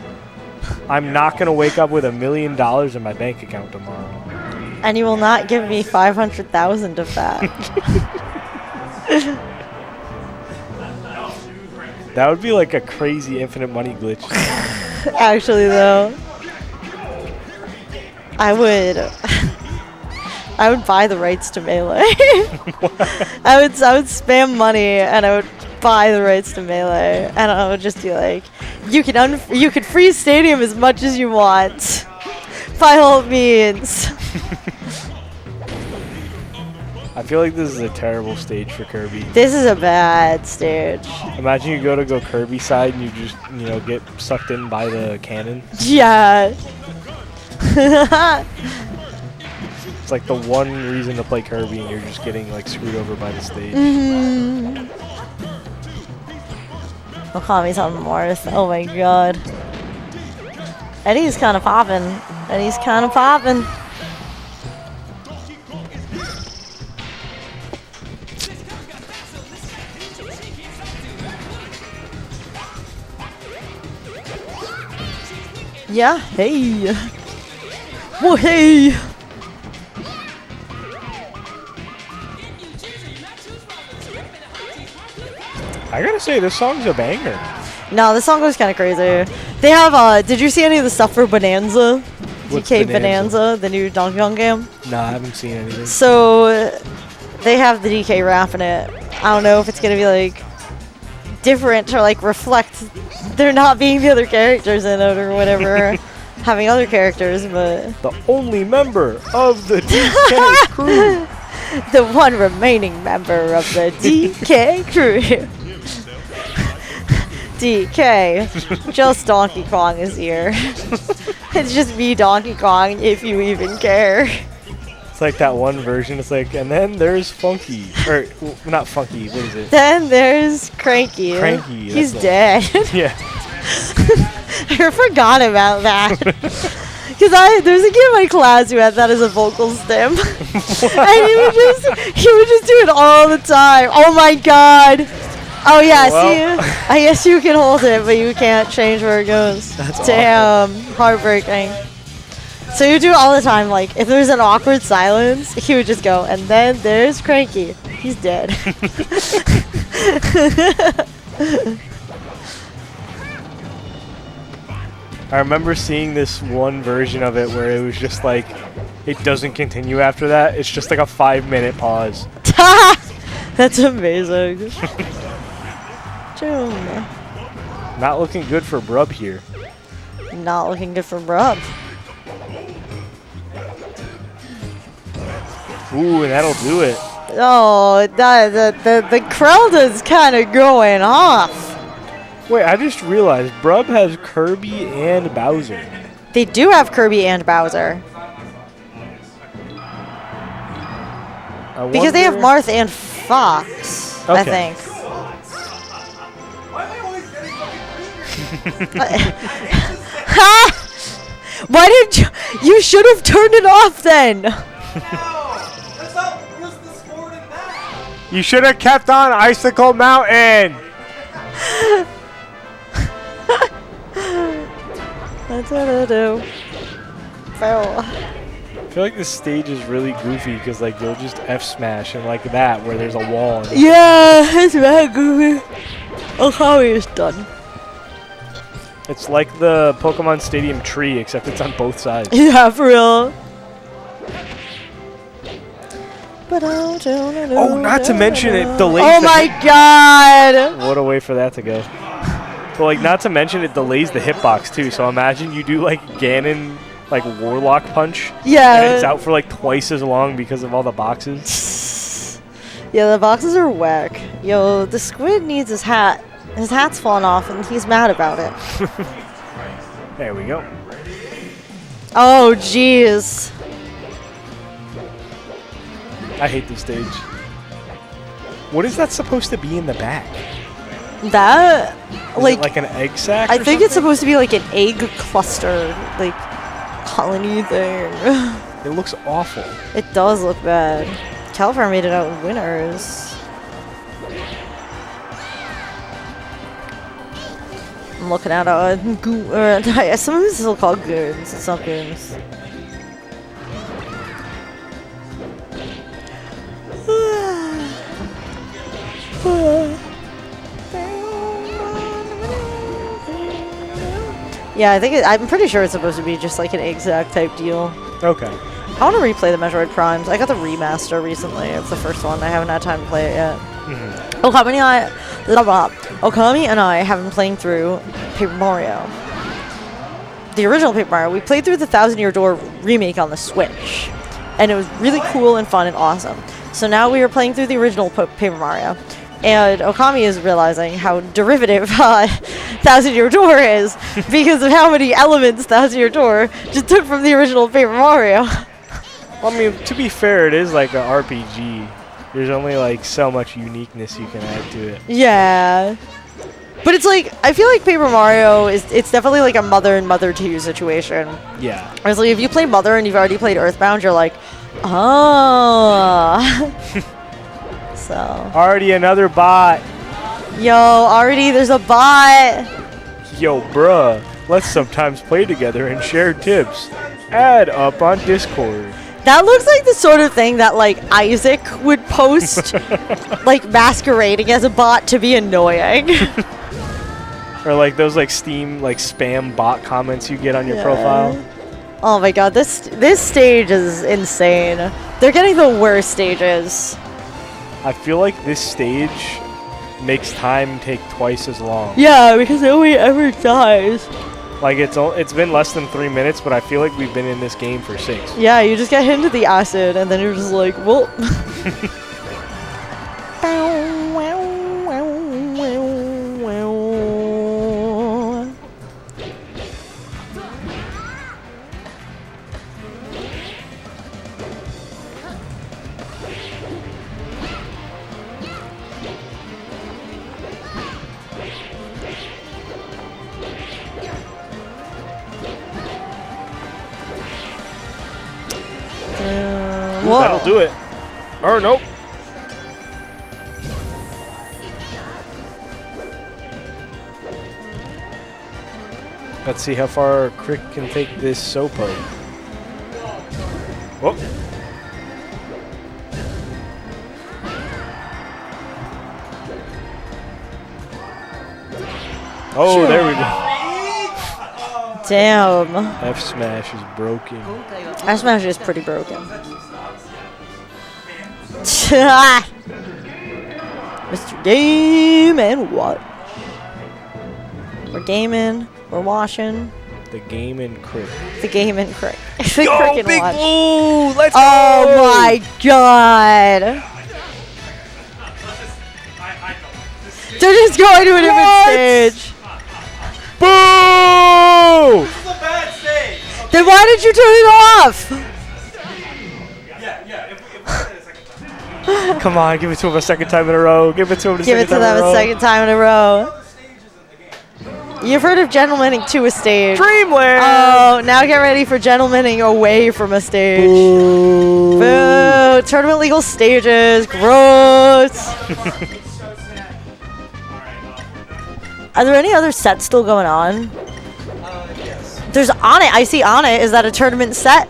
I'm not going to wake up with $1 million in my bank account tomorrow. And you will not give me 500,000 of that. That would be like a crazy infinite money glitch. Actually, though, I would buy the rights to Melee. I would spam money and I would buy the rights to Melee, and I would just be like, you can freeze Stadium as much as you want, by all means. I feel like this is a terrible stage for Kirby. This is a bad stage. Imagine you go Kirby side and you just, get sucked in by the cannon. Yeah. It's like the one reason to play Kirby and you're just getting like screwed over by the stage. Okami's on Morris. Oh my god. Eddy's kind of popping. Eddy's kind of popping. Yeah, hey. Whoa, hey. I gotta say, this song's a banger. No, this song was kind of crazy. They have, did you see any of the stuff for Bonanza? What's DK Bonanza? Bonanza, the new Donkey Kong game? No, I haven't seen anything. So, they have the DK rap in it. I don't know if it's gonna be, like, different or, like, reflect there not being the other characters in it or whatever. Having other characters, but... The only member of the DK crew. The one remaining member of the DK crew. DK. Just Donkey Kong is here. It's just me, Donkey Kong, if you even care. It's like that one version. It's like, and then there's Funky. Or, not Funky, what is it? Then there's Cranky. Cranky. He's dead. Yeah. I forgot about that. Because there's a kid in my class who had that as a vocal stem. And he would just do it all the time. Oh my god. Oh yeah, Well. see, I guess you can hold it, but you can't change where it goes. That's Damn, heartbreaking. So you do it all the time, like, if there's an awkward silence, he would just go, and then there's Cranky. He's dead. I remember seeing this one version of it where it was just like, it doesn't continue after that. It's just like a 5-minute pause. That's amazing. Boom. Not looking good for Brub here. Not looking good for Brub. Ooh, and that'll do it. Oh, the crowd is kind of going off. Wait, I just realized Brub has Kirby and Bowser. They do have Kirby and Bowser. Because they have Marth and Fox, I think. Why did you should have turned it off then? You should have kept on Icicle Mountain. That's what I do. Fail. I feel like this stage is really goofy because like you'll just F smash and like that where there's a wall. Yeah, it's very goofy. Okami is done. It's like the Pokemon Stadium tree except it's on both sides. Yeah, for real. Oh, not to mention it delays. Oh my god! What a way for that to go. But like, not to mention it delays the hitbox too. So imagine you do like Ganon, like Warlock Punch. Yeah. And it's out for like twice as long because of all the boxes. Yeah, the boxes are whack. Yo, the squid needs his hat. His hat's fallen off and he's mad about it. There we go. Oh, jeez. I hate this stage. What is that supposed to be in the back? That, Is it like an egg sac? I or think it's something? supposed to be like an egg cluster, like colony thing. It looks awful. It does look bad. California made it out winners. I'm looking at some of this is still called goons. It's not goons. Yeah, I'm pretty sure it's supposed to be just like an exact type deal. Okay. I want to replay the Metroid Primes. I got the remaster recently of the first one. I haven't had time to play it yet. Okami and I have been playing through Paper Mario. The original Paper Mario. We played through the Thousand Year Door remake on the Switch. And it was really cool and fun and awesome. So now we are playing through the original Paper Mario. And Okami is realizing how derivative Thousand Year Door is because of how many elements Thousand Year Door just took from the original Paper Mario. Well, I mean, to be fair, it is like an RPG. There's only like so much uniqueness you can add to it. Yeah. But it's like, I feel like Paper Mario it's definitely like a Mother and Mother 2 situation. Yeah. Whereas like if you play Mother and you've already played Earthbound, you're like, oh. So. Already another bot. Yo, already there's a bot. Yo, bruh. Let's sometimes play together and share tips. Add up on Discord. That looks like the sort of thing that like Isaac would post, like masquerading as a bot to be annoying. Or like those like Steam like spam bot comments you get on your profile. Oh my god, this stage is insane. They're getting the worst stages. I feel like this stage makes time take twice as long. Yeah, because nobody ever dies. Like it's been less than 3 minutes, but I feel like we've been in this game for 6. Yeah, you just get hit into the acid, and then you're just like, well. Ooh, that'll do it. Or nope. Let's see how far CRIQ can take this Sopo. Oh. Oh, there we go. Damn. F smash is broken. F smash is pretty broken. Mr. Game and Watch. We're gaming. We're watching. The game and CRIQ. The game and CRIQ. The Yo, CRIQ and Big Watch. Blue! Let's Oh go! my god. They're just going to a different stage. Boo! This is a bad stage. Then why did you turn it off? Yeah. If we did it a second time. Come on, give it to him a second time in a row. Give it to him Give it to them a second time in a row. You've heard of gentlemening to a stage. Dreamland! Oh, now get ready for gentlemening away from a stage. Boo! Boo! Tournament legal stages. Gross. Are there any other sets still going on? Yes. There's On It. I see On It. Is that a tournament set?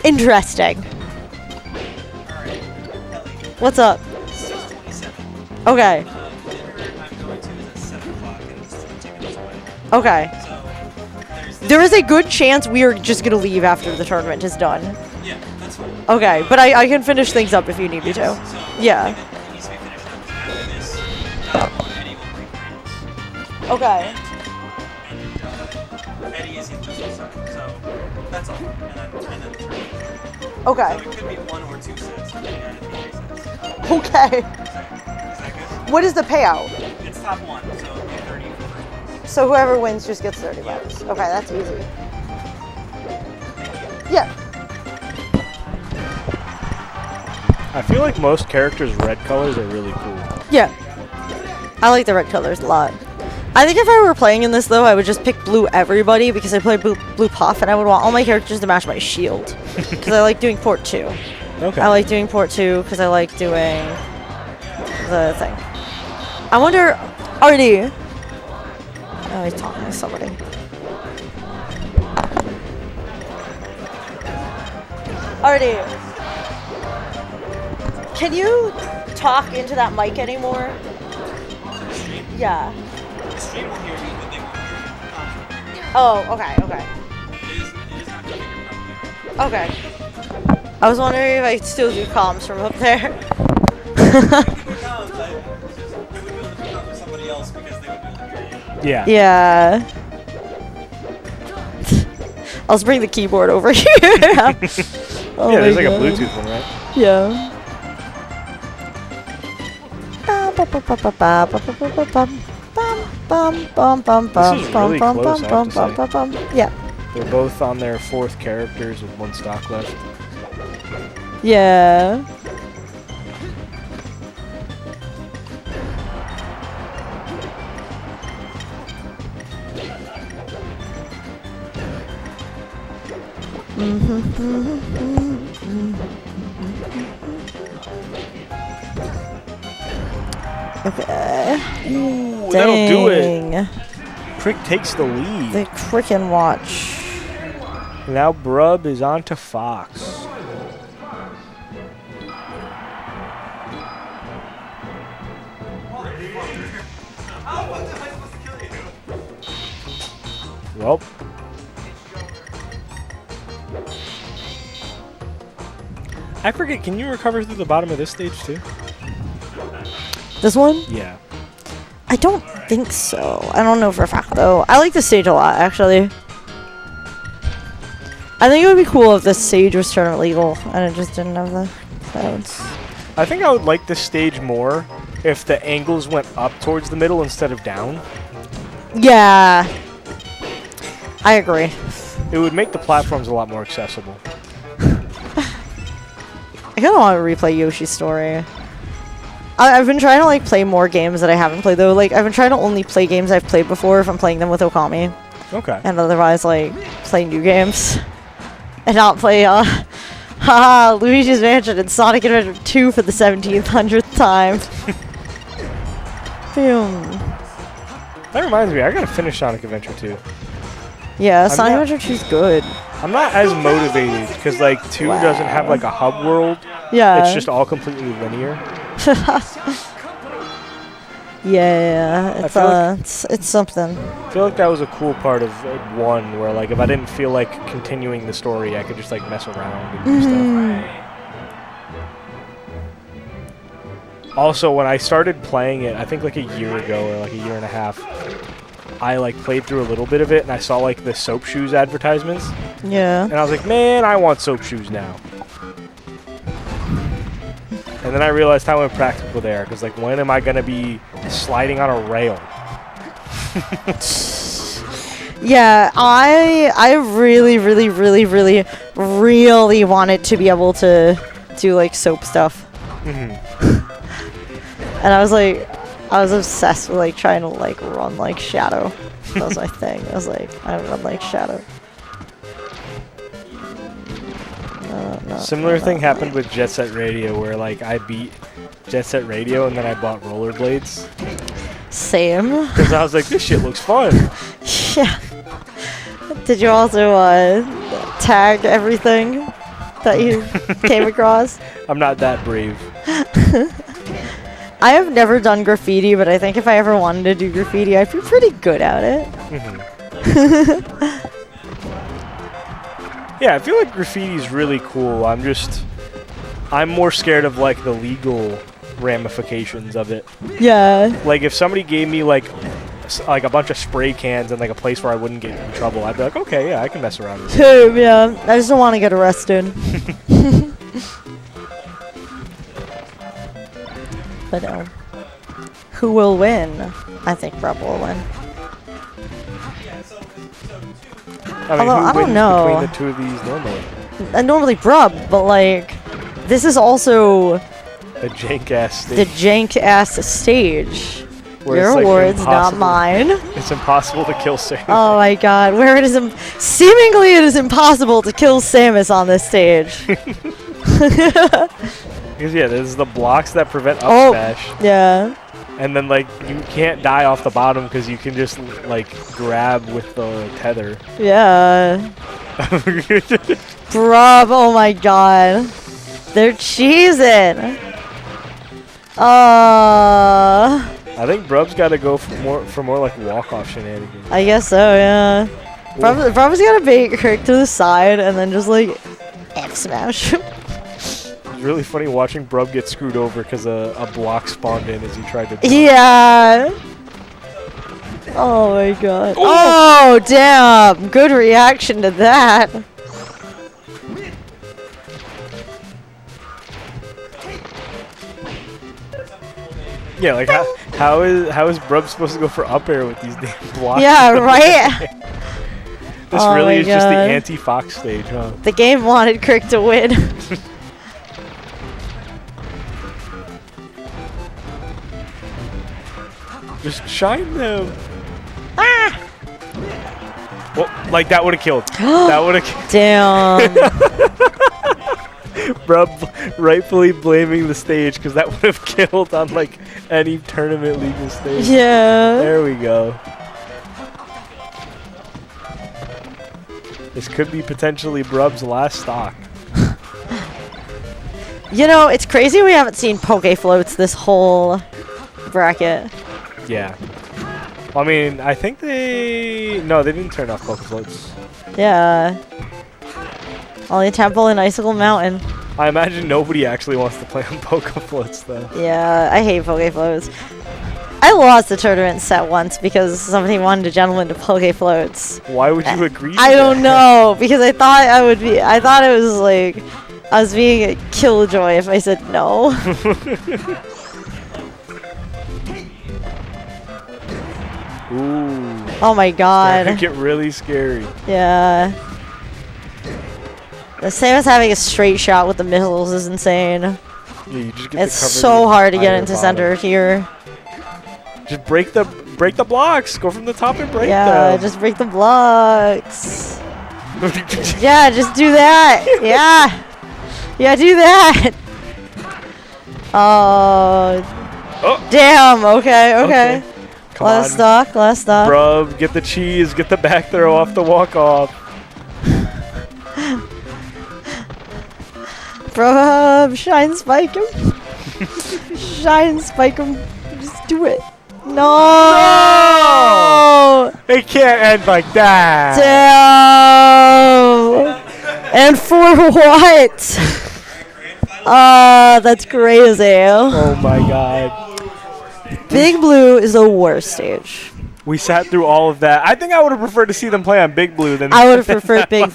Interesting. What's up? 6:27. Okay. Dinner I'm going to is at 7 o'clock and it's 2 minutes away. Okay. So there's this. There is a good chance we are just going to leave after the tournament is done. Yeah, that's fine. Okay, but I can finish things up if you need me to. So Yeah. it needs to be finished up. After this, Eddy will break ranks. Okay. And Eddy is in the side, so that's all. And then Okay. so it could be 1 or 2 sets, depending on if he says. Okay. Is that good? What is the payout? It's top 1, so it'll be 30 for first place. So whoever wins just gets 30 bucks. Okay, that's easy. Yeah. I feel like most characters' red colors are really cool. Yeah. I like the red colors a lot. I think if I were playing in this though, I would just pick blue everybody because I play blue Puff, and I would want all my characters to match my shield because I like doing port 2. Okay. I like doing port 2 because I like doing the thing. I wonder, Artie. Oh, he's talking to somebody. Artie, can you talk into that mic anymore? Yeah. The stream will hear me, but they won't hear you. Oh, okay, okay. It is not the bigger problem. Okay. I was wondering if I could still do comms from up there. No, but it would be able to turn on for somebody else because they would be able to hear you. Yeah. Yeah. I'll just bring the keyboard over here. Oh Yeah, there's my like a God. Bluetooth one, right? Yeah. This is really close, I have to say. Yeah. They're both on their 4th characters with 1 stock left. Yeah. Okay. Ooh, that'll do it. Dang. CRIQ takes the lead. The Cricken watch. Now Brub is on to Fox. Well. I forget, can you recover through the bottom of this stage too? This one? Yeah. I don't think so. I don't know for a fact though. I like this stage a lot actually. I think it would be cool if this stage was tournament legal and it just didn't have the clouds. I think I would like this stage more if the angles went up towards the middle instead of down. Yeah. I agree. It would make the platforms a lot more accessible. I kind of want to replay Yoshi's Story. I've been trying to like play more games that I haven't played though. Like I've been trying to only play games I've played before if I'm playing them with Okami, Okay. and otherwise like play new games, and not play haha Luigi's Mansion and Sonic Adventure 2 for the 1700th time. Boom. That reminds me, I gotta finish Sonic Adventure 2. Yeah, I'm Sonic not- Adventure 2 is good. I'm not as motivated because like 2 doesn't have like a hub world. Yeah. It's just all completely linear. Yeah, I feel like- it's something. I feel like that was a cool part of 1 where like if I didn't feel like continuing the story, I could just like mess around and do stuff. Also, when I started playing it, I think like a year ago or like a year and a half, I like played through a little bit of it and I saw like the soap shoes advertisements Yeah. and I was like, man, I want soap shoes now. And then I realized how impractical they are because like when am I going to be sliding on a rail? Yeah, I really wanted to be able to do like soap stuff. Mhm. And I was obsessed with like trying to like run like Shadow. That was my thing. I was like, I run like Shadow. Similar thing happened with Jet Set Radio where like I beat Jet Set Radio and then I bought rollerblades Same. because I was like, this shit looks fun. Yeah. Did you also tag everything that you came across? I'm not that brave. I have never done graffiti, but I think if I ever wanted to do graffiti, I'd be pretty good at it. Yeah, I feel like graffiti's really cool. I'm more scared of like the legal ramifications of it. Yeah. Like if somebody gave me like a bunch of spray cans and like a place where I wouldn't get in trouble, I'd be like, okay, yeah, I can mess around with it. Yeah. I just don't want to get arrested. But who will win? I think Brub will win. I mean, Although, who I don't wins know. between the two of these normally? Normally Brub, but like, this is also A jank ass the stage. jank ass stage. where Your it's, like, awards, not impossible- mine. It's impossible to kill Samus. Oh my god, where it is seemingly it is impossible to kill Samus on this stage. Because yeah, there's the blocks that prevent up Oh, smash, yeah. and then like you can't die off the bottom because you can just like grab with the tether. Yeah. Brub, oh my god. They're cheesing. I think Brub's got to go for more like walk-off shenanigans. I guess so, yeah. Brub's gotta bait CRIQ to the side and then just like F smash. It's really funny watching Brub get screwed over because a block spawned in as he tried to. Yeah. Oh my god. Oh damn! Good reaction to that. Yeah, like how is Brub supposed to go for up air with these damn blocks? Yeah, right. This Oh really my is just the God. anti-Fox stage, huh? The game wanted CRIQ to win. Just shine them. Well, like that would have killed. That would have. Damn. Brub rightfully blaming the stage because that would have killed on like any tournament legal stage. Yeah. There we go. This could be potentially Brub's last stock. You know, it's crazy we haven't seen Poke Floats this whole bracket. Yeah. I mean, I think they didn't turn off Poke Floats. Yeah. Only Temple and Icicle Mountain. I imagine nobody actually wants to play on Poke Floats though. Yeah, I hate Poke Floats. I lost the tournament set once because somebody wanted a gentleman to Poke Floats. Why would you agree? I to don't that? know, because I thought it was like I was being a killjoy if I said no. Ooh. Oh my god. That could get really scary. Yeah. The same as having a straight shot with the missiles is insane. Yeah, you just get It's to cover so the hard to get entire into bottom. center here. Just break the blocks. Go from the top and break Yeah, them. just break the blocks. Yeah, just do that. Yeah. Yeah, do that. Oh. Damn. Okay. Okay. Come Last on. stock. Last stock. Brub, get the cheese. Get the back throw off the walk off. Brub, shine spike him. Shine spike him. Just do it. No. It can't end like that. Damn. And for what? That's crazy. Oh my god. Big Blue is the worst stage. We sat through all of that. I think I would have preferred to see them play on Big Blue than I would have preferred Big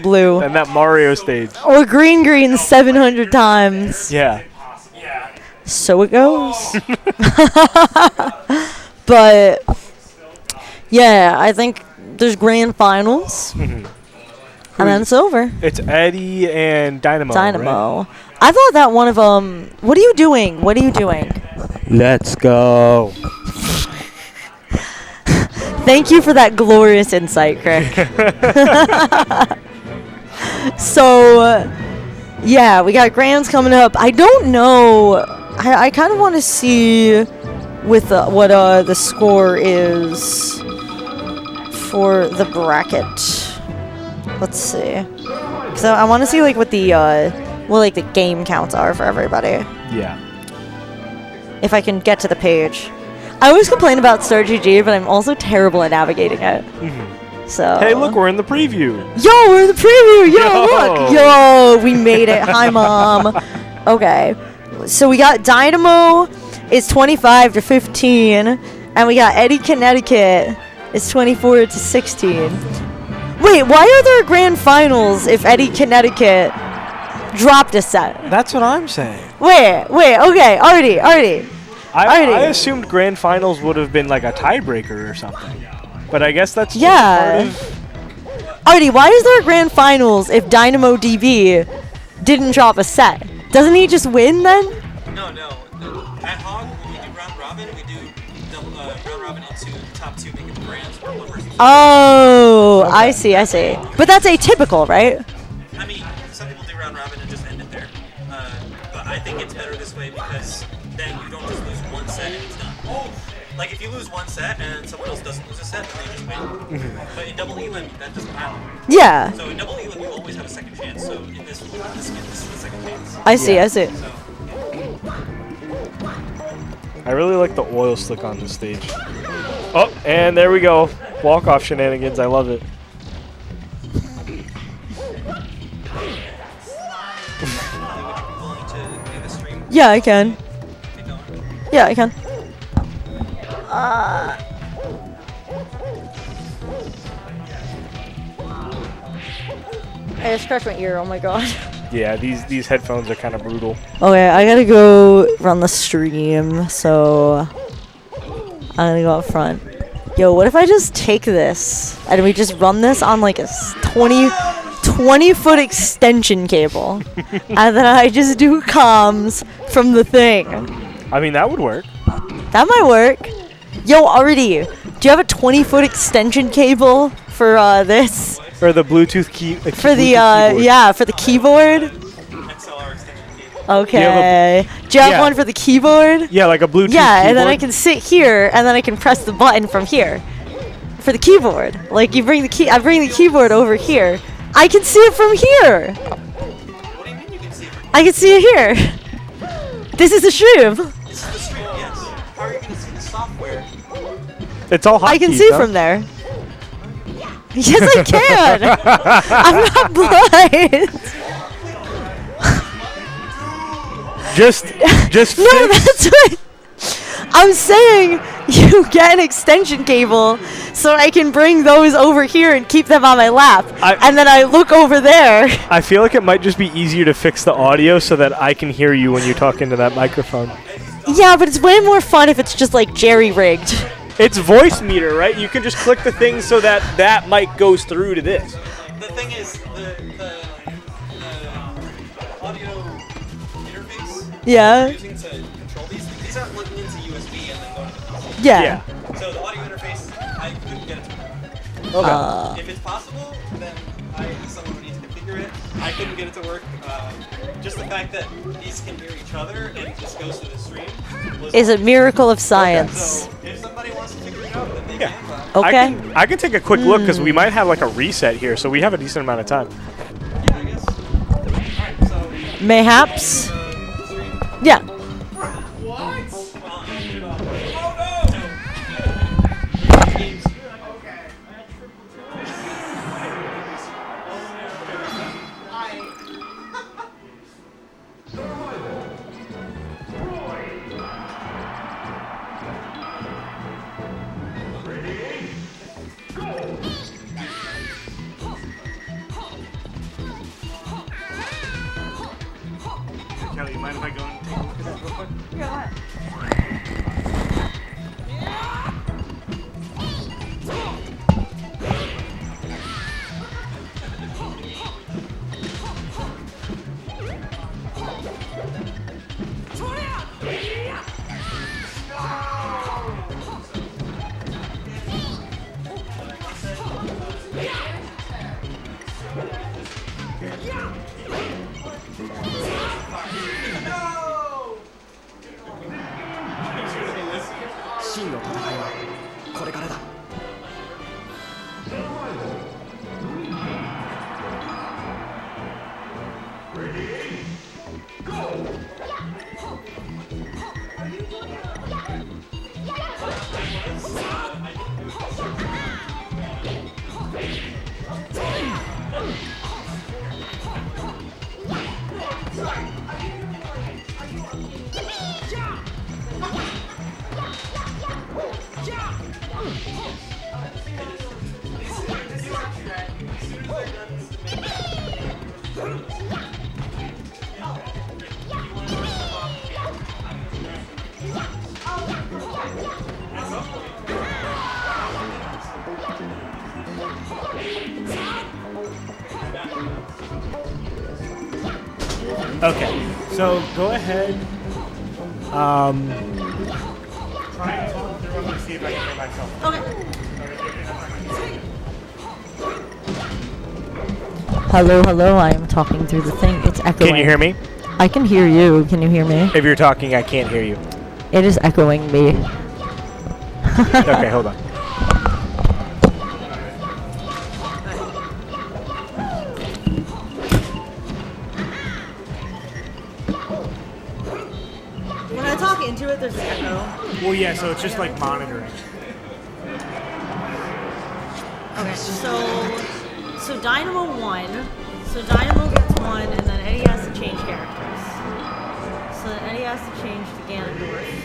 Blue. than that Mario stage. Or Green 700 times. Yeah. So it goes. But yeah, I think there's grand finals. And then it's over. It's Eddy and Dynamo. Dynamo. Right? I thought that one of them. What are you doing? What are you doing? Let's go. Thank you for that glorious insight, CRIQ. So, yeah, we got grands coming up. I don't know. I kind of want to see with what the score is for the bracket. Let's see. So I want to see like what the game counts are for everybody. Yeah. If I can get to the page. I always complain about StarGG, but I'm also terrible at navigating it. So. Hey, look, we're in the preview. Yo, we're in the preview. Yo, Yo. look. Yo, we made it. Hi, Mom. Okay. So we got Dynamo is 25 to 15, and we got Eddy, Connecticut is 24 to 16. Wait, why are there grand finals if Eddy, Connecticut dropped a set? That's what I'm saying. Wait, okay, already. I assumed grand finals would have been like a tiebreaker or something. But I guess that's just Yeah. part of... Artie, why is there a grand finals if DynamoDB didn't drop a set? Doesn't he just win then? No. At Hog, when we do round robin, we do round robin into the top 2 making the grands, where one person. Oh, I see. But that's atypical, right? I mean, some people do round robin and just end it there. But I think it's better this way because then you don't just lose one set and it's done. Like if you lose one set and someone else doesn't lose a set, then they just win. But in double elim, that doesn't happen. Yeah. So in double elim, you always have a second chance. So in this skin, this is the second chance. I see. So, I really like the oil slick on this stage. Oh, and there we go. Walk-off shenanigans. I love it. Yeah, I can. Yeah, I can. I just scratched my ear. Oh my god. Yeah, these headphones are kind of brutal. Okay, I gotta go run the stream, so I'm gonna go up front. Yo, what if I just take this and we just run this on like a 20-foot extension cable, and then I just do comms from the thing? I mean, that would work. That might work. Yo, Artie, do you have a 20-foot extension cable for this? Or the Bluetooth key. For the for the keyboard. XLR extension cable. Okay. Do you have one for the keyboard? Yeah, like a Bluetooth Yeah, keyboard. and then I can sit here, and then I can press the button from here for the keyboard. Like you bring the key, I bring the keyboard over here. I can see it from here. What do you mean you can see it? I can see it here. This is a stream. This is the stream, yes. How are you going to see the software? It's all hotkeys, I can see no? from there. Yes, I can. I'm not blind. Just No, fix- that's what I'm saying. You get an extension cable so I can bring those over here and keep them on my lap. And then I look over there. I feel like it might just be easier to fix the audio so that I can hear you when you talk into that microphone. Yeah, but it's way more fun if it's just like jerry-rigged. It's voice meter, right? You can just click the thing so that that mic goes through to this. The thing is, the audio interface Yeah. you're using to control these aren't plugging into USB and then going to the PC. Yeah. So the audio interface, I couldn't get it to work. Okay. If it's possible, then someone would need to configure it. I couldn't get it to work. Just the fact that these can hear each other and this goes to the stream Is a miracle of So science. if somebody wants to figure it out, then they Yeah. can. Okay. I can take a quick look because we might have like a reset here, so we have a decent amount of time. Yeah, I guess. Alright, so Mayhaps. Yeah. Kelly, you mind if I go and take a look at that real quick? Okay, so go ahead. Try and talk through on my see if I can hear myself. Okay. Hello, hello. I am talking through the thing. It's echoing. Can you hear me? I can hear you. Can you hear me? If you're talking, I can't hear you. It is echoing me. Okay, hold on. When I talk into it, there's an echo. Well, yeah, so it's just like monitoring. Okay, so Dynamo won. So Dynamo gets one, and then Eddy has to change characters. So then Eddy has to change to Ganondorf.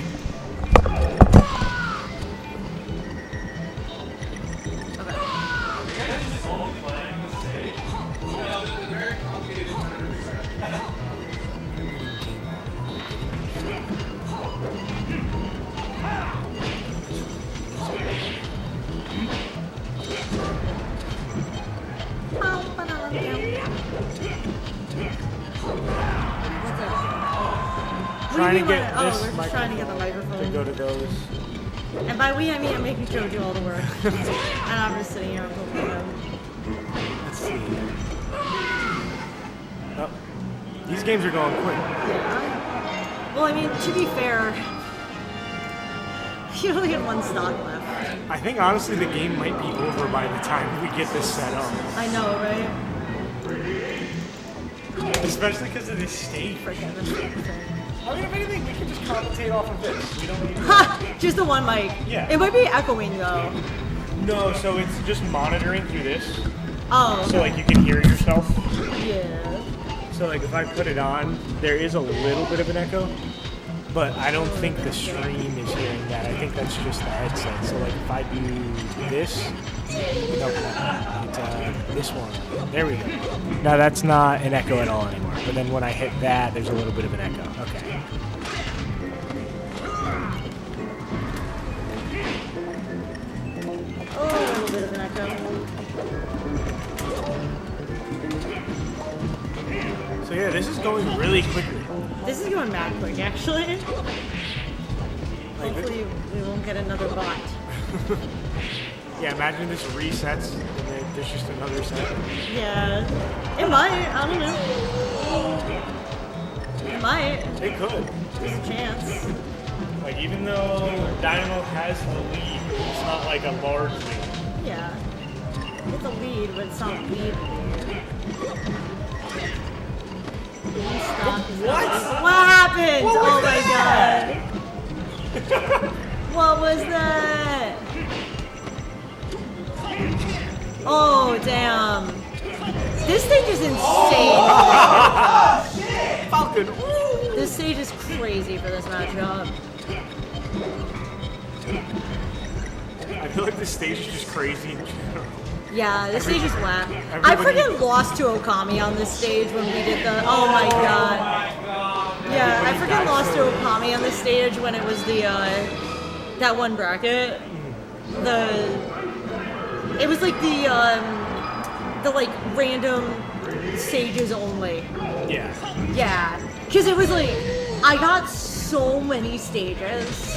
Trying to get we're this just trying to get the microphone. to go to those. And by we, I mean I'm making Joe do all the work. And I'm just sitting here and poking him. Let's see. Oh, these games are going quick. Yeah. Well, I mean, to be fair, you only get one stock left. I think honestly the game might be over by the time we get this set up. I know, right? Especially because of this stage. Freaking this thing. I mean, if anything, we can just commentate off of this. We don't need Ha! Just the one mic. Yeah. It might be echoing though. No, so it's just monitoring through this. Oh. So like you can hear yourself. Yeah. So like if I put it on, there is a little bit of an echo. But I don't think the stream is hearing that. I think that's just the headset. So like if I do this, no, it's this one. There we go. Now that's not an echo at all anymore. But then when I hit that, there's a little bit of an echo. Okay. Oh, a little bit of an echo. So yeah, this is going really quickly. This is going mad quick, actually. Hopefully we won't get another bot. Yeah, imagine this resets and then there's just another set. Yeah. It might. I don't know. It might. It could. There's a chance. Like even though Dynamo has the lead, it's not like a large lead. Yeah. It's a lead, but it's not lead. What? What happened? What was oh my that? god. What was that? Oh, damn. This stage is insane. Falcon. This stage is crazy for this matchup. I feel like this stage is just crazy in general. Yeah, this stage is whack. I everybody- freaking lost to Okami on this stage when we did the. Oh my god. Yeah, I freaking lost to Okami on this stage when it was the that one bracket. It was like the like random stages only. Yeah. Yeah, because it was like I got so many stages.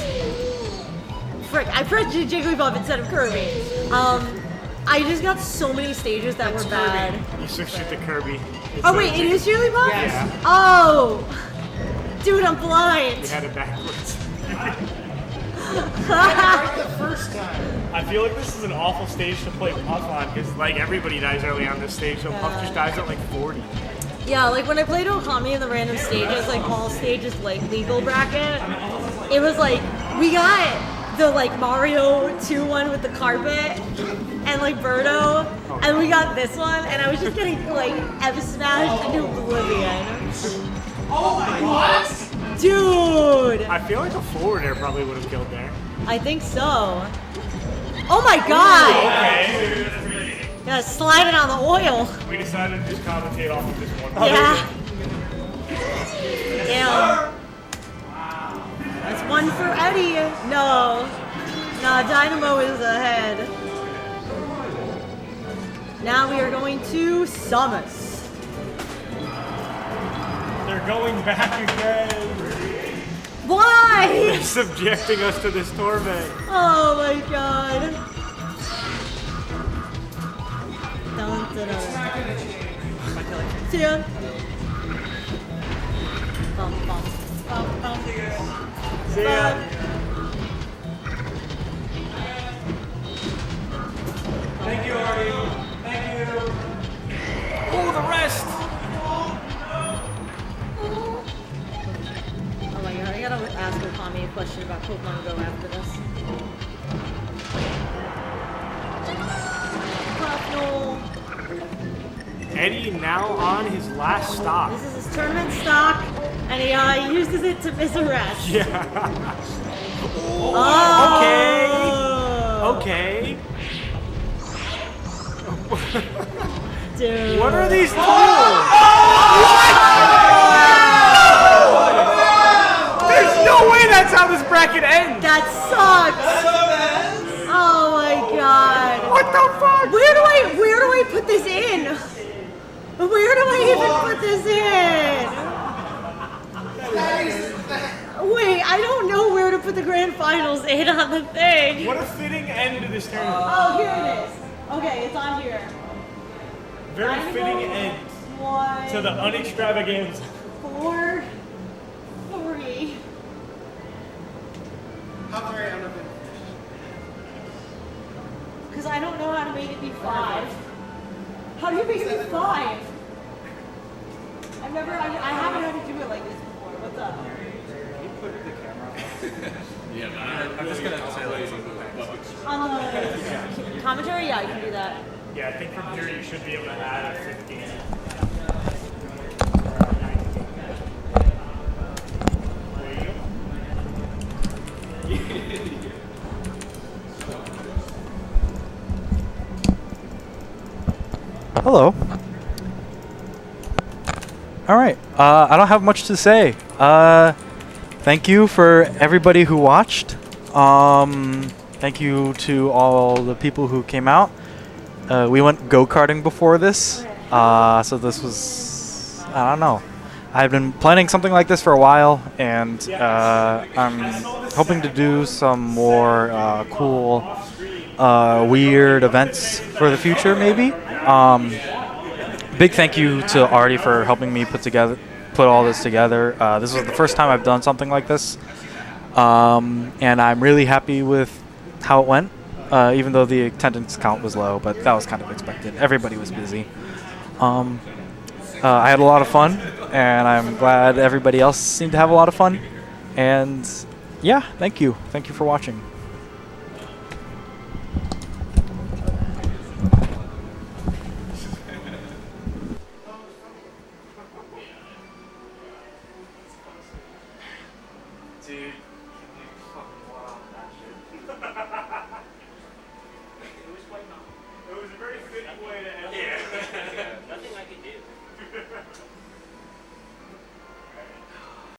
Frick, I pressed Jigglypuff instead of Kirby. I just got so many stages that were bad. You switched it to Kirby. Oh wait, it is Jigglypuff? Yeah. Oh! Dude, I'm blind! You had it backwards. The first time. I feel like this is an awful stage to play Puff on because like everybody dies early on this stage, so Puff just dies at like 40. Yeah, like when I played Okami in the random stages, like all stages like legal bracket, it was like, we got the like Mario 2 one with the carpet and like Birdo, and we got this one, and I was just getting like F smashed into oblivion. Oh my god! Dude! I feel like a forward air probably would have killed there. I think so. Oh my god! Okay. Yeah, sliding on the oil. We decided to just commentate off of this one. Yeah. Damn. That's one for Eddy. No. No, Dynamo is ahead. Now we are going to Summers. They're going back again. Why? Subjecting us to this torment. Oh my god. Dun, dun, dun. See ya. Bum, bum, bum, bum. See ya. Thank you, Artie. Thank you. Oh, the rest. Oh my god, I gotta ask Okami a question about Pokemon Go after this. No. Eddy now on his last stop. This is his tournament stock, and he uses it to miss a rest. Yeah. Oh. Okay. Dude. What are these tools? There's no way that's how this bracket ends. That sucks. Oh my god. What the fuck? Where do I put this in? Where do I even put this in? Wait, I don't know where to put the grand finals in on the thing. What a fitting end to this tournament. Oh, here it is. Okay, it's on here. Very fitting end to the Un-Extravaganza. 4, 3. How very uneventful. Because I don't know how to make it be 5. How do you make it be 5? I haven't had to do it like this before. What's up? I'm just gonna say like On the commentary? Yeah, you can do that. Yeah, I think from here you should be able to add a 15. Hello. All right. I don't have much to say. Thank you for everybody who watched. Thank you to all the people who came out. We went go-karting before this, so this was, I don't know. I've been planning something like this for a while, and I'm hoping to do some more cool, weird events for the future, maybe. Big thank you to Artie for helping me put all this together. This was the first time I've done something like this, and I'm really happy with how it went, even though the attendance count was low, but that was kind of expected. Everybody was busy. I had a lot of fun, and I'm glad everybody else seemed to have a lot of fun. And yeah, thank you. Thank you for watching.